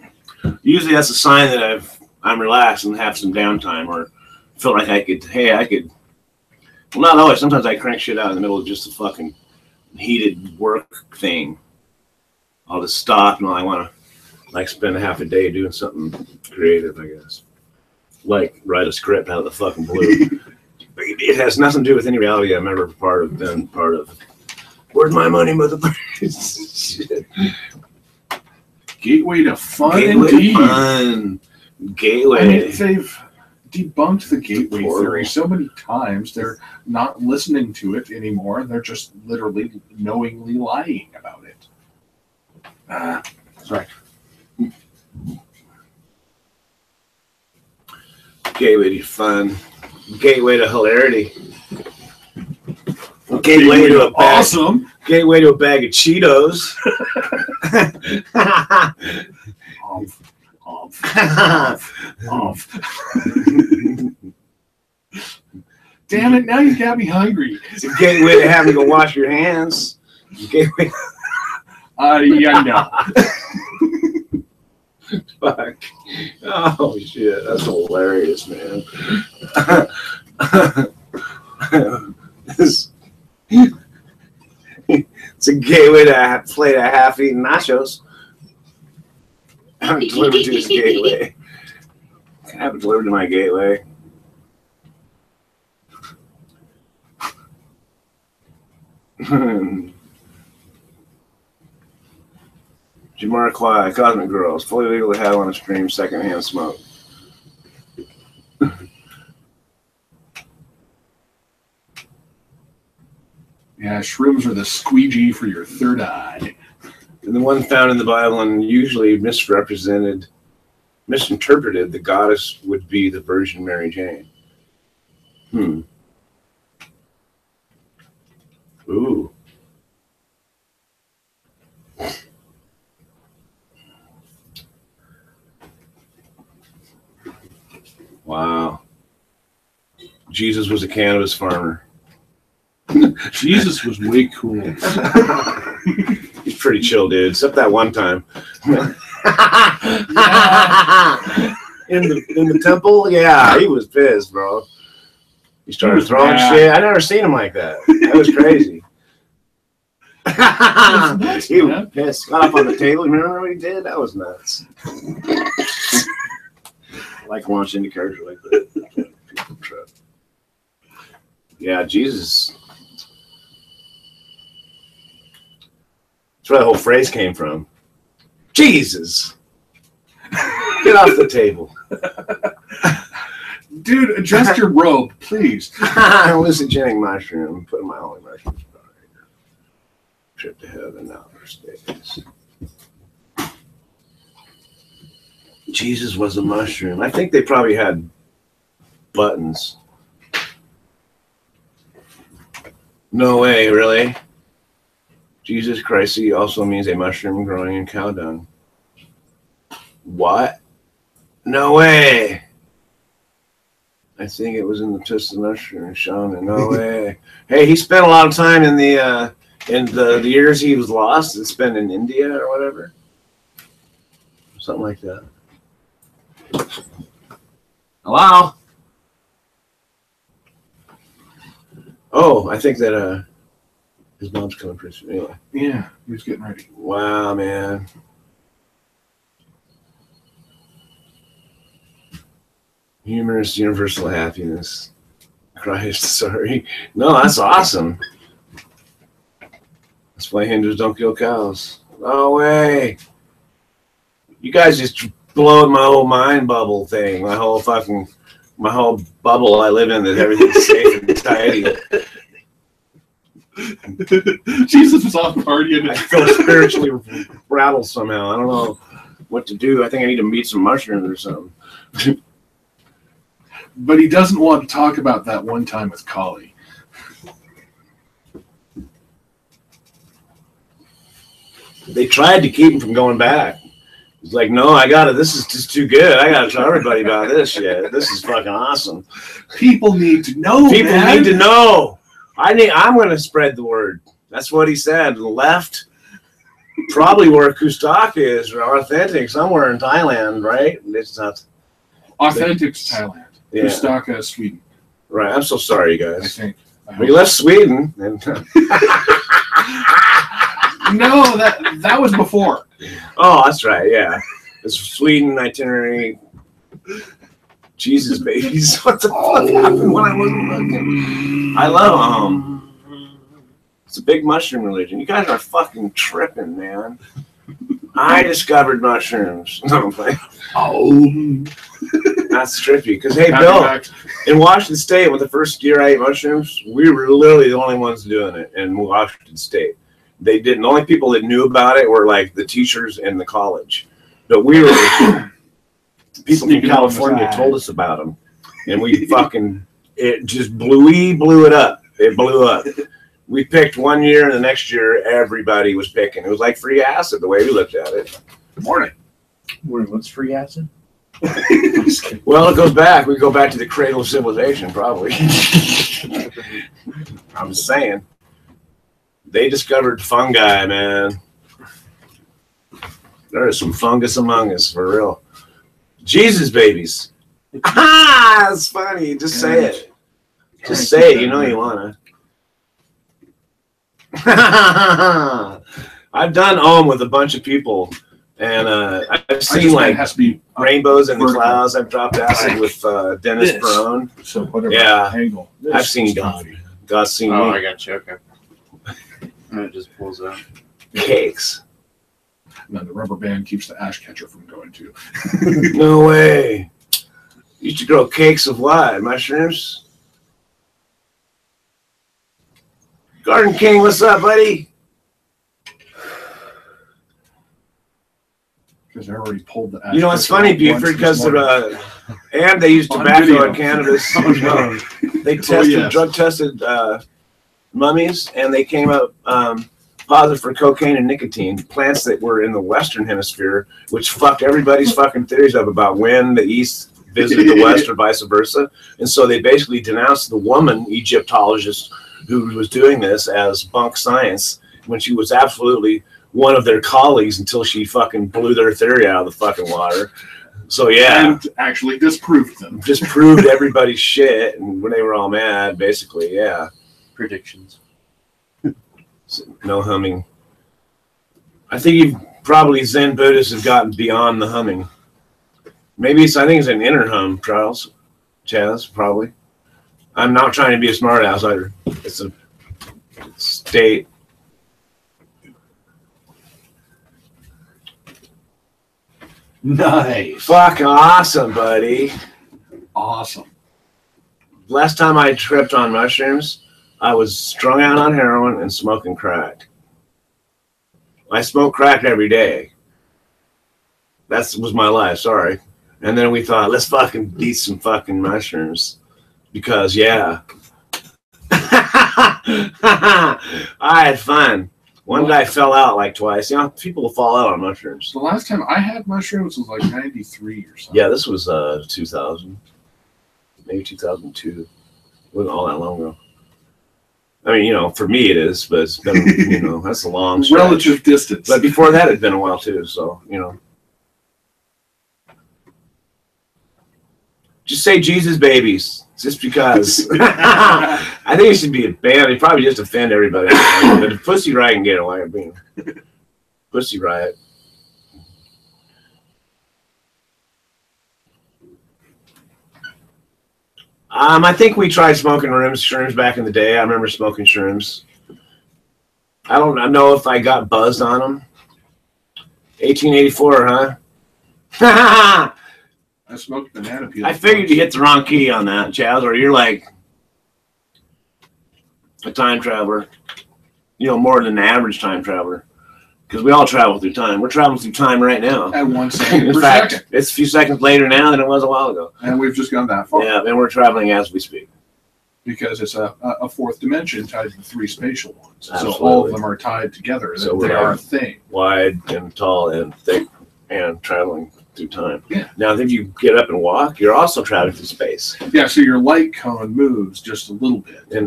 Usually that's a sign that I'm relaxed and have some downtime, or feel like I could. Well, not always. Sometimes I crank shit out in the middle of just a fucking heated work thing. I'll just stop and I want to spend a half a day doing something creative, I guess. Like write a script out of the fucking blue. It has nothing to do with any reality I've ever been part of. Where's my money, motherfucker? Shit. Gateway to fun, Gateway indeed. Fun. Gateway. I mean, they've debunked the gateway theory so many times. They're not listening to it anymore. They're just literally knowingly lying about it. Sorry. Gateway to fun. Gateway to hilarity. Gateway to a bag. Awesome. Gateway to a bag of Cheetos. Damn it, now you got me hungry. It's a gateway to having to go wash your hands. Gateway. Yeah, no. Fuck. Oh, shit. That's hilarious, man. It's a gateway to a plate of half-eaten nachos. I'm delivered to his gateway. I haven't delivered to my gateway. Jamiroquai, Cosmic Girls, fully legal to have on a stream, secondhand smoke. Yeah, shrooms are the squeegee for your third eye. And the one found in the Bible and usually misinterpreted, the goddess would be the Virgin Mary Jane. Ooh. Wow. Jesus was a cannabis farmer. Jesus was way cool. He's pretty chill, dude. Except that one time. In the temple? Yeah, he was pissed, bro. He started throwing shit. I never seen him like that. That was crazy. He was pissed. Got up on the table. Remember what he did? That was nuts. I like watching the character like that. Yeah, Jesus. That's where the whole phrase came from. Jesus. Get off the table. Dude, adjust your robe, please. Hallucinogenic mushroom. Put my holy mushrooms. Trip to heaven, outer states. Jesus was a mushroom. I think they probably had buttons. No way, really? Jesus Christ, he also means a mushroom growing in cow dung. What? No way. I think it was in the Twisted Mushroom Shaman. No way. Hey, he spent a lot of time in the years he was lost and spent in India or whatever. Something like that. Hello? Oh, I think that his mom's coming pretty soon. Anyway. Yeah, he was getting ready. Wow, man. Humorous, universal happiness. Christ, sorry. No, that's awesome. That's why Hindus don't kill cows. No way. You guys just blowing my whole mind bubble thing. My whole bubble I live in that everything's safe and tidy. Jesus was off partying. I feel spiritually rattled somehow. I don't know what to do. I think I need to meet some mushrooms or something. But he doesn't want to talk about that one time with Collie. They tried to keep him from going back. He's like, no, I got it. This is just too good. I got to tell everybody about this shit. This is fucking awesome. People need to know. People need to know. I'm going to spread the word. That's what he said. The left, probably where Kustak is, or Authentic, somewhere in Thailand, right? It's not. Authentic's Thailand. Yeah. Kustak, Sweden. Right. I'm so sorry, you I guys. think. We left Sweden. And no, that was before. oh, that's right. Yeah. It's Sweden itinerary. Jesus, babies. What the fuck happened when I wasn't looking? I love It's a big mushroom religion. You guys are fucking tripping, man. I discovered mushrooms. No, I'm playing. Oh. That's trippy. Because, hey, Bill, in Washington State, when the first year I ate mushrooms, we were literally the only ones doing it in Washington State. They didn't. The only people that knew about it were like the teachers in the college. But we were people from California told us about them, and we fucking it just blew it up. It blew up. We picked one year, and the next year everybody was picking. It was like free acid the way we looked at it. Morning. What's free acid? Well, it goes back. We go back to the cradle of civilization, probably. I'm just saying. They discovered fungi, man. There is some fungus among us, for real. Jesus, babies. Ah, that's funny. Just say it. Just say it. You know you want to. I've done Om with a bunch of people, and I've seen like has to be rainbows in the clouds. I've dropped acid with Dennis Perone. So whatever Yeah. angle. I've seen God's seen Oh, me. I got you. Okay. And it just pulls out. Cakes. And then the rubber band keeps the ash catcher from going too. No way. You used to grow cakes of what? Mushrooms? Garden King, what's up, buddy? Because I already pulled the ash. You know, it's catcher funny, out Buford, once because this morning. and they use On tobacco video. and cannabis. Oh, no. They tested, yes. drug tested mummies, and they came up positive for cocaine and nicotine, plants that were in the Western Hemisphere, which fucked everybody's fucking theories up about when the East visited the West or vice versa. And so they basically denounced the woman Egyptologist who was doing this as bunk science when she was absolutely one of their colleagues until she fucking blew their theory out of the fucking water. So yeah, And actually disproved them. just proved everybody's shit, and when they were all mad, basically, yeah. Predictions. No humming. I think you probably Zen Buddhists have gotten beyond the humming. Maybe I think it's an inner hum, Charles. Chaz, probably. I'm not trying to be a smart ass either. It's a state. Nice. Fucking awesome, buddy. Awesome. Last time I tripped on mushrooms, I was strung out on heroin and smoking crack. I smoke crack every day. That was my life, sorry. And then we thought, let's fucking eat some fucking mushrooms. Because, yeah. I had fun. One guy fell out like twice. You know, people will fall out on mushrooms. The last time I had mushrooms was like 93 or something. Yeah, this was 2000. Maybe 2002. It wasn't all that long ago. I mean, you know, for me it is, but it's been, you know, that's a long stretch. Relative distance. But before that, it'd been a while too, so, you know. Just say Jesus babies, just because. I think it should be a band. It'd probably just offend everybody. But if Pussy Riot can get away, I mean, Pussy Riot. I think we tried smoking shrooms back in the day. I remember smoking shrooms. I don't know if I got buzzed on them. 1884, huh? I smoked banana peel. I figured you hit the wrong key on that, Chaz, or you're like a time traveler. You know, more than an average time traveler. Because we all travel through time. We're traveling through time right now. At 1 second In per fact, second. it's a few seconds later now than it was a while ago. And we've just gone that far. Yeah, and we're traveling as we speak. Because it's a fourth dimension tied to the three spatial ones. Absolutely. So all of them are tied together. So They we're are a thing. Wide and tall and thick and traveling through time. Yeah. Now, if you get up and walk, you're also traveling through space. Yeah, so your light cone moves just a little bit. And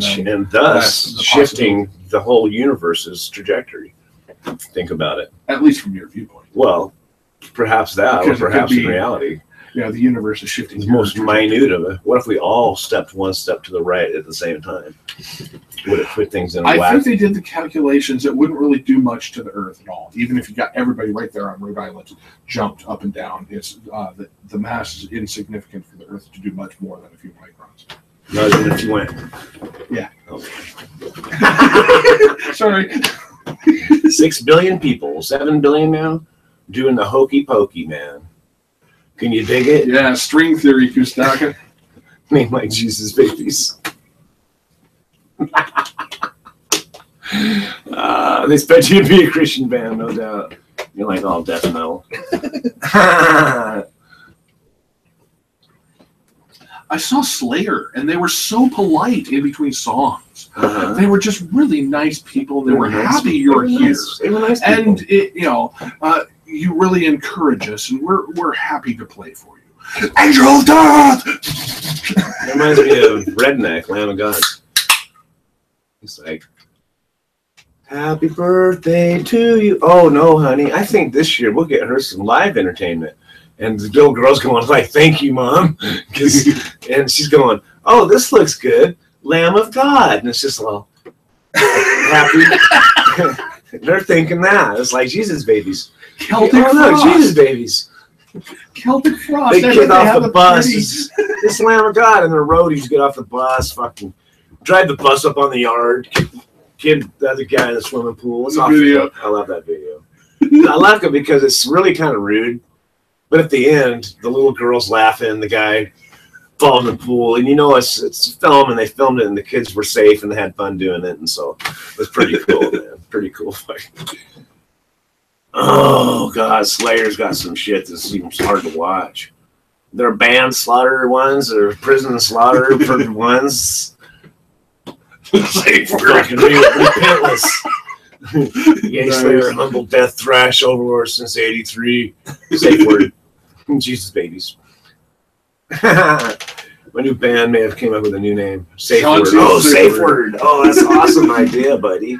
thus that's the shifting the whole universe's trajectory. Think about it. At least from your viewpoint. Well, perhaps that, Because it or could perhaps be- in reality. Yeah, the universe is shifting. The your most trajectory. minute of it. What if we all stepped one step to the right at the same time? Would it put things in a I whack? think they did the calculations. It wouldn't really do much to the Earth at all. Even if you got everybody right there on Rhode Island jumped up and down, it's the mass is insignificant for the Earth to do much more than a few microns. No, even if you went. Yeah. Okay. Sorry. 6 billion people, 7 billion now, doing the hokey pokey, man. Can you dig it? Yeah, string theory, Kustaka. Name like Jesus babies. They expect you to be a Christian band, no doubt. You're like all death metal. I saw Slayer, and they were so polite in between songs. Uh-huh. They were just really nice people. They were nice. happy you're They were here. nice. They were nice people. And it, you really encourage us, and we're happy to play for you. Angel of Death. It reminds me of Redneck, Lamb of God. It's like, happy birthday to you. Oh, no, honey. I think this year we'll get her some live entertainment. And the little girl's going like, thank you, Mom. And she's going, oh, this looks good. Lamb of God. And it's just all happy. They're thinking that. It's like Jesus babies. Celtic Oh, look, Frost. Jesus babies. Celtic Frost. They They get off have the a bus. pretty- This Lamb of God, and the roadies get off the bus, fucking drive the bus up on the yard, kid the other guy in the swimming pool. It's The awesome. video. I love that video. I like it because it's really kind of rude, but at the end, the little girl's laughing, the guy falls in the pool, and you know it's film, and they filmed it, and the kids were safe and they had fun doing it, and so it's pretty cool, man. Pretty cool fight. Oh God, Slayer's got some shit that seems hard to watch. They're band slaughter ones, or prison slaughter for ones. Fucking repentless. Yay, Slayer, humble death thrash overlord since '83. Safe word. Jesus babies. My new band may have came up with a new name. Safe Sean word. T's Oh, Safe safe word. Oh, that's an awesome idea, buddy.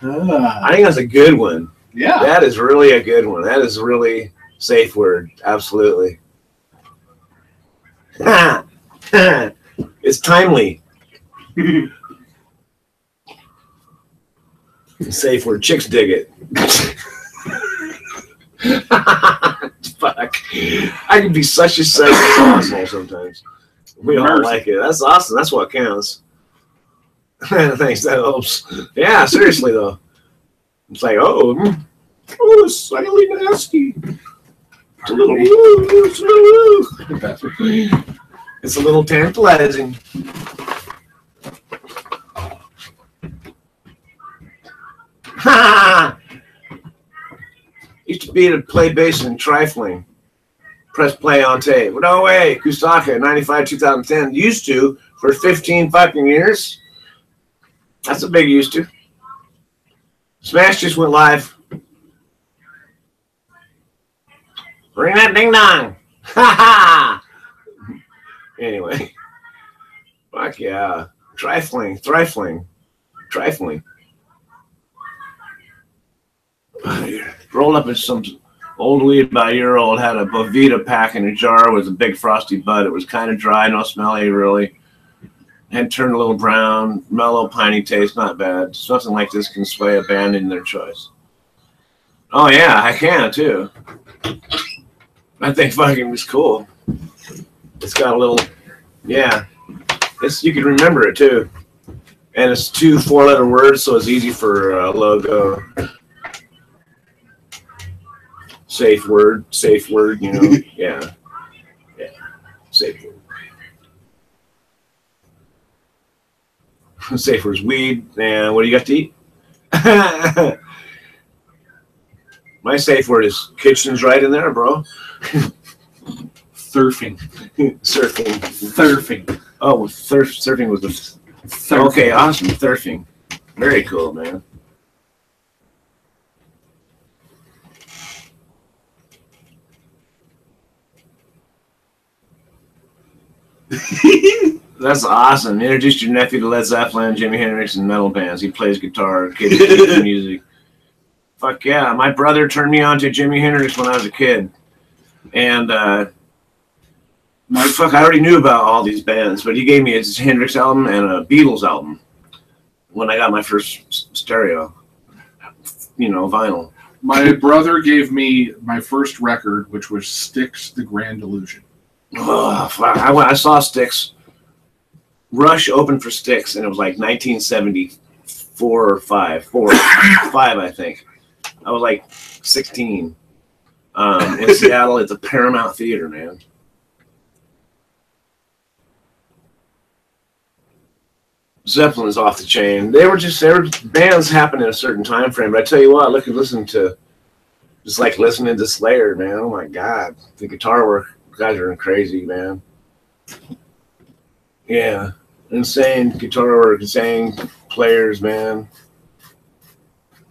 Ah, I think that's a good one. yeah. That is really a good one. That is really safe word. Absolutely. It's timely. Safe word. Chicks dig it. Fuck. I can be such a sexist asshole sometimes. We all like it. That's awesome. That's what counts. Thanks. That helps. Yeah, seriously though. It's like, oh, it's slightly nasty. It's a little woo. It's a little woo. It's a little tantalizing. Ha! Used to be to play bass in trifling. Press play on tape. No way. Kusaka, 95, 2010. Used to for 15 fucking years. That's a big used to. Smash just went live. Ring that ding dong. Ha ha. Anyway. Fuck yeah. Trifling. Rolled up in some old weed about a year old, had a Bovita pack in a jar with a big frosty bud. It was kind of dry, no smelly really. Had turned a little brown, mellow, piney taste, not bad. Something like this can sway a band in their choice. Oh yeah, I can too. I think fucking was cool. It's got a little, yeah. You can remember it too. And it's 2 4-letter words, so it's easy for a logo. Safe word, you know. Yeah. Safe word. Safe word's weed. And what do you got to eat? My safe word is kitchen's right in there, bro. Surfing. Surfing. Oh, surfing was the... Surfing. Okay, awesome. Surfing. Very cool, man. That's awesome. Introduced your nephew to Led Zeppelin, Jimi Hendrix, and metal bands. He plays guitar, kids music. Fuck yeah. My brother turned me on to Jimi Hendrix when I was a kid. And I already knew about all these bands, but he gave me a Hendrix album and a Beatles album when I got my first stereo, vinyl. My brother gave me my first record, which was Styx, The Grand Illusion. Oh, fuck. I saw Styx. Rush opened for Styx, and it was like 1974 or 5, I think. I was like 16 in Seattle at the Paramount Theater, man. Zeppelin's off the chain. They were bands happen in a certain time frame. But I tell you what, listening to Slayer, man. Oh my God, the guitar work, guys are crazy, man. Yeah, insane guitar work, insane players, man.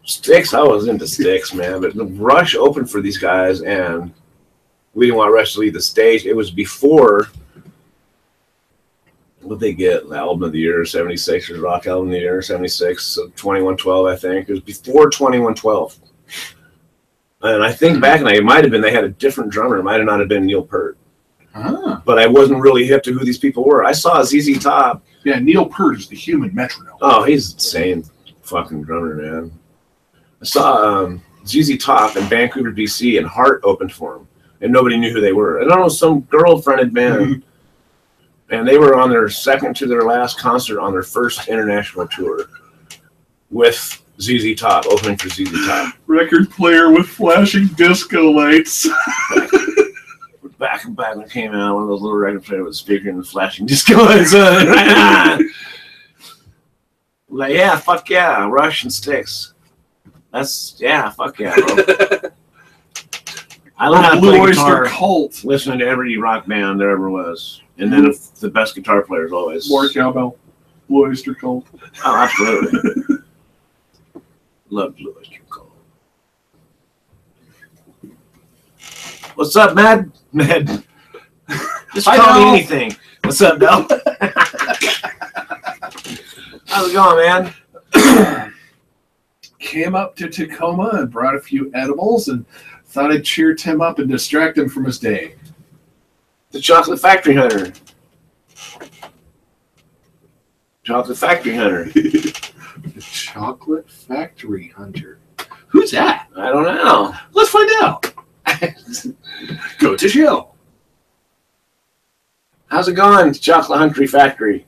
Styx, I was into Styx, man, but the Rush opened for these guys, and we didn't want Rush to leave the stage. It was before. What they get? The album of the year, 76, or rock album of the year, 76, so 2112, I think. It was before 2112. And I think back, and it might have been they had a different drummer. It might have not have been Neil Peart. But I wasn't really hip to who these people were. I saw ZZ Top. Yeah, Neil Peart is the human metronome. Oh, he's insane fucking drummer, man. I saw ZZ Top in Vancouver, BC, and Heart opened for him. And nobody knew who they were. I don't know, some girl-fronted band. And they were on their second to their last concert on their first international tour with ZZ Top, opening for ZZ Top. Record player with flashing disco lights. Back when it came out, one of those little record players with a speaker and the flashing disco lights. Like, yeah, fuck yeah, Rush and Styx. Fuck yeah, bro. I learned how to play guitar Cult. listening to every rock band there ever was. And then the best guitar players always. More cowbell. Blue Oyster Cult. Oh, absolutely. Love Blue Oyster Cult. What's up, Mad? Just call me anything. What's up, Bill? How's it going, man? Came up to Tacoma and brought a few edibles and thought I'd cheer Tim up and distract him from his day. The Chocolate Factory Hunter. Chocolate Factory Hunter. The Chocolate Factory Hunter. Who's that? I don't know. Let's find out. Go to show. How's it going, Chocolate Hunter Factory?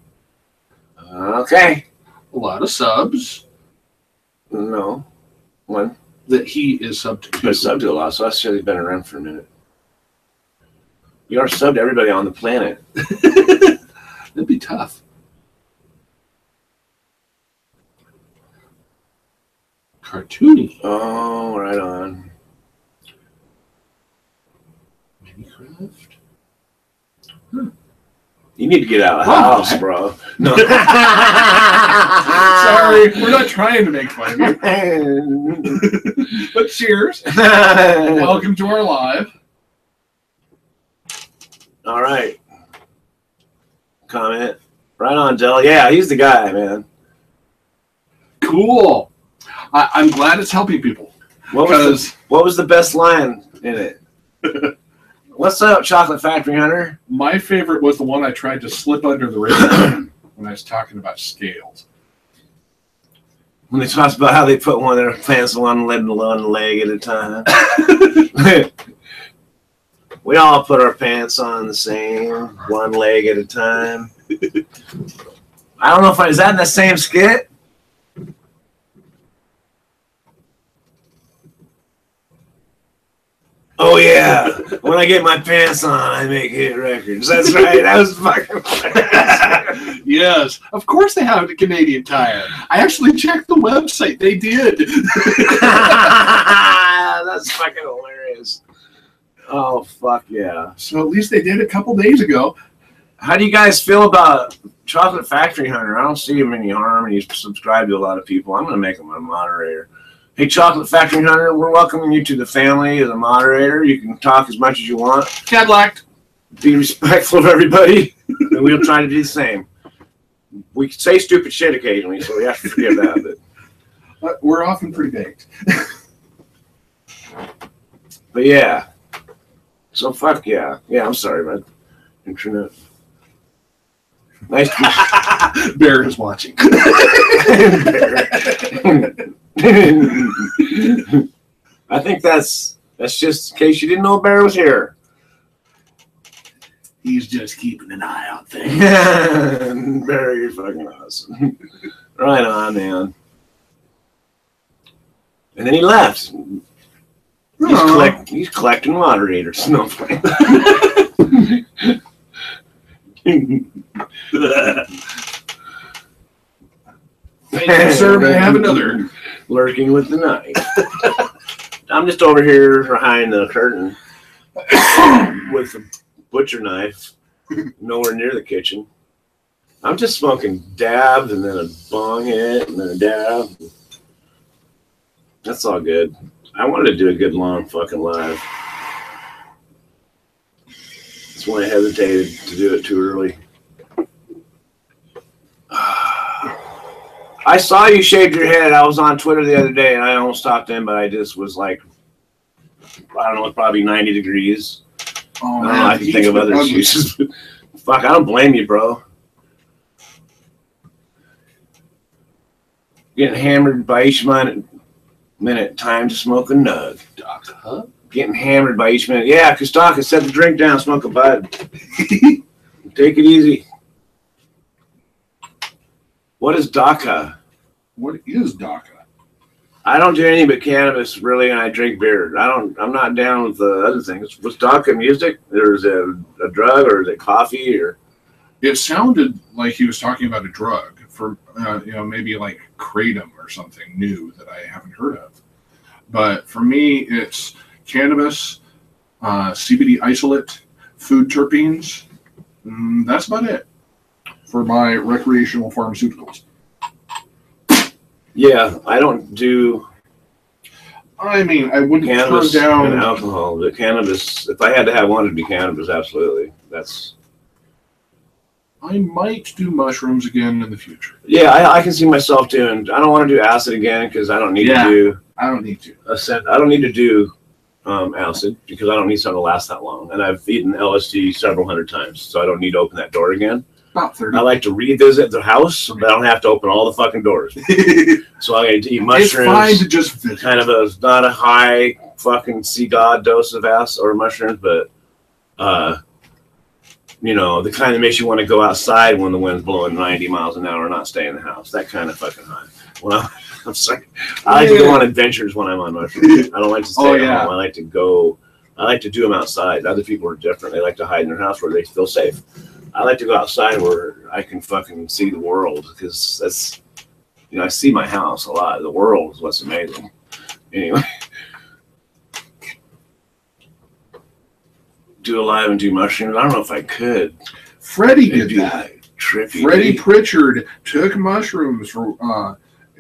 Okay. A lot of subs. No. One. That he is sub to. He's subbed to a lot, so that's really been around for a minute. You are subbed to everybody on the planet. That'd be tough. Cartoony. Oh, right on. Minecraft. You need to get out of the house, bro. No. Sorry, we're not trying to make fun of you. But cheers. Welcome to our live. All right. Comment. Right on, Dell. Yeah, he's the guy, man. Cool. I'm glad it's helping people. What was the best line in it? What's up, Chocolate Factory Hunter? My favorite was the one I tried to slip under the radar when I was talking about scales. When they talked about how they put one of their plants one leg at a time. We all put our pants on the same, one leg at a time. I don't know if is that in the same skit? Oh yeah, when I get my pants on, I make hit records. That's right. That was fucking. Yes, of course they have the Canadian Tire. I actually checked the website. They did. That's fucking hilarious. Oh fuck yeah! So at least they did a couple days ago. How do you guys feel about Chocolate Factory Hunter? I don't see him any harm, and he's subscribed to a lot of people. I'm gonna make him a moderator. Hey, Chocolate Factory Hunter, we're welcoming you to the family as a moderator. You can talk as much as you want. Cadillac. Be respectful of everybody, and we'll try to do the same. We say stupid shit occasionally, so we have to forgive that. But we're often pretty baked. But yeah. So fuck yeah. Yeah, I'm sorry, man. Internet. Nice to Bear is watching. I think that's just in case you didn't know Bear was here. He's just keeping an eye on things. Bear, you're fucking awesome. Right on, man. And then he left. He's collecting moderators. No. Thank you, sir. May I have another? Lurking with the knife. I'm just over here behind the curtain with a butcher knife, nowhere near the kitchen. I'm just smoking dabs and then a bong hit and then a dab. That's all good. I wanted to do a good long fucking live. That's why I hesitated to do it too early. I saw you shaved your head. I was on Twitter the other day and I almost stopped in, but I just was like, I don't know, it's probably 90 degrees. Oh, I don't know, I can think of other excuses. Fuck, I don't blame you, bro. Getting hammered by each minute, time to smoke a nug. Doc, huh? Getting hammered by each minute. Yeah, because Doc has set the drink down, smoke a bud. Take it easy. What is DACA? What is DACA? I don't do anything but cannabis, really, and I drink beer. I'm not down with the other things. Was DACA music? Or is it a drug, or is it coffee, or? It sounded like he was talking about a drug for, maybe like kratom or something new that I haven't heard of. But for me, it's cannabis, CBD isolate, food terpenes. That's about it for my recreational pharmaceuticals. Yeah, I don't do. I mean, I wouldn't cannabis turn down and alcohol. The cannabis, if I had to have one, it'd be cannabis. Absolutely, that's. I might do mushrooms again in the future. Yeah, I can see myself doing. I don't want to do acid again because I don't need to do. I don't need to. I don't need to do acid because I don't need something to last that long. And I've eaten LSD several hundred times, so I don't need to open that door again. About 30. I like to revisit the house, but I don't have to open all the fucking doors. So I get to eat mushrooms. It's fine to just visit. Kind of not a high fucking see God dose of acid or mushrooms, but the kind that makes you want to go outside when the wind's blowing 90 miles an hour and not stay in the house. That kind of fucking high. Well, I'm sorry. I like to go on adventures when I'm on mushrooms. I don't like to stay at home. I like to go. I like to do them outside. Other people are different. They like to hide in their house where they feel safe. I like to go outside where I can fucking see the world because that's, I see my house a lot. The world is what's amazing. Anyway. Do a live and do mushrooms. I don't know if I could. Freddie did that. Trippy. Freddie Pritchard took mushrooms for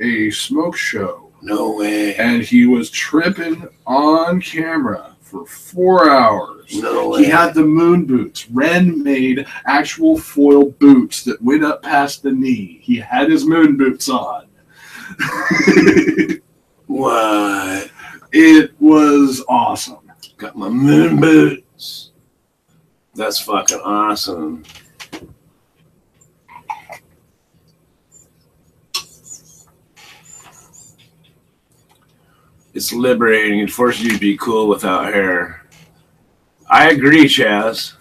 a smoke show. No way. And he was tripping on camera for 4 hours. No way. He had the moon boots. Ren made actual foil boots that went up past the knee. He had his moon boots on. What? It was awesome. Got my moon boots. That's fucking awesome. It's liberating. It forces you to be cool without hair. I agree, Chaz.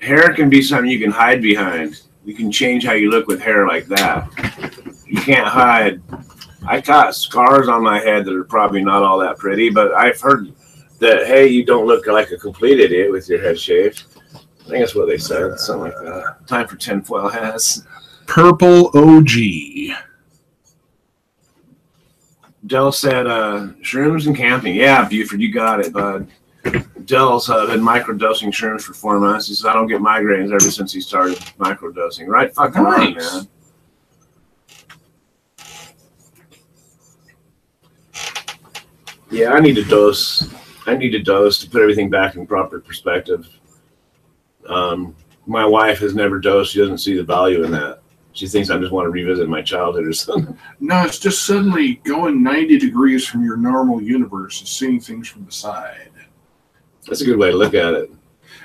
hair can be something you can hide behind. You can change how you look with hair like that. You can't hide. I got scars on my head that are probably not all that pretty, but I've heard that, hey, you don't look like a complete idiot with your head shaved. I think that's what they said, something like that. Time for tinfoil hats. Purple OG. Dell said, shrooms and camping. Yeah, Buford, you got it, bud. Dell's been microdosing shrooms for 4 months. He says, I don't get migraines ever since he started microdosing. Right fucking right, man. Yeah, I need to dose. I need to dose to put everything back in proper perspective. My wife has never dosed. She doesn't see the value in that. She thinks I just want to revisit my childhood or something. No, it's just suddenly going 90 degrees from your normal universe and seeing things from the side. That's a good way to look at it.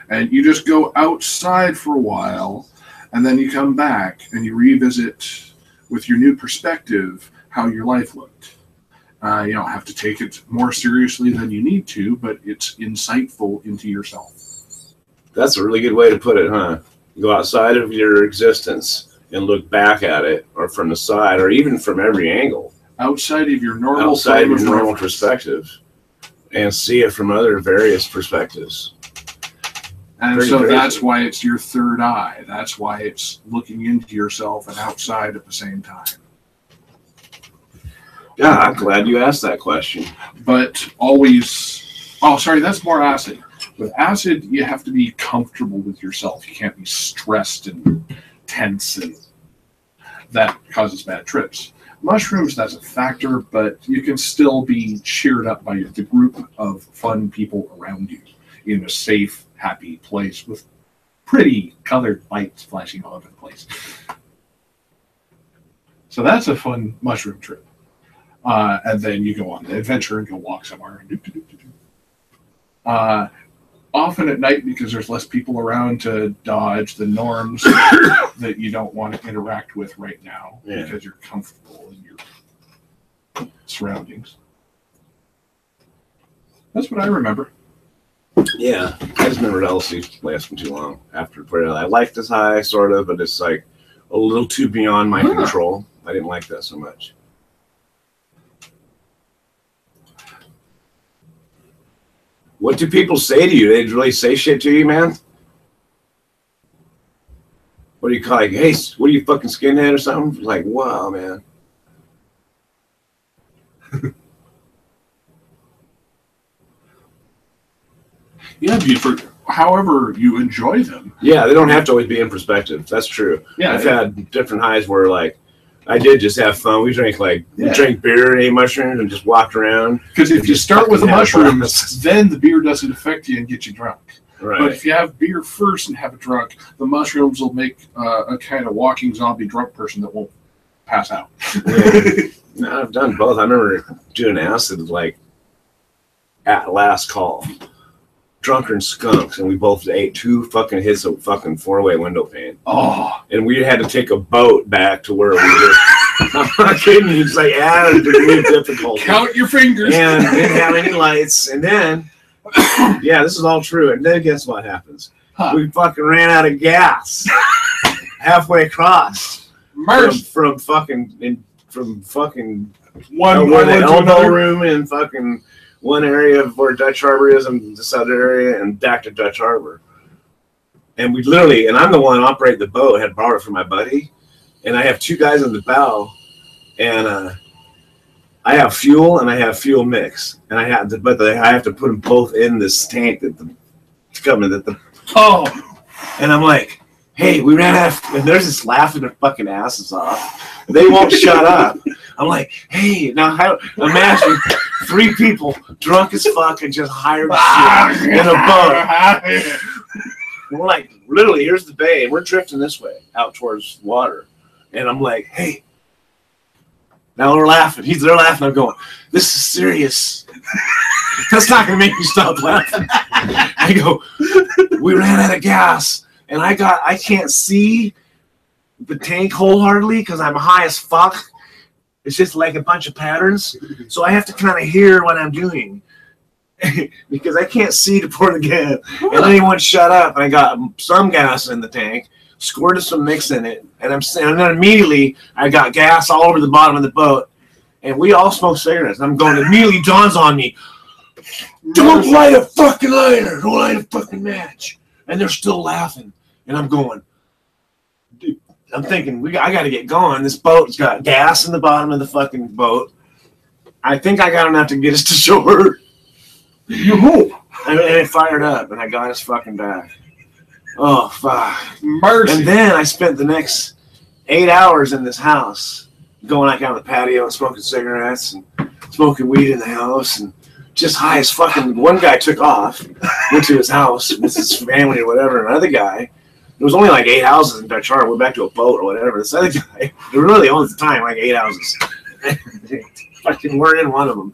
And you just go outside for a while, and then you come back and you revisit with your new perspective how your life looked. You don't have to take it more seriously than you need to, but it's insightful into yourself. That's a really good way to put it, huh? You go outside of your existence and look back at it, or from the side, or even from every angle. Outside of your normal perspective, and see it from other various perspectives. And Pretty so crazy. That's why it's your third eye. That's why it's looking into yourself and outside at the same time. Yeah, I'm glad you asked that question. But always, that's more acid. With acid, you have to be comfortable with yourself. You can't be stressed and tense, and that causes bad trips. Mushrooms, that's a factor, but you can still be cheered up by the group of fun people around you in a safe, happy place with pretty colored lights flashing all over the place. So that's a fun mushroom trip. And then you go on the adventure and go walk somewhere. Often at night, because there's less people around to dodge the norms that you don't want to interact with right now, because you're comfortable in your surroundings. That's what I remember. Yeah, I just remember LSD lasting too long after prayer. I liked this high, sort of, but it's like a little too beyond my control. I didn't like that so much. What do people say to you? They really say shit to you, man? What do you call it? Hey, what are you, fucking skinhead or something? Like, wow, man. Yeah, however you enjoy them. Yeah, they don't have to always be in perspective. That's true. Yeah, I've had different highs where, like, I did just have fun. We drank we drank beer and ate mushrooms and just walked around. Because if you start with the mushrooms, then the beer doesn't affect you and get you drunk. Right. But if you have beer first and have it drunk, the mushrooms will make a kind of walking zombie drunk person that won't pass out. No, I've done both. I remember doing acid at last call. Drunken skunks, and we both ate 2 fucking hits of fucking 4-way window pane. Oh. And we had to take a boat back to where we were. I'm not kidding you. It's like added a degree of difficulty. Count your fingers. And didn't have any lights. And then, yeah, this is all true. And then guess what happens? Huh. We fucking ran out of gas halfway across from fucking one where the elbow room and fucking one area of where Dutch Harbor is and this other area, and back to Dutch Harbor. And we literally, and I'm the one operating the boat, I had borrowed it from my buddy, and I have 2 guys in the bow, and I have fuel and I have fuel mix, and I have to put them both in this tank it's coming and I'm like, hey, we ran out of, and they're just laughing their fucking asses off. They won't shut up. I'm like, hey, now imagine 3 people drunk as fuck and just hired shit in a boat. And we're like, literally, here's the bay, and we're drifting this way out towards water. And I'm like, hey, now we're laughing. They're laughing. I'm going, this is serious. That's not going to make me stop laughing. I go, we ran out of gas, and I can't see the tank wholeheartedly because I'm high as fuck. It's just like a bunch of patterns. So I have to kind of hear what I'm doing. because I can't see to pour the gas. And then he wouldn't shut up. And I got some gas in the tank, squirted some mix in it, and then immediately I got gas all over the bottom of the boat. And we all smoke cigarettes. And I'm going, immediately dawns on me, don't light a fucking lighter. Don't light a fucking match. And they're still laughing. And I'm going, dude, I'm thinking, I got to get going. This boat's got gas in the bottom of the fucking boat. I think I got enough to get us to shore. You hope. And it fired up, and I got us fucking back. Oh, fuck. Mercy. And then I spent the next 8 hours in this house, going like out on the patio and smoking cigarettes and smoking weed in the house and just high as fucking. One guy took off, went to his house with his family or whatever. Another guy, there was only like 8 houses in Dutch Harbor. Went back to a boat or whatever. This other guy, there were really only at the time like 8 houses. Fucking weren't in one of them.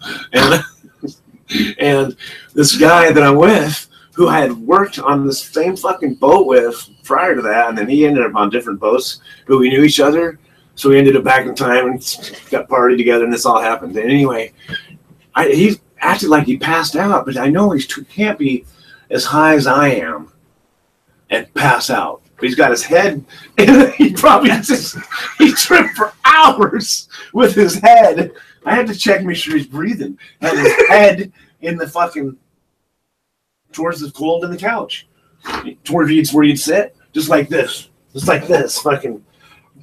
And this guy that I'm with, who I had worked on the same fucking boat with prior to that, and then he ended up on different boats, but we knew each other, so we ended up back in time and got party together, and this all happened. And anyway, he acted like he passed out, but I know he can't be as high as I am and pass out. But he's got his head, and he probably he tripped for hours with his head. I had to check, make sure he's breathing. Had his head in the fucking, towards the cold in the couch. Towards where you'd sit, just like this. Fucking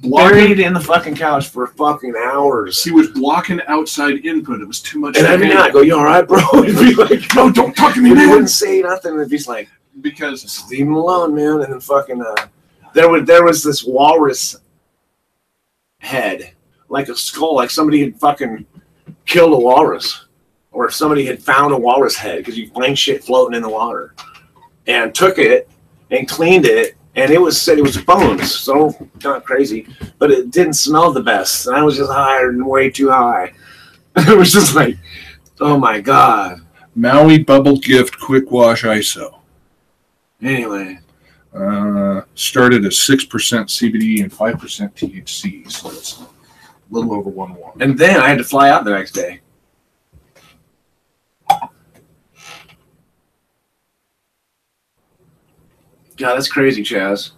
buried in the fucking couch for fucking hours. He was blocking outside input. It was too much. And every night I go, you all right, bro? He'd be like, no, don't talk to me, he man. wouldn't say nothing. It'd be like, because just leave him alone, man. And then fucking, there was this walrus head, like a skull, like somebody had fucking killed a walrus, or somebody had found a walrus head, because you find shit floating in the water, and took it and cleaned it, and it said it was bones, so not crazy, but it didn't smell the best, and I was just higher and way too high. It was just like, oh my god. Maui Bubble Gift Quick Wash ISO. Anyway, started at 6% CBD and 5% THC, so it's a little over 1.1. and then I had to fly out the next day. God, that's crazy, Chaz.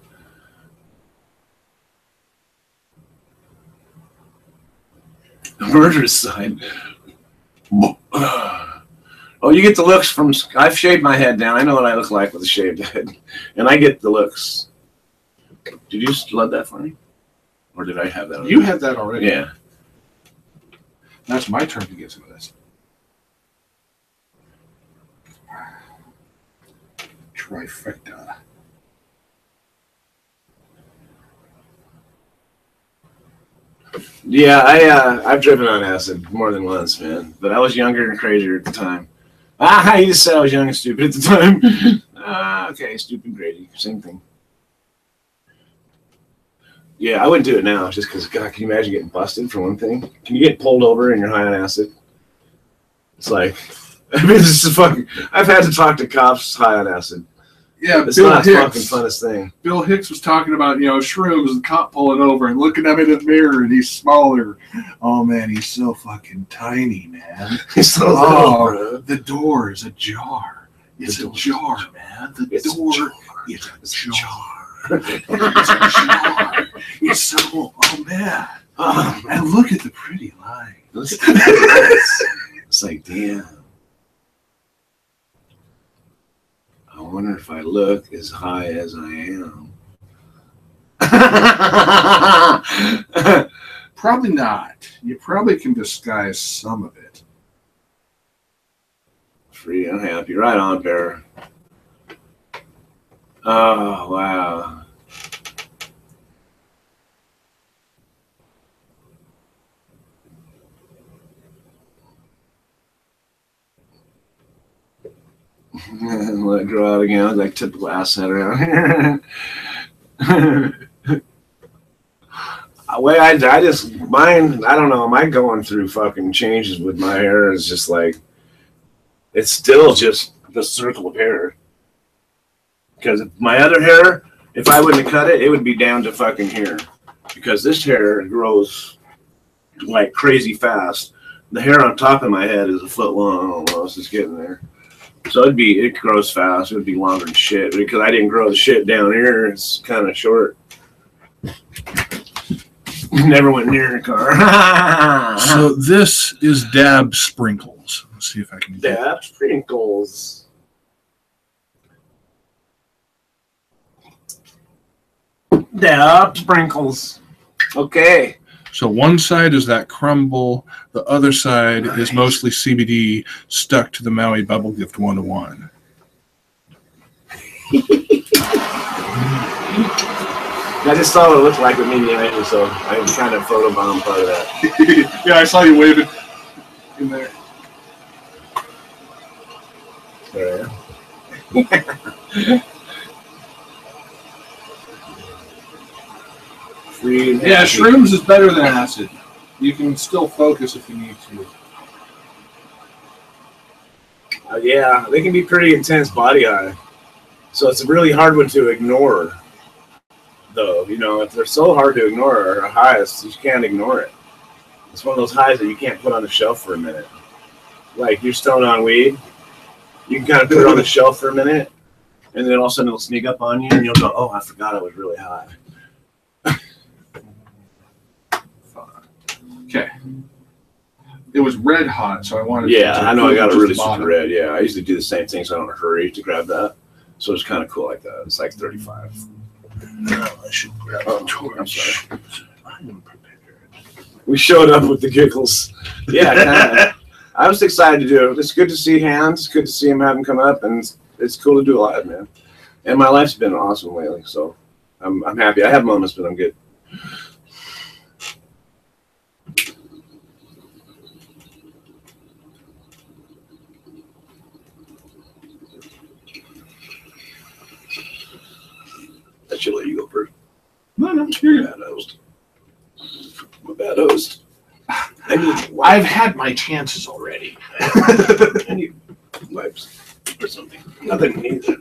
Murderous side. Oh, you get the looks from. I've shaved my head down. I know what I look like with a shaved head, and I get the looks. Did you just flood that for me, or did I have that? You had that already. Yeah. Now it's my turn to get to this. Trifecta. Yeah, I've driven on acid more than once, man. But I was younger and crazier at the time. You just said I was young and stupid at the time. Okay, stupid and crazy, same thing. Yeah, I wouldn't do it now, just because, God, can you imagine getting busted for one thing? Can you get pulled over and you're high on acid? It's like, I mean, this is fucking. I've had to talk to cops high on acid. Yeah, It's Bill not the Hicks. fucking funnest thing. Bill Hicks was talking about, shrooms, and the cop pulling over and looking at him in the mirror, and he's smaller. Oh, man, he's so fucking tiny, man. He's so little, bro. The door is ajar. It's a jar, man. The door is a jar. It's a jar. It's so, oh, man. And look at the pretty lines. It's like, damn. I wonder if I look as high as I am. Probably not. You probably can disguise some of it. Free, unhappy. Right on, Bear. Oh, wow. Let it grow out again, like typical asset around here. I just, mine, I don't know, my going through fucking changes with my hair is just like, it's still just the circle of hair. Because my other hair, if I wouldn't have cut it, it would be down to fucking here. Because this hair grows like crazy fast. The hair on top of my head is a foot long almost. It's getting there. So it grows fast. It would be longer than shit because I didn't grow the shit down here. It's kind of short. Never went near a car. So this is dab sprinkles. Let's see if I can get Dab sprinkles. Dab sprinkles. Okay. So one side is that crumble, the other side is mostly CBD stuck to the Maui Bubble Gift 101. I just saw what it looked like with me behind you, so I kind of photobombed part of that. Yeah, I saw you waving in there. There. Free and Yeah, happy. shrooms is better than acid. You can still focus if you need to. Yeah, they can be pretty intense body high. So it's a really hard one to ignore, though. You know, if they're so hard to ignore or highs, you can't ignore it. It's one of those highs that you can't put on the shelf for a minute. Like you're stoned on weed, you can kind of put it on the shelf for a minute, and then all of a sudden it'll sneak up on you, and you'll go, "Oh, I forgot I was really high." Okay. It was red hot, so I wanted Yeah, to I know. I got it just really the bottom. super red. Yeah, I usually do the same thing, so I don't hurry to grab that. So it's kind of cool like that. It's like 35. No, I should grab Oh, a torch. I'm sorry. I'm prepared. We showed up with the giggles. Yeah, kinda. I was excited to do it. It's good to see hands. It's good to see him have them come up, and it's cool to do it live, man. And my life's been awesome lately, so I'm happy. I have moments, but I'm good. I should let you go first. No, you're good. Bad host. I'm a bad host. I need I've had my chances already. I need wipes or something. Nothing needs it.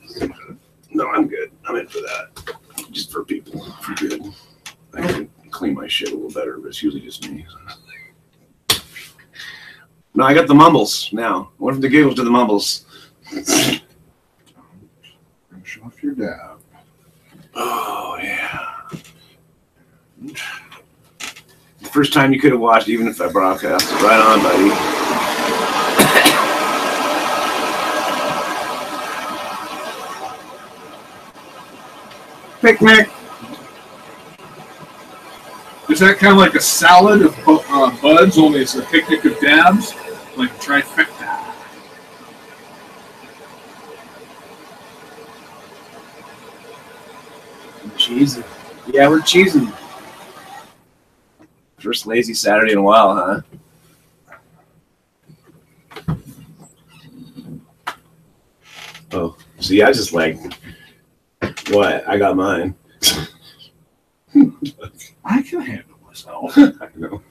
No, I'm good. I'm in for that. Just for people. For good. I can clean my shit a little better, but it's usually just me. No, I got the mumbles now. I went from the giggles to the mumbles. Finish off your dab. Oh, yeah. The first time you could have watched, even if I broadcast. Right on, buddy. Picnic. Is that kind of like a salad of buds, only it's a picnic of dabs? Like a trifecta. Cheesing. Yeah, we're cheesing. First lazy Saturday in a while, huh? Oh, see, I just like, what? I got mine. I can handle myself. I know.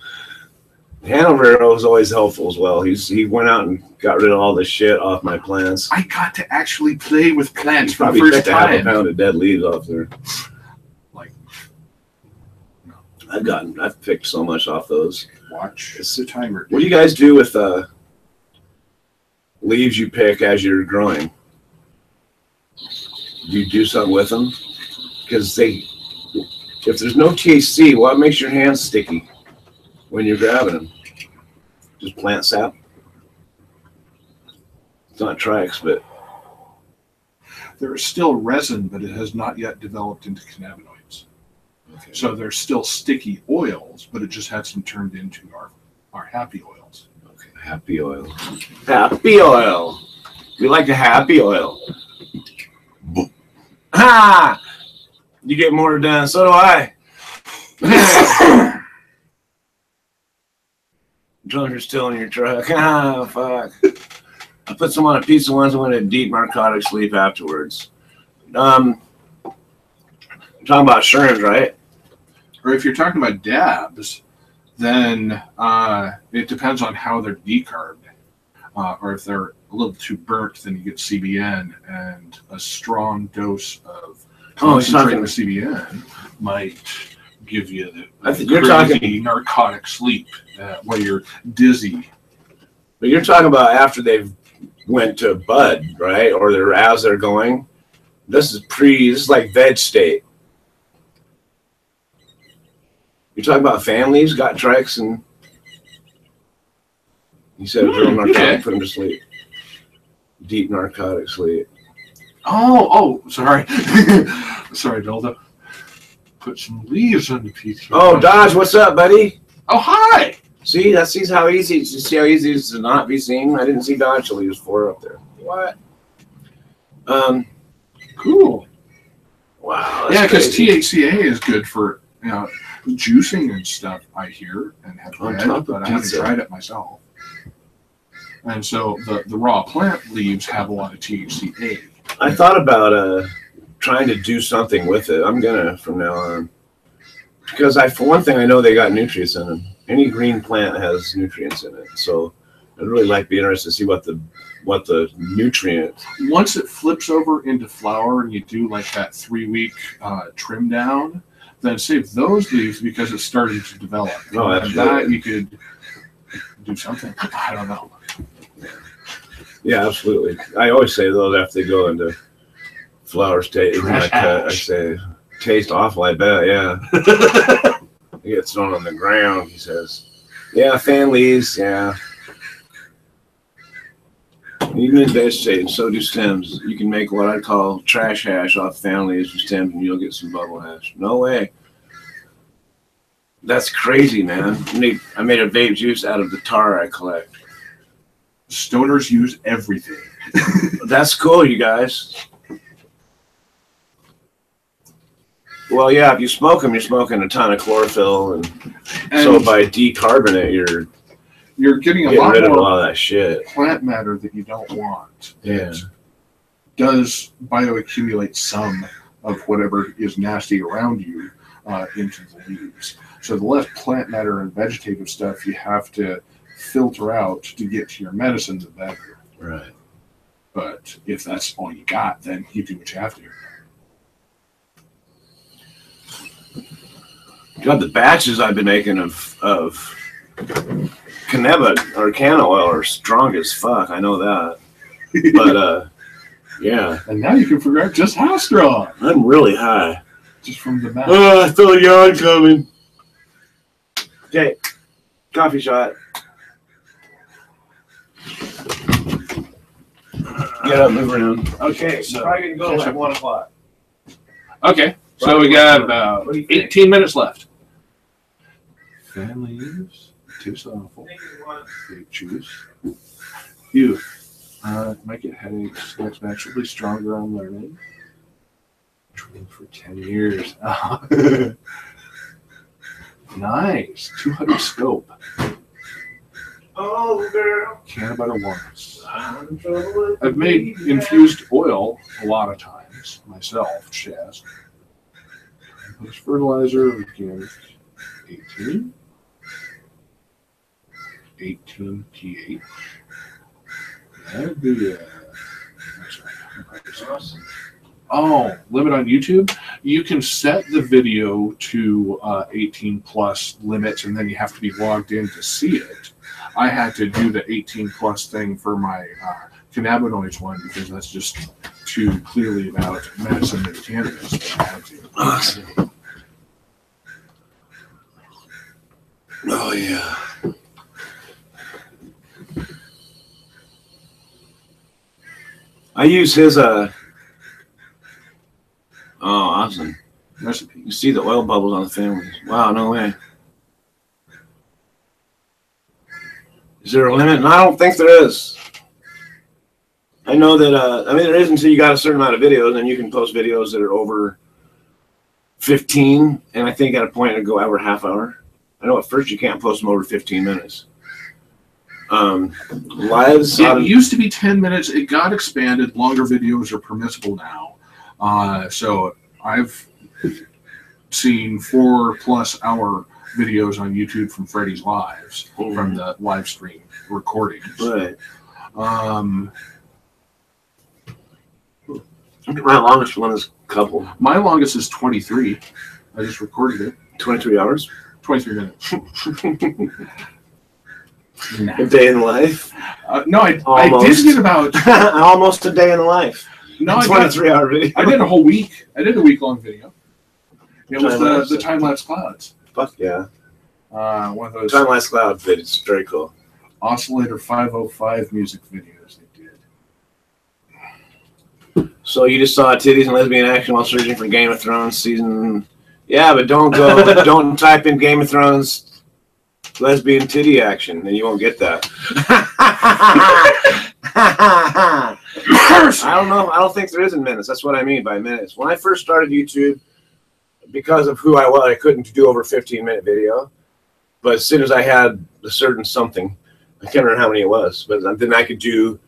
Hanover was always helpful as well. He went out and got rid of all the shit off my plants. I got to actually play with plants He for the probably first picked a half a time. pound of dead leaves off there. Like, no. I've picked so much off those. Watch the timer. What do you guys do with leaves you pick as you're growing? Do you do something with them? Because if there's no THC, what makes your hands sticky when you're grabbing them? Just plant sap? It's not Trix, but There is still resin, but it has not yet developed into cannabinoids. okay. So there's still sticky oils, but it just hasn't turned into our happy oils. Okay, happy oil. Happy oil. We like a happy oil. Ha! You get more done. So do I. Drugs are still in your truck. Ah, fuck. I put some on a piece of ones and went into deep narcotic sleep afterwards. Talking about shrooms, right? Or if you're talking about dabs, then it depends on how they're decarbed. Or if they're a little too burnt, then you get CBN, and a strong dose of concentrated CBN might give you the you're talking narcotic sleep where you're dizzy. But you're talking about after they've went to bud, right? Or they're as they're going. This is like veg state. You're talking about families, got tricks, and he said real narcotic, put him to sleep. Deep narcotic sleep. Oh, sorry. Sorry, Delta. Put some leaves on the pizza. Oh, Dodge, what's up, buddy? Oh, hi. See, that's how easy. You see how easy it is to not be seen. I didn't see Dodge till he was 4 up there. What? Cool. Wow. Yeah, because THCA is good for juicing and stuff. I hear and have read, but I haven't tried it myself. And so the raw plant leaves have a lot of THCA. I thought about trying to do something with it. I'm gonna from now on, because for one thing, I know they got nutrients in them. Any green plant has nutrients in it, so I'd really be interested to see what the nutrient. Once it flips over into flower and you do like that 3-week trim down, then save those leaves because it's starting to develop. Oh, and that you could do something. I don't know. Yeah, absolutely. I always say those after they go into flower state. I say, taste awful, I bet, yeah. It gets thrown on the ground, he says. Yeah, fan leaves, yeah. Even in veg state, and so do stems. You can make what I call trash hash off fan leaves and stems, and you'll get some bubble hash. No way. That's crazy, man. I made a vape juice out of the tar I collect. Stoners use everything. That's cool, you guys. Well, yeah, if you smoke them, you're smoking a ton of chlorophyll, and so by decarbonate, you're getting rid of a lot of that shit. Plant matter that you don't want. Yeah. It does bioaccumulate some of whatever is nasty around you into the leaves. So the less plant matter and vegetative stuff you have to filter out to get to your medicine, the better. Right. But if that's all you got, then you do what you have to. God, the batches I've been making of cannabis or canna oil are strong as fuck. I know that. But yeah. And now you can figure out just how strong. I'm really high. Just from the back. Oh, I feel a yawn coming. Okay. Coffee shot. Get up, move around. Okay, so probably gonna go at 1 o'clock. Okay, so we got about 18 minutes left. Fan leaves, tastes awful. Vape juice. You might get headaches. Gets naturally stronger on learning. Trained for 10 years. Nice. 200 scope. Oh, girl. Canna butter once. I've made infused oil a lot of times myself, Chaz. Post fertilizer, organic 18 pH. That'd be awesome. Oh, limit on YouTube? You can set the video to 18 plus limits, and then you have to be logged in to see it. I had to do the 18 plus thing for my cannabinoids one because that's just too clearly about medicine and cannabis. I had to. Awesome. Oh, yeah. I use his, oh, awesome. Recipe. You see the oil bubbles on the families. Wow, no way. Is there a limit? No, I don't think there is. I know that, I mean, there is until you got a certain amount of videos, and you can post videos that are over 15, and I think at a point it'll go over half hour. I know at first you can't post them over 15 minutes. Lives. It used to be 10 minutes. It got expanded. Longer videos are permissible now. So I've seen 4+ hour videos on YouTube from Freddy's Lives, from the live stream recordings. Right. My longest one is a couple. My longest is 23. I just recorded it. 23 hours? 23 minutes. A day in life. No, I Almost. did get about Almost a day in the life. no, I 23-hour video. I did a whole week. I did a week-long video. It was Time-lapse. the time-lapse clouds. Fuck yeah. One of those Time-lapse cloud vid. It's very cool. Oscillator 505 music videos they did. So you just saw titties and lesbian action while searching for Game of Thrones season. Yeah, but don't type in Game of Thrones lesbian titty action, and you won't get that. I don't know. I don't think there is in minutes. That's what I mean by minutes. When I first started YouTube, because of who I was, I couldn't do over a 15-minute video. But as soon as I had a certain something, I can't remember how many it was, but then I could do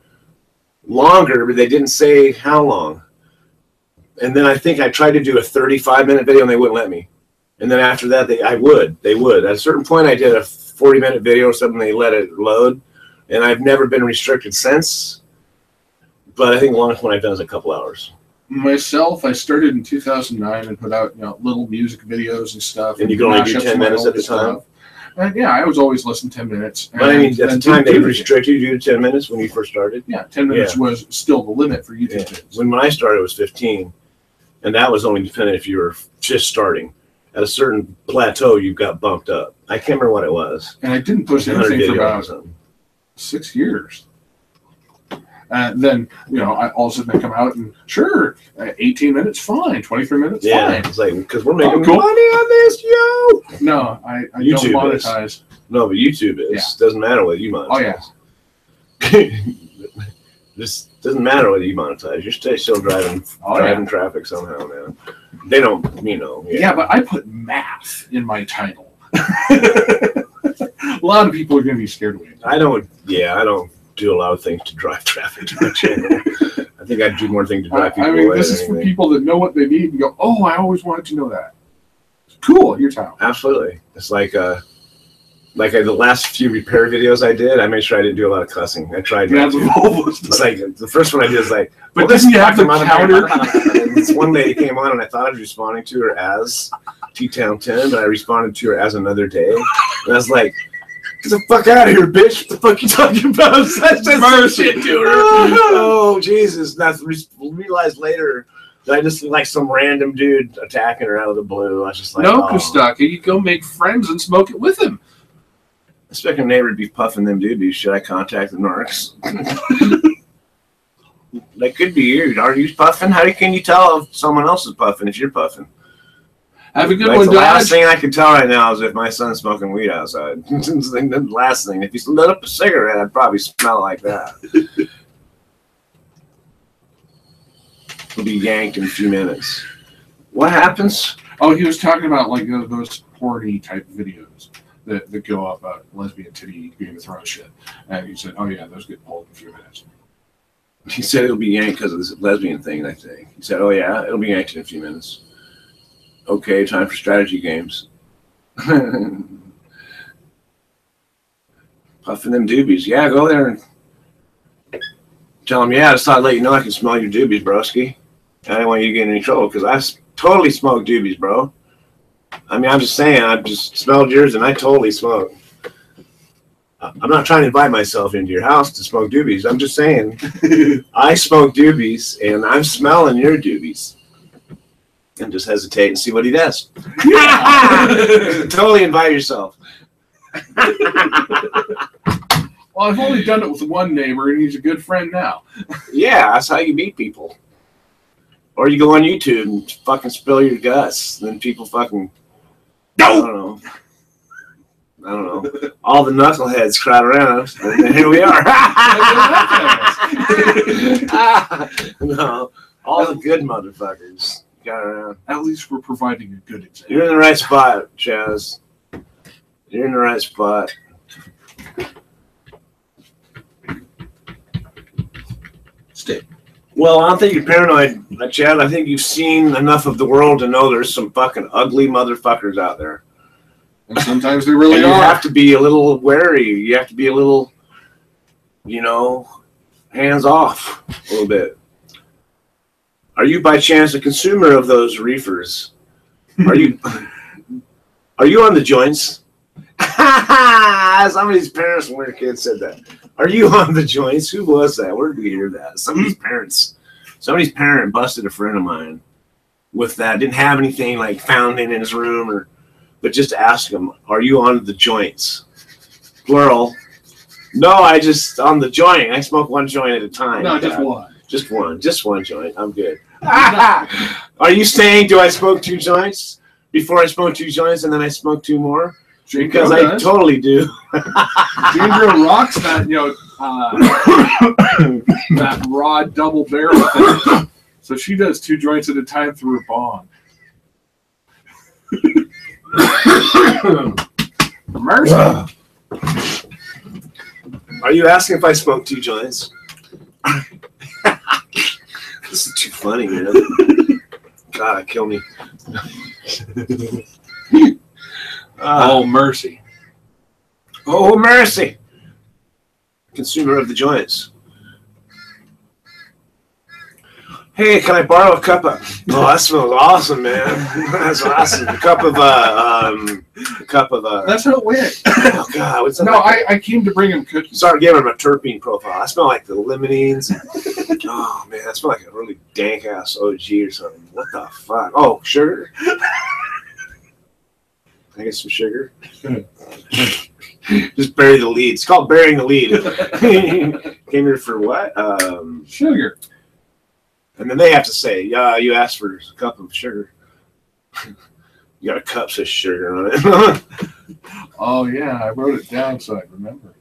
longer, but they didn't say how long. And then I think I tried to do a 35-minute video and they wouldn't let me. And then after that, they would. At a certain point, I did a 40-minute video or something. They let it load, and I've never been restricted since. But I think the longest one I've done is a couple hours. Myself, I started in 2009 and put out little music videos and stuff. And you can only do 10 minutes at the time? And yeah, I was always listening 10 minutes. But I mean, at the time, they restricted you to 10 minutes when you first started? Yeah, 10 minutes was still the limit for YouTube videos. When I started, it was 15. And that was only dependent if you were just starting. At a certain plateau, you got bumped up. I can't remember what it was. And I didn't post anything for about 6 years. And then, I all of a sudden I come out and 18 minutes, fine. 23 minutes, fine. Yeah, it's like, because we're making cool. money on this, yo! No, I YouTube don't monetize. No, but YouTube is. Yeah. Doesn't matter whether you monetize. Oh, yeah. This doesn't matter whether you monetize. You're still driving traffic somehow, man. They don't, Yeah, but I put math in my title. A lot of people are going to be scared away. I don't do a lot of things to drive traffic to my channel. I think I do more things to drive people away. This is for people that know what they need and go, oh, I always wanted to know that. Cool, your town. Absolutely. It's like the last few repair videos I did, I made sure I didn't do a lot of cussing. I tried not to. It's like the first one I did is like, but didn't you have the counter? This one lady came on and I thought I was responding to her as TTown Tim, but I responded to her as Another Day. And I was like, get the fuck out of here, bitch. What the fuck you talking about? Murder shit to her. Oh, Jesus. I realized later that I just like some random dude attacking her out of the blue. I was just like, no, Kostaka, you go make friends and smoke it with him. Expecting a neighbor to be puffing them doobies. Should I contact the narcs? That could be you. Are you puffing? How can you tell if someone else is puffing if you're puffing? Have a good one, the last thing I can tell right now is if my son's smoking weed outside. The last thing. If he's lit up a cigarette, I'd probably smell like that. He'll be yanked in a few minutes. What happens? Oh, he was talking about like those porny type videos that go up about lesbian titty Game of Thrones shit. And he said, oh yeah, those get pulled in a few minutes. He said it'll be yanked because of this lesbian thing, I think. He said, oh yeah, it'll be yanked in a few minutes. Okay, time for strategy games. Puffing them doobies. Yeah, go there and tell them, yeah, I just thought I'd let you know I can smell your doobies, broski. I didn't want you to get in any trouble because I totally smoke doobies, bro. I mean, I'm just saying, I just smelled yours and I totally smoke. I'm not trying to invite myself into your house to smoke doobies. I'm just saying, I smoke doobies and I'm smelling your doobies. And just hesitate and see what he does. Totally invite yourself. Well, I've only done it with one neighbor and he's a good friend now. Yeah, that's how you meet people. Or you go on YouTube and fucking spill your guts. And then people fucking... I don't know. All the knuckleheads crowd around us, and then here we are. No, all the good motherfuckers got around. At least we're providing a good example. You're in the right spot, Chaz. You're in the right spot. Stick. Well, I don't think you're paranoid, Chad. I think you've seen enough of the world to know there's some fucking ugly motherfuckers out there. And sometimes they really are. You have to be a little wary. You have to be a little, hands off a little bit. Are you by chance a consumer of those reefers? Are you on the joints? Somebody's parents when we were kids said that. Are you on the joints? Who was that? Where did we hear that? Somebody's parent busted a friend of mine with that. Didn't have anything like found in his room, but just asked him, "Are you on the joints?" Plural. No, I just on the joint. I smoke one joint at a time. No, just one. Just one joint. I'm good. Are you saying, do I smoke 2 joints before I smoke 2 joints and then I smoke 2 more? Because I totally do. Ginger rocks that, that raw double barrel thing. So she does 2 joints at a time through her bong. Mercy. Are you asking if I smoke 2 joints? This is too funny, man. God, kill me. Oh, mercy. Oh, mercy. Consumer of the joints. Hey, can I borrow a cup of... Oh, that smells awesome, man. That's awesome. A cup of... That's how it went. Oh, God. What's that? No, I came to bring him cookies. Sorry, giving him a terpene profile. I smell like the limonene. Oh, man. I smell like a really dank-ass OG or something. What the fuck? Oh, sugar? Can I get some sugar? Just bury the lead. It's called burying the lead. Came here for what? Sugar. And then they have to say, yeah, you asked for a cup of sugar. You got a cup says sugar on it. Oh, yeah. I wrote it down so I remember.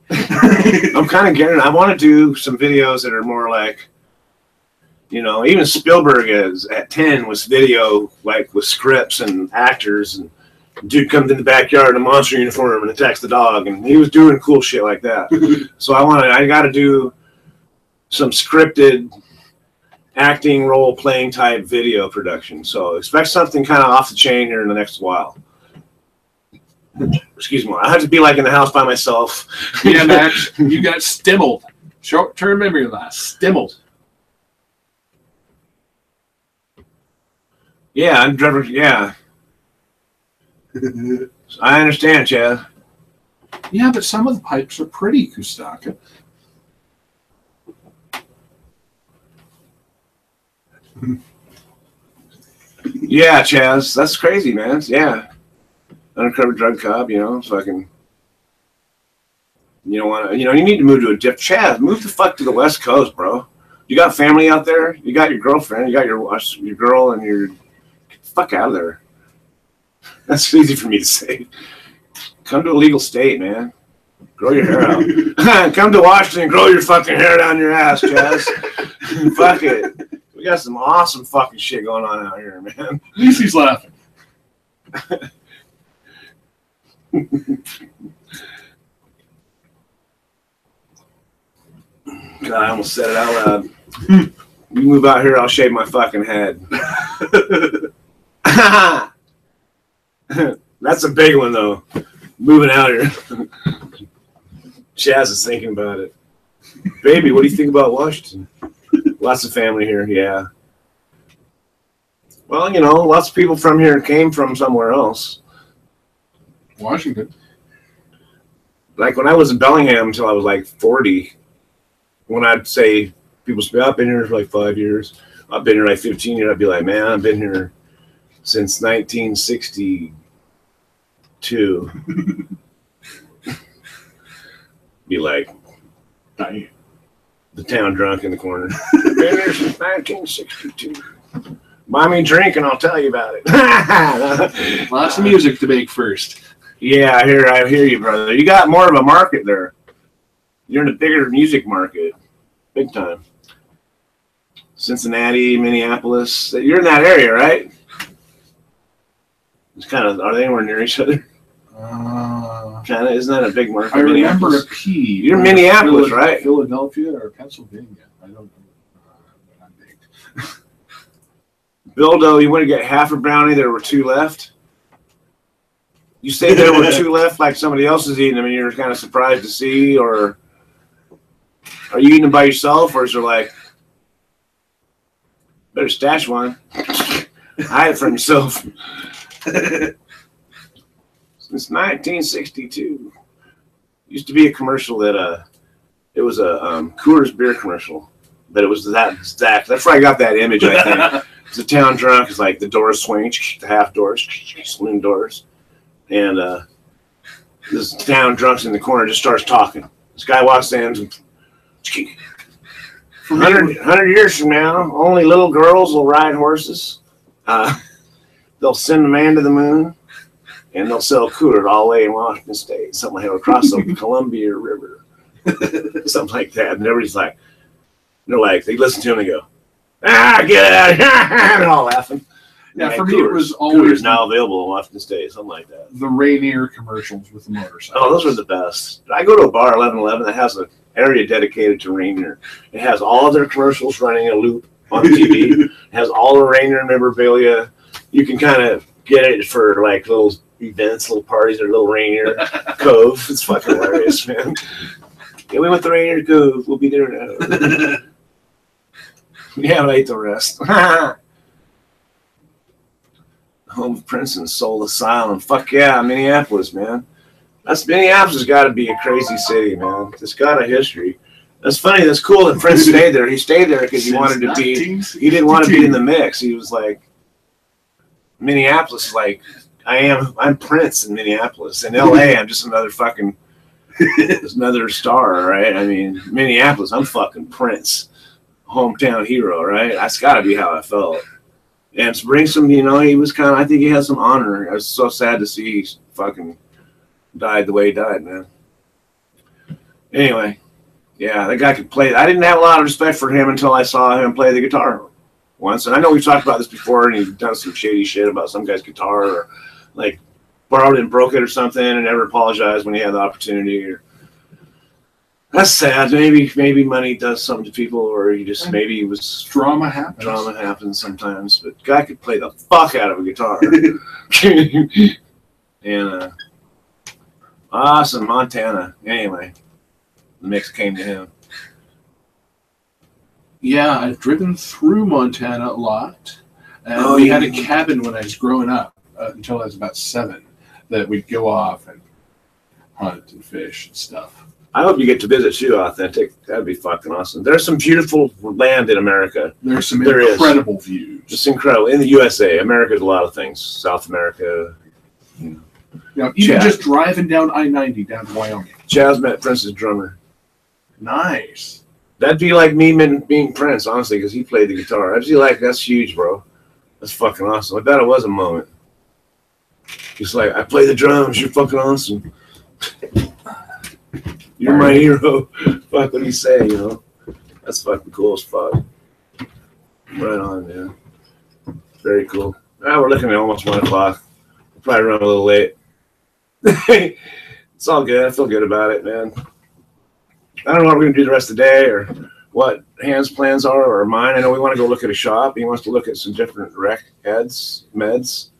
I'm kind of getting, I want to do some videos that are more like, even Spielberg is at 10 was video, like with scripts and actors, and dude comes in the backyard in a monster uniform and attacks the dog, and he was doing cool shit like that. So I got to do some scripted acting, role-playing type video production. So expect something kind of off the chain here in the next while. Excuse me. I have to be like in the house by myself. Yeah, Max, you got stimbled. Short-term memory loss. Stimbled. Yeah, I'm Trevor. Yeah. I understand, Chad. Yeah, but some of the pipes are pretty, Kustaka. Yeah, Chaz, that's crazy, man. Yeah, undercover drug cop. Fucking. You don't want to. You need to move to a different. Chaz, move the fuck to the West Coast, bro. You got family out there. You got your girlfriend. You got your girl, and your. Get the fuck out of there. That's easy for me to say. Come to a legal state, man. Grow your hair out. Come to Washington and grow your fucking hair down your ass, Chaz. Fuck it. We got some awesome fucking shit going on out here, man. At least he's laughing. God, I almost said it out loud. You move out here, I'll shave my fucking head. That's a big one, though. Moving out here. Chaz is thinking about it. Baby, what do you think about Washington? Lots of family here, yeah. Well, lots of people from here came from somewhere else. Washington. Like when I was in Bellingham until I was like 40, when I'd say, people say, I've been here for like 5 years. I've been here like 15 years. I'd be like, man, I've been here since 1962. Be like, the town drunk in the corner. Been here since 1962. Buy me a drink and I'll tell you about it. Lots of music to make first. Yeah, I hear you, brother. You got more of a market there. You're in a bigger music market. Big time. Cincinnati, Minneapolis. You're in that area, right? It's kind of, are they anywhere near each other? Kind of, isn't that a big market? I remember a P. You're Minneapolis, right? Philadelphia or Pennsylvania. I don't know. I'm big. Bildo, you want to get half a brownie? There were 2 left. You say there were 2 left, like somebody else is eating them, and you're kind of surprised to see, or are you eating them by yourself, or is there like, better stash one, hide it from yourself? Since 1962. Used to be a commercial that it was a Coors beer commercial, but it was that exact. That's where I got that image. I think it's a town drunk. It's like the doors swing, the half doors, saloon doors, and this town drunk's in the corner just starts talking. This guy walks in. 100 years from now, only little girls will ride horses. They'll send a man to the moon, and they'll sell cooler all the way in Washington State. Something like that, across the Columbia River. Something like that. And everybody's like, they're like, they listen to him and go, get out of here. They're all laughing. Yeah, and for me, Coors, it was always now available in Washington State, something like that. the Rainier commercials with the motorcycle. Oh, those are the best. I go to a bar, 1111, that has an area dedicated to Rainier. It has all of their commercials running a loop on TV. It has all the Rainier memorabilia. You can kind of get it for like little events, little parties, or little Rainier Cove. It's fucking hilarious, man. Yeah, we went to Rainier Cove. We'll be there now. Yeah, I ate the rest. Home of Princeton, Soul Asylum. Fuck yeah, Minneapolis, man. Minneapolis has got to be a crazy city, man. It's got a history. That's funny. That's cool that Prince stayed there. He stayed there because he wanted to be. He didn't want to be in the mix. He was like, Minneapolis is like, I'm Prince in Minneapolis. In LA, I'm just another fucking, another star, right? I mean, Minneapolis, I'm fucking Prince, hometown hero, right? That's got to be how I felt. And to bring some, he was kind of, I think he had some honor. I was so sad to see he fucking died the way he died, man. Anyway, yeah, that guy could play. I didn't have a lot of respect for him until I saw him play the guitar once. And I know we've talked about this before, and he's done some shady shit about some guy's guitar, or like borrowed and broke it or something, and never apologized when he had the opportunity. Or that's sad. Maybe money does something to people, or he just maybe it was drama happens. Drama happens sometimes, but guy could play the fuck out of a guitar. And awesome, Montana. Anyway, the mix came to him. Yeah, I've driven through Montana a lot, and we had a cabin when I was growing up until I was about 7 that we'd go off and hunt and fish and stuff. I hope you get to visit too, Authentic. That'd be fucking awesome. There's some beautiful land in America. There's some incredible views. Just incredible. In the USA, America's a lot of things. South America. Even just driving down I-90 down to Wyoming. Chaz met Prince's drummer. Nice. That'd be like me being Prince, honestly, because he played the guitar. I'd be like, that's huge, bro. That's fucking awesome. I bet it was a moment. He's like, I play the drums. You're fucking awesome. You're my hero. Fuck what he say, That's fucking cool as fuck. Right on, man. Very cool. We're looking at almost 1 o'clock. We'll probably run a little late. It's all good. I feel good about it, man. I don't know what we're going to do the rest of the day or what Hans' plans are or mine. I know we want to go look at a shop. He wants to look at some different rec meds.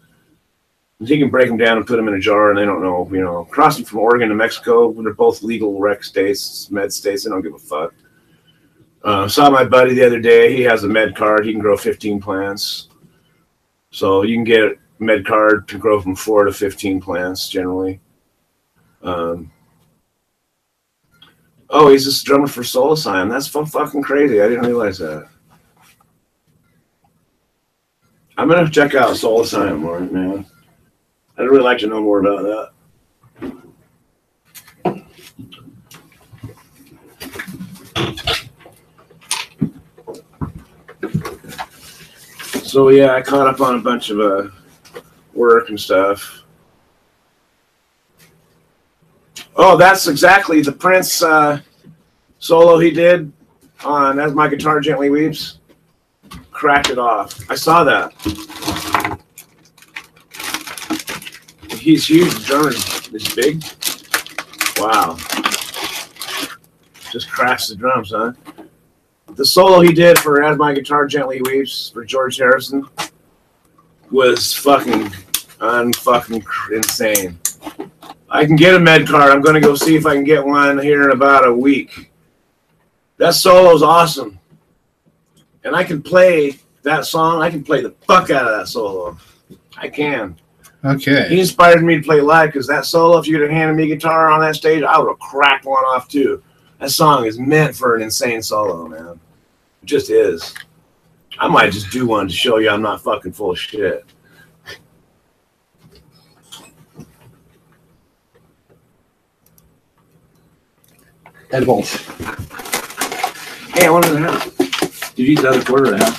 He can break them down and put them in a jar, and they don't know, crossing from Oregon to Mexico, they're both legal rec states, med states, they don't give a fuck. Saw my buddy the other day. He has a med card. He can grow 15 plants. So you can get a med card to grow from 4 to 15 plants, generally. He's this drummer for Soul Asylum. That's fucking crazy. I didn't realize that. I'm going to check out Soul Asylum more, man. I'd really like to know more about that. So yeah, I caught up on a bunch of work and stuff. Oh, that's exactly the Prince solo he did on As My Guitar Gently Weeps. Cracked it off. I saw that. He's huge. The drummer is big. Wow. Just cracks the drums, huh? The solo he did for As My Guitar Gently Weeps for George Harrison was fucking insane. I can get a med card. I'm going to go see if I can get one here in about a week. That solo's awesome. And I can play that song. I can play the fuck out of that solo. I can. Okay. He inspired me to play live because that solo, if you'd have handed me a guitar on that stage, I would have cracked one off too. That song is meant for an insane solo, man. It just is. I might just do one to show you I'm not fucking full of shit. Edibles. Hey, I wanted to have. Did you eat the other quarter of that?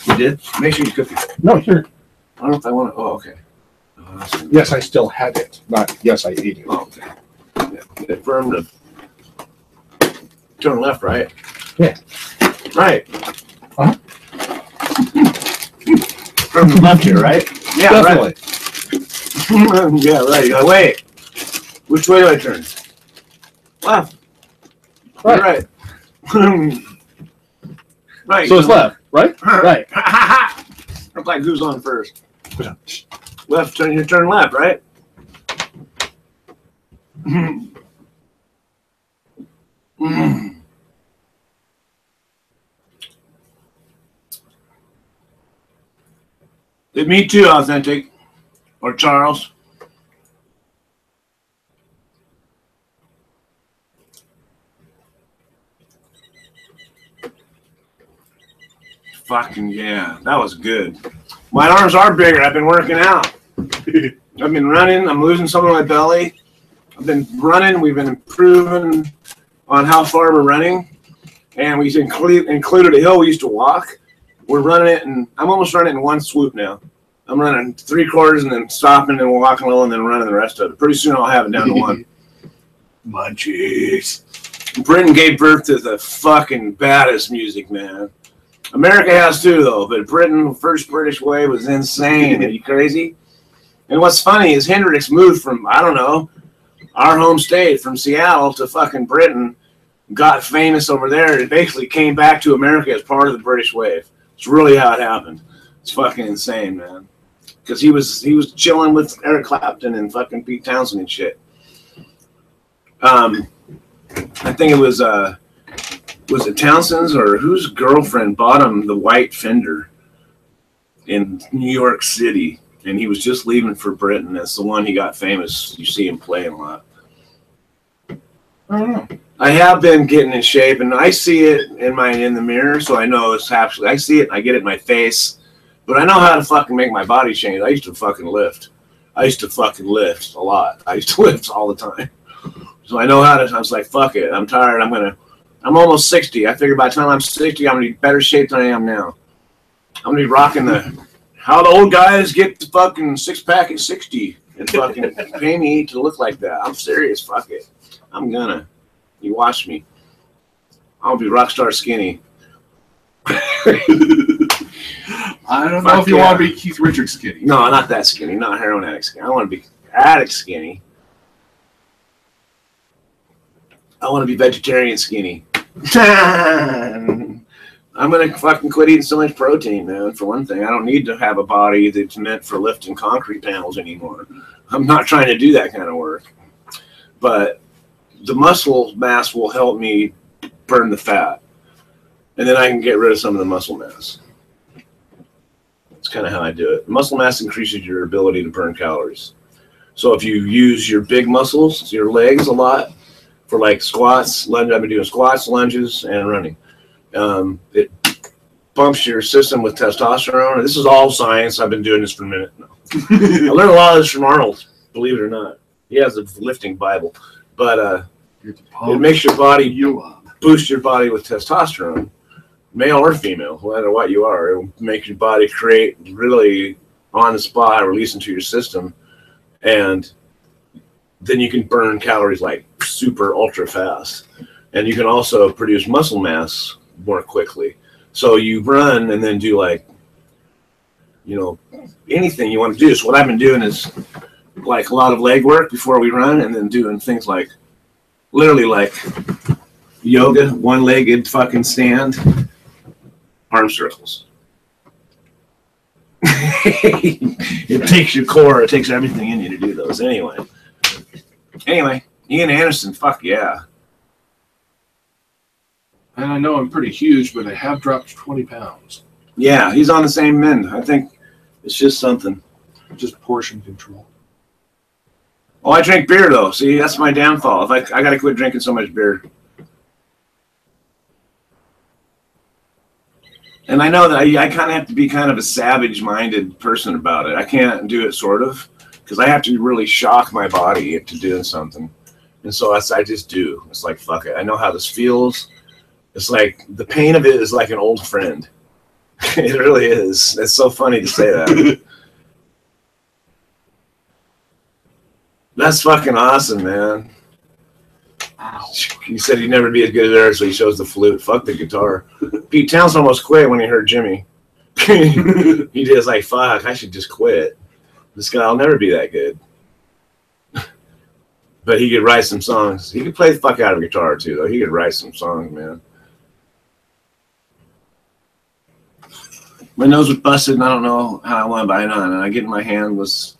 Yeah. You did? Make sure you cook it. No, sure. I don't know if I want to. Oh, okay. Yes, I still had it. Not yes, I ate it. Oh, okay. Yeah. Firm to turn left, right? Yeah. Right. Uh-huh. Firm to left here, right? Yeah, Definitely. right. Yeah, right. You go, wait. Which way do I turn? Left. Right. Right. Right. So it's left, right? Right. Look like who's on first? Left, you turn left, right? Did me too, Authentic. Or Charles. Fucking yeah, that was good. My arms are bigger. I've been working out. I've been running. I'm losing some of my belly. I've been running. We've been improving on how far we're running. And we included a hill we used to walk. We're running it, and I'm almost running it in one swoop now. I'm running 3/4 and then stopping and walking a little and then running the rest of it. Pretty soon I'll have it down to one. Munchies. Britain gave birth to the fucking baddest music, man. America has too, though, but Britain, first British wave was insane. Are you crazy? And what's funny is Hendrix moved from, I don't know, our home state, from Seattle to fucking Britain, got famous over there, and basically came back to America as part of the British wave. It's really how it happened. It's fucking insane, man. Because he was chilling with Eric Clapton and fucking Pete Townsend and shit. I think it was it Townsend's or whose girlfriend bought him the white Fender in New York City, and he was just leaving for Britain. That's the one he got famous. You see him playing a lot. I don't know. I have been getting in shape, and I see it in the mirror, so I know it's actually. I see it, and I get it in my face, but I know how to fucking make my body change. I used to fucking lift. I used to fucking lift a lot. I used to lift all the time, so I know how to. I was like, fuck it. I'm tired. I'm almost 60. I figure by the time I'm 60, I'm gonna be in better shape than I am now. I'm gonna be rocking how the old guys get the fucking 6-pack at 60 and fucking pay me to look like that. I'm serious. Fuck it. I'm gonna. You watch me. I'll be rock star skinny. I don't know if you want to be Keith Richards skinny. No, not that skinny. Not heroin addict skinny. I want to be addict skinny. I want to be vegetarian skinny. I'm gonna fucking quit eating so much protein, man. For one thing, I don't need to have a body that's meant for lifting concrete panels anymore. I'm not trying to do that kind of work. But the muscle mass will help me burn the fat, and then I can get rid of some of the muscle mass. That's kind of how I do it. Muscle mass increases your ability to burn calories. So if you use your big muscles, your legs a lot, for like squats, lunge, I've been doing squats, lunges, and running. It bumps your system with testosterone. This is all science. I've been doing this for a minute now. I learned a lot of this from Arnold, believe it or not. He has a lifting Bible. But it makes your body, boost your body with testosterone, male or female, no matter what you are. It will make your body create really on the spot, release into your system, and then you can burn calories like super ultra fast. And you can also produce muscle mass more quickly. So you run and then do like, anything you want to do. So what I've been doing is like a lot of leg work before we run, and then doing things like literally like yoga, one-legged fucking stand, arm circles. It takes your core, it takes everything in you to do those. Anyway, Ian Anderson, fuck yeah. And I know I'm pretty huge, but I have dropped 20 pounds. Yeah, he's on the same mend. I think it's just something. Just portion control. Oh, I drink beer though. See, that's my downfall. I gotta quit drinking so much beer. And I know that I kind of have to be kind of a savage-minded person about it. I can't do it sort of because I have to really shock my body into doing something. And so I just do. It's like, fuck it. I know how this feels. It's like the pain of it is like an old friend. It really is. It's so funny to say that. That's fucking awesome, man. Ow. He said he'd never be as good as Eric, so he chose the flute. Fuck the guitar. Pete Towns almost quit when he heard Jimmy. He just like, fuck, I should just quit. This guy will never be that good. But he could write some songs. He could play the fuck out of a guitar too, though. He could write some songs, man. My nose was busted, and I don't know how I went by it on. And I get in my hands was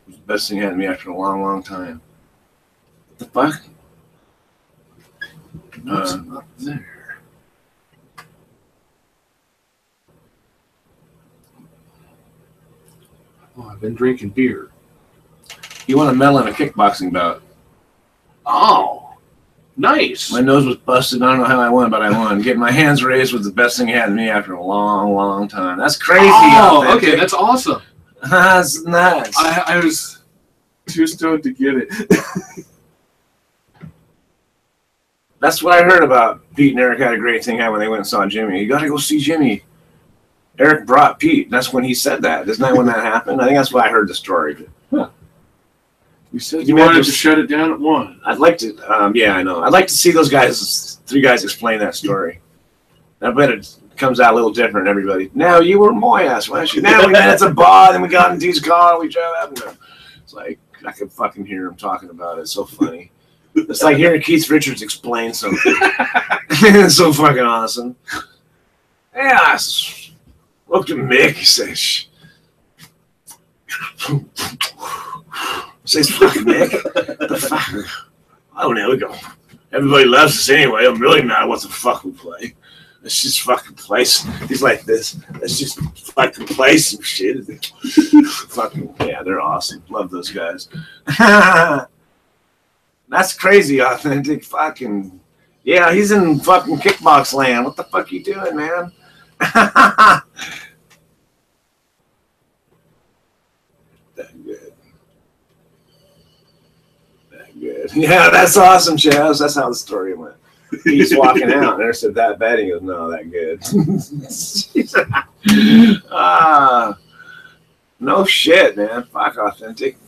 the best thing happened to me after a long, long time. What the fuck? What's up there? Oh, I've been drinking beer. You want a medal in a kickboxing bout? Oh, nice. My nose was busted. I don't know how I won, but I won. Getting my hands raised was the best thing happened to me after a long, long time. That's crazy. Oh, okay, that's awesome. That's nuts. I was too stoned to get it. That's what I heard about Pete and Eric had a great thing when they went and saw Jimmy. You got to go see Jimmy. Eric brought Pete. That's when he said that. Isn't that when that happened? I think that's why I heard the story. Huh. You said you wanted to shut it down at 1. I'd like to. Yeah, I know. I'd like to see those guys, 3 guys, explain that story. I bet it comes out a little different. Everybody. Now you were my ass, weren't you? Now we met at the bar, then we got in Dee's car, we drove up. And it's like I could fucking hear him talking about it. It's so funny. It's like hearing Keith Richards explain something. It's so fucking awesome. Yeah, I looked at Mick. He says, "Says fuck Mick. The fuck? I don't know. We go. Everybody loves us anyway. I'm really mad. What the fuck we play? Let's just fucking play." He's like this. Let's just fucking play some shit. Fucking yeah, they're awesome. Love those guys. That's crazy, authentic. Fucking yeah, he's in fucking kickbox land. What the fuck you doing, man? That good. That good. Yeah, that's awesome, Chaz. That's how the story went. He's walking out, and there said that bad. He goes, "No, that good." No shit, man. Fuck authentic.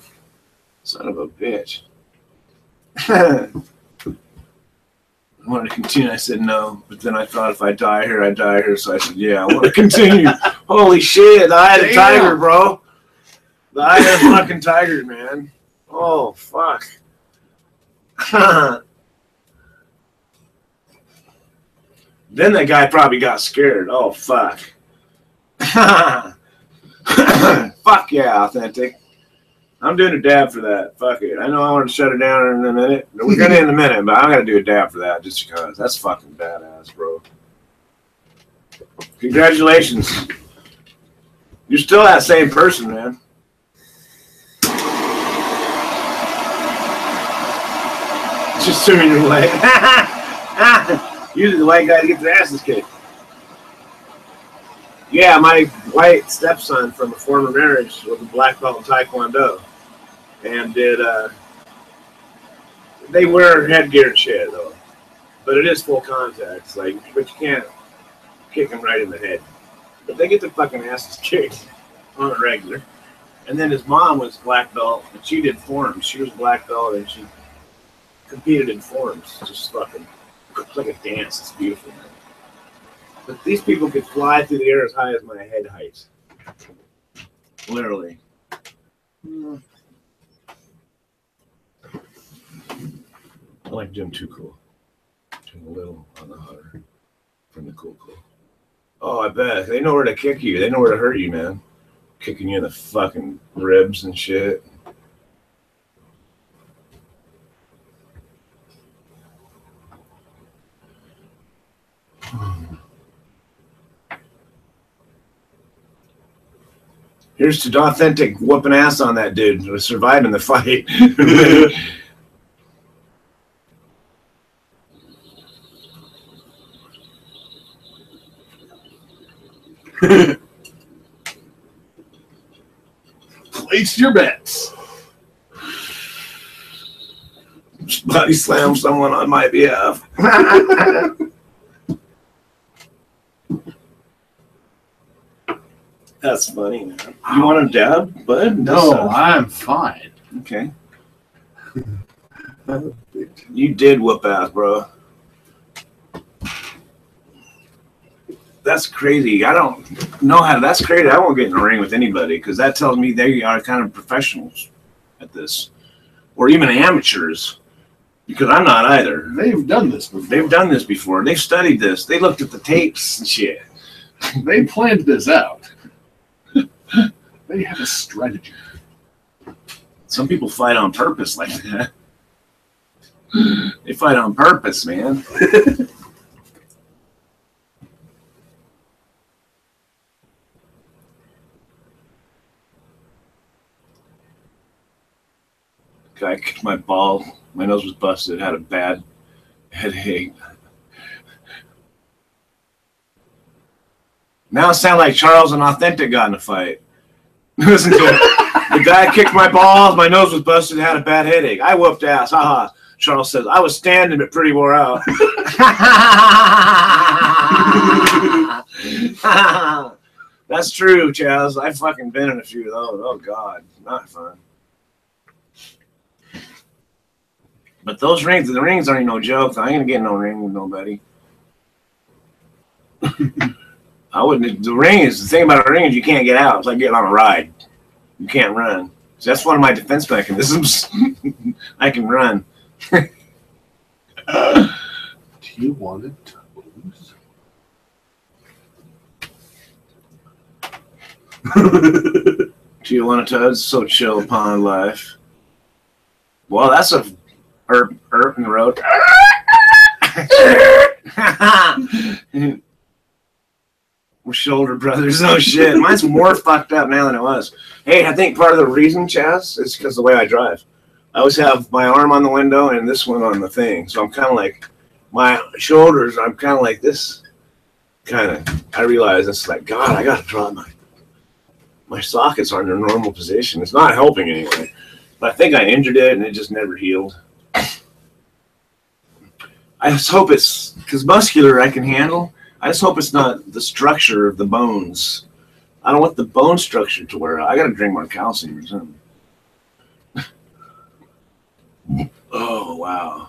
Son of a bitch. I wanted to continue. I said no, but then I thought if I die here, I die here. So I said, yeah, I want to continue. Holy shit, the eye of the tiger, bro. The eye of the fucking tiger, man. Oh, fuck. Then that guy probably got scared. Oh, fuck. Fuck yeah, authentic. I'm doing a dab for that. Fuck it. I know I want to shut it down in a minute. We're going to in a minute, but I'm going to do a dab for that just because. That's fucking badass, bro. Congratulations. You're still that same person, man. Just turning your way. Usually the white guys get their asses kicked. Yeah, my white stepson from a former marriage was a black belt in Taekwondo. And they wear headgear and shit, though. But it is full contact. It's like, but you can't kick them right in the head. But they get their fucking asses kicked on a regular. And then his mom was black belt, and she did forms. She was black belt, and she competed in forms. Just fucking, it's like a dance. It's beautiful, man. But these people could fly through the air as high as my head height. Literally. I like doing too cool. Doing a little on the hotter from the cool. Oh, I bet. They know where to kick you. They know where to hurt you, man. Kicking you in the fucking ribs and shit. Here's to authentic whooping ass on that dude who was surviving the fight. Place your bets. Body slam someone on my behalf. That's funny, man. You want a dab, bud? No, I'm fine. Okay. You did whoop ass, bro. That's crazy. I don't know how. That's crazy. I won't get in the ring with anybody because that tells me they are kind of professionals at this, or even amateurs. Because I'm not either. They've done this before. They've done this before. They've studied this. They looked at the tapes and shit. They planned this out. They have a strategy. Some people fight on purpose like that. They fight on purpose, man. Guy kicked my ball. My nose was busted. Had a bad headache. Now it sounds like Charles and Authentic got in a fight. Listen to him. The guy kicked my balls. My nose was busted. Had a bad headache. I whooped ass. Haha. Charles says, I was standing but pretty wore out. That's true, Chaz. I've fucking been in a few of those. Oh, God. Not fun. But those rings, the rings aren't no joke. I ain't going to get no ring with nobody. I wouldn't. The ring is, the thing about a ring is you can't get out. It's like getting on a ride. You can't run. So that's one of my defense mechanisms. I can run. Do you want it to lose? Do you want to? It's so chill upon life. Well, that's a in the road. We're shoulder brothers. No shit. Mine's more fucked up now than it was. Hey, I think part of the reason, Chaz, is because the way I drive. I always have my arm on the window and this one on the thing. So I'm kind of like, my shoulders, I'm kind of like this. Kind of. I realize it's like, God, I got to draw my sockets are in their normal position. It's not helping anyway. But I think I injured it and it just never healed. I just hope it's, because muscular I can handle. I just hope it's not the structure of the bones. I don't want the bone structure to wear out. I got to drink more calcium or something. Oh, wow.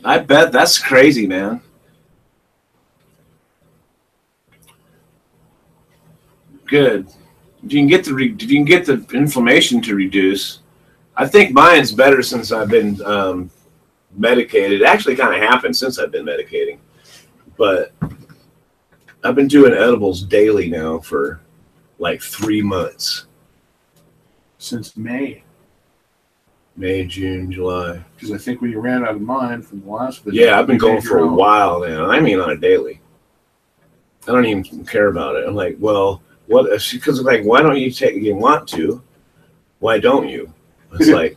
I bet that's crazy, man. Good. If you can get the inflammation to reduce, I think mine's better since I've been medicated. It actually kind of happened since I've been medicating, but I've been doing edibles daily now for like 3 months. Since May, June, July. because I think when you ran out of mine from the last video. Yeah, I've been you going made for your a own. while now. I mean, on a daily. I don't even care about it. I'm like, well, what? Because like, why don't you take? You want to? Why don't you? It's like,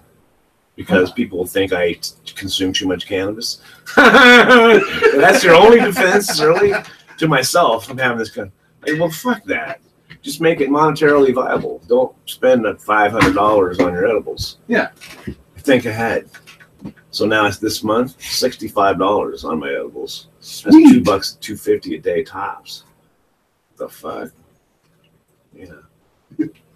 because people think I consume too much cannabis. That's your only defense, really, to myself. I'm having this kind of, like, well, fuck that. Just make it monetarily viable. Don't spend $500 on your edibles. Yeah. Think ahead. So now it's this month, $65 on my edibles. Sweet. That's $2, $2.50 a day tops. The fuck? Yeah.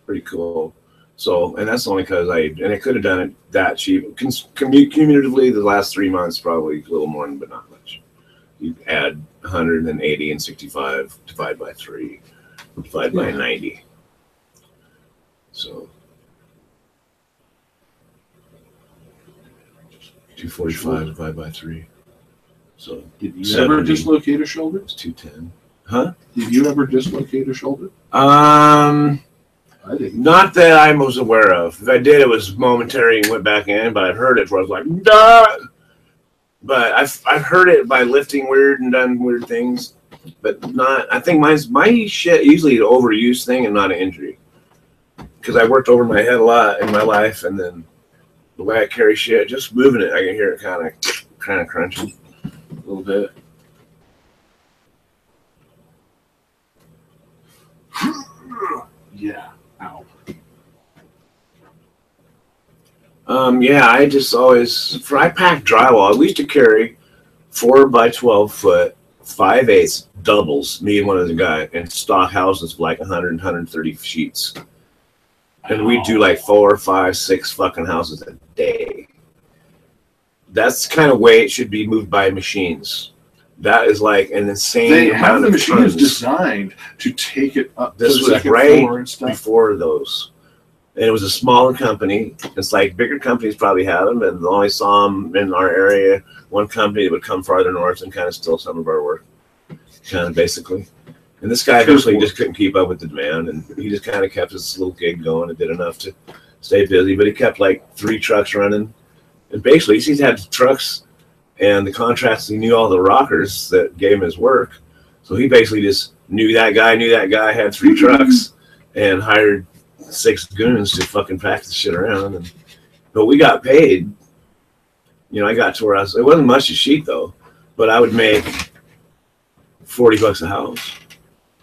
Pretty cool. So, and that's only because I could have done it that cheap. Cumulatively, the last 3 months, probably a little more, but not much. You add 180 and 65, divide by 3, divide by 90. So, 245 divided by 3. So, Did you 70. ever dislocate a shoulder? It's 210. Huh? Did you ever dislocate a shoulder? I didn't. Not that I was aware of. If I did, it was momentary and went back in, but I've heard it where I was like, duh! But I've heard it by lifting weird and done weird things. but not. I think my shit usually an overuse thing and not an injury, because I worked over my head a lot in my life, and then the way I carry shit, just moving it, I can hear it kind of crunching a little bit. Yeah. Ow. Yeah, I just always, I pack drywall. We used to carry 4 by 12 foot, 5/8 doubles, me and one other guy, and stock houses of like 100, 130 sheets. And we do like 4, 5, 6 fucking houses a day. That's the kind of way it should be moved by machines. That is like an insane They have amount the of machines tons. designed to take it up to This the was second right floor and stuff. before those. And it was a smaller company. It's like bigger companies probably had them, and only saw them in our area. One company that would come farther north and kind of steal some of our work, kind of basically. And this guy eventually just couldn't keep up with the demand, and he just kind of kept his little gig going and did enough to stay busy. But he kept like 3 trucks running, and basically he had trucks and the contracts. He knew all the rockers that gave him his work, so he basically just knew that guy, had 3 trucks, and hired 6 goons to fucking pack the shit around. But we got paid. You know, I got to where it wasn't much a sheet though, but I would make $40 a house.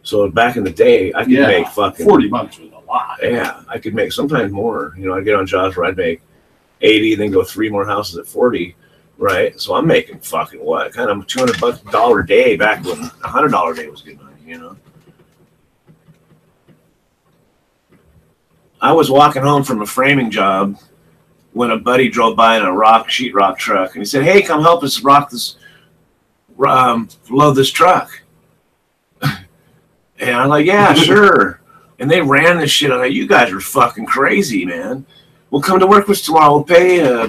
So back in the day, I could make fucking $40 was a lot. Yeah, I could make sometimes more. You know, I'd get on jobs where I'd make 80, and then go 3 more houses at 40, right? So I'm making fucking what? Kind of $200 a day back when $100 a day was good money, you know? I was walking home from a framing job when a buddy drove by in a sheetrock truck, and he said, "Hey, come help us load this truck." And I'm like, "Yeah, sure." And they ran this shit. I'm like, "You guys are fucking crazy, man. We'll come to work with us tomorrow. We'll pay you." I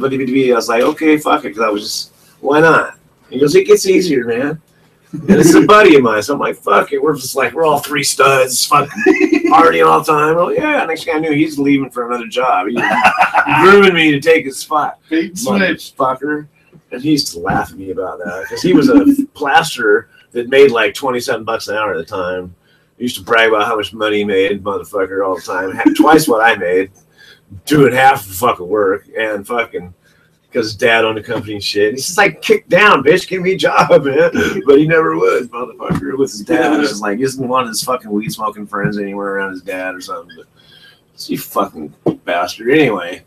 was like, "Okay, fuck it," because I was just, why not? He goes, "It gets easier, man." And it's a buddy of mine, so I'm like, "Fuck it." We're all 3 studs, fucking partying all the time. Well, yeah. Next thing I knew, he's leaving for another job. He's grooming me to take his spot, motherfucker. And he used to laugh at me about that because he was a plasterer that made like $27 an hour at the time. He used to brag about how much money he made, motherfucker, all the time. Had twice what I made, doing half the fucking work, and fucking because his dad owned a company and shit. He's just like, "Kick down, bitch, give me a job, man." But he never would, motherfucker, with his dad. It's like, isn't one of his fucking weed smoking friends anywhere around his dad or something. But you fucking bastard. Anyway,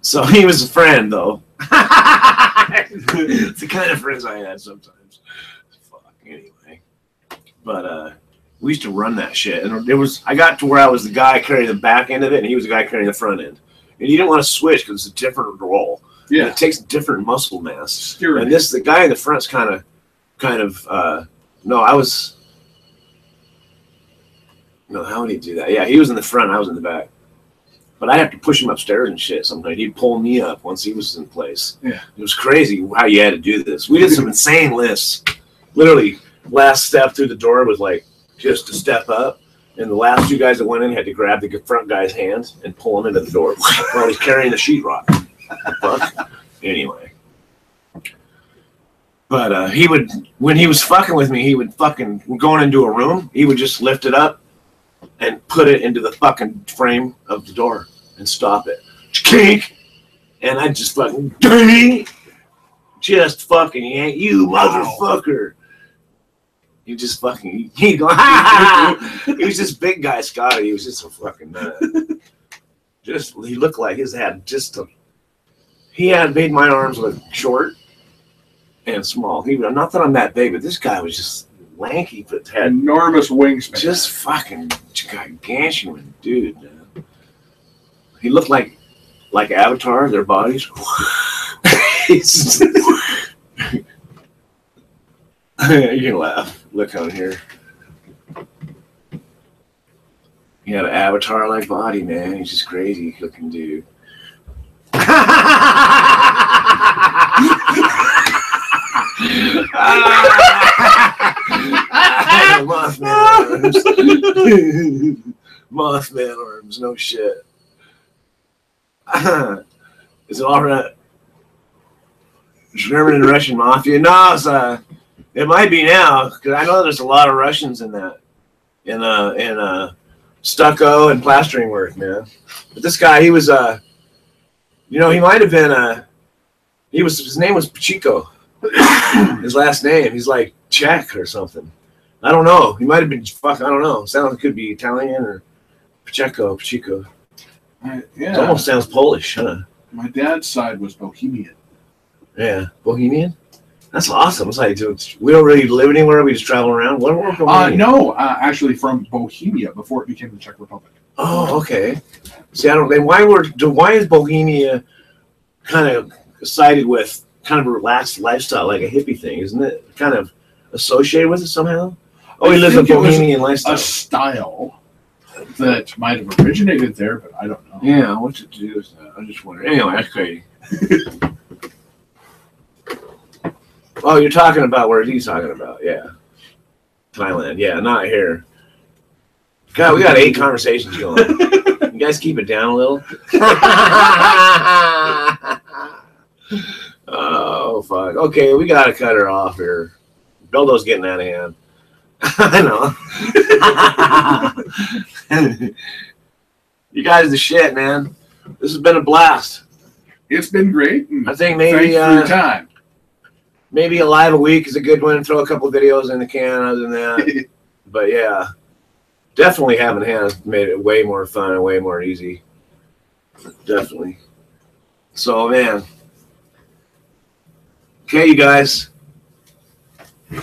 so he was a friend, though. It's the kind of friends I had sometimes. Fuck, anyway. But we used to run that shit, and I got to where I was the guy carrying the back end of it, and he was the guy carrying the front end. And you didn't want to switch because it's a different role. Yeah, and it takes different muscle mass. Steering. And the guy in the front's kind of. No, how would he do that? Yeah, he was in the front, I was in the back. But I'd have to push him upstairs and shit sometimes. He'd pull me up once he was in place. Yeah, it was crazy how you had to do this. We did some insane lifts. Literally, last step through the door was like just a step up. And the last 2 guys that went in had to grab the front guy's hand and pull him into the door while he's carrying the sheetrock. Fuck. Anyway. But he would, when he was fucking with me, he would fucking, going into a room, he would just lift it up and put it into the fucking frame of the door and stop it. Kink! And I'd just fucking, just fucking yank you, motherfucker. He just fucking, he'd go, he was this big guy, Scotty. He was just a fucking nut. He looked like his head he had made my arms look short and small. Not that I'm that big, but this guy was just lanky, but had enormous wingspan. Just fucking gargantuan dude, man. He looked like Avatar, their bodies. You can laugh. Look on here. He had an Avatar-like body, man. He's just crazy looking dude. Mothman arms, no shit. Is it all right? German and Russian mafia? No, It might be now because I know there's a lot of Russians in that, in stucco and plastering work, man. But this guy, he was he might have been his name was Pacheco. His last name, he's like Czech or something. I don't know. He might have been I don't know. Sounds like it could be Italian or Pacheco. Yeah. It almost sounds Polish, huh? My dad's side was Bohemian. Yeah, Bohemian. That's awesome. It's like we don't really live anywhere. We just travel around. What were Bohemian? No, actually from Bohemia before it became the Czech Republic. Oh, okay. See, I don't. Then why is Bohemia kind of sided with kind of a relaxed lifestyle, like a hippie thing? Isn't it kind of associated with it somehow? Oh, he lives a Bohemian lifestyle. A style that might have originated there, but I don't know. Yeah, what's it to do with that? I just wonder. Anyway, that's crazy. Oh, you're talking about where he's talking about, yeah. Thailand, yeah, not here. God, we got 8 conversations going. You guys keep it down a little. Oh, fuck. Okay, we got to cut her off here. Bildo's getting out of hand. I know. You guys are the shit, man. This has been a blast. It's been great. I think maybe thanks for your time. Maybe a live a week is a good one. Throw a couple videos in the can other than that. But yeah, definitely having hands made it way more fun and way more easy. Definitely. So, man. Okay, you guys.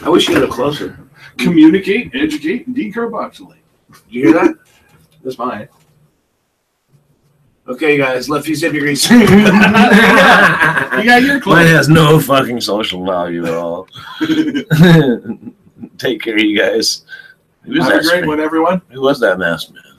I wish you lived closer. Communicate, educate, and decarboxylate. You hear that? That's fine. Okay, guys. Left you 50 degrees. You got your clothes. Mine has no fucking social value at all. Take care, you guys. Have a great one, everyone. Who was that masked man?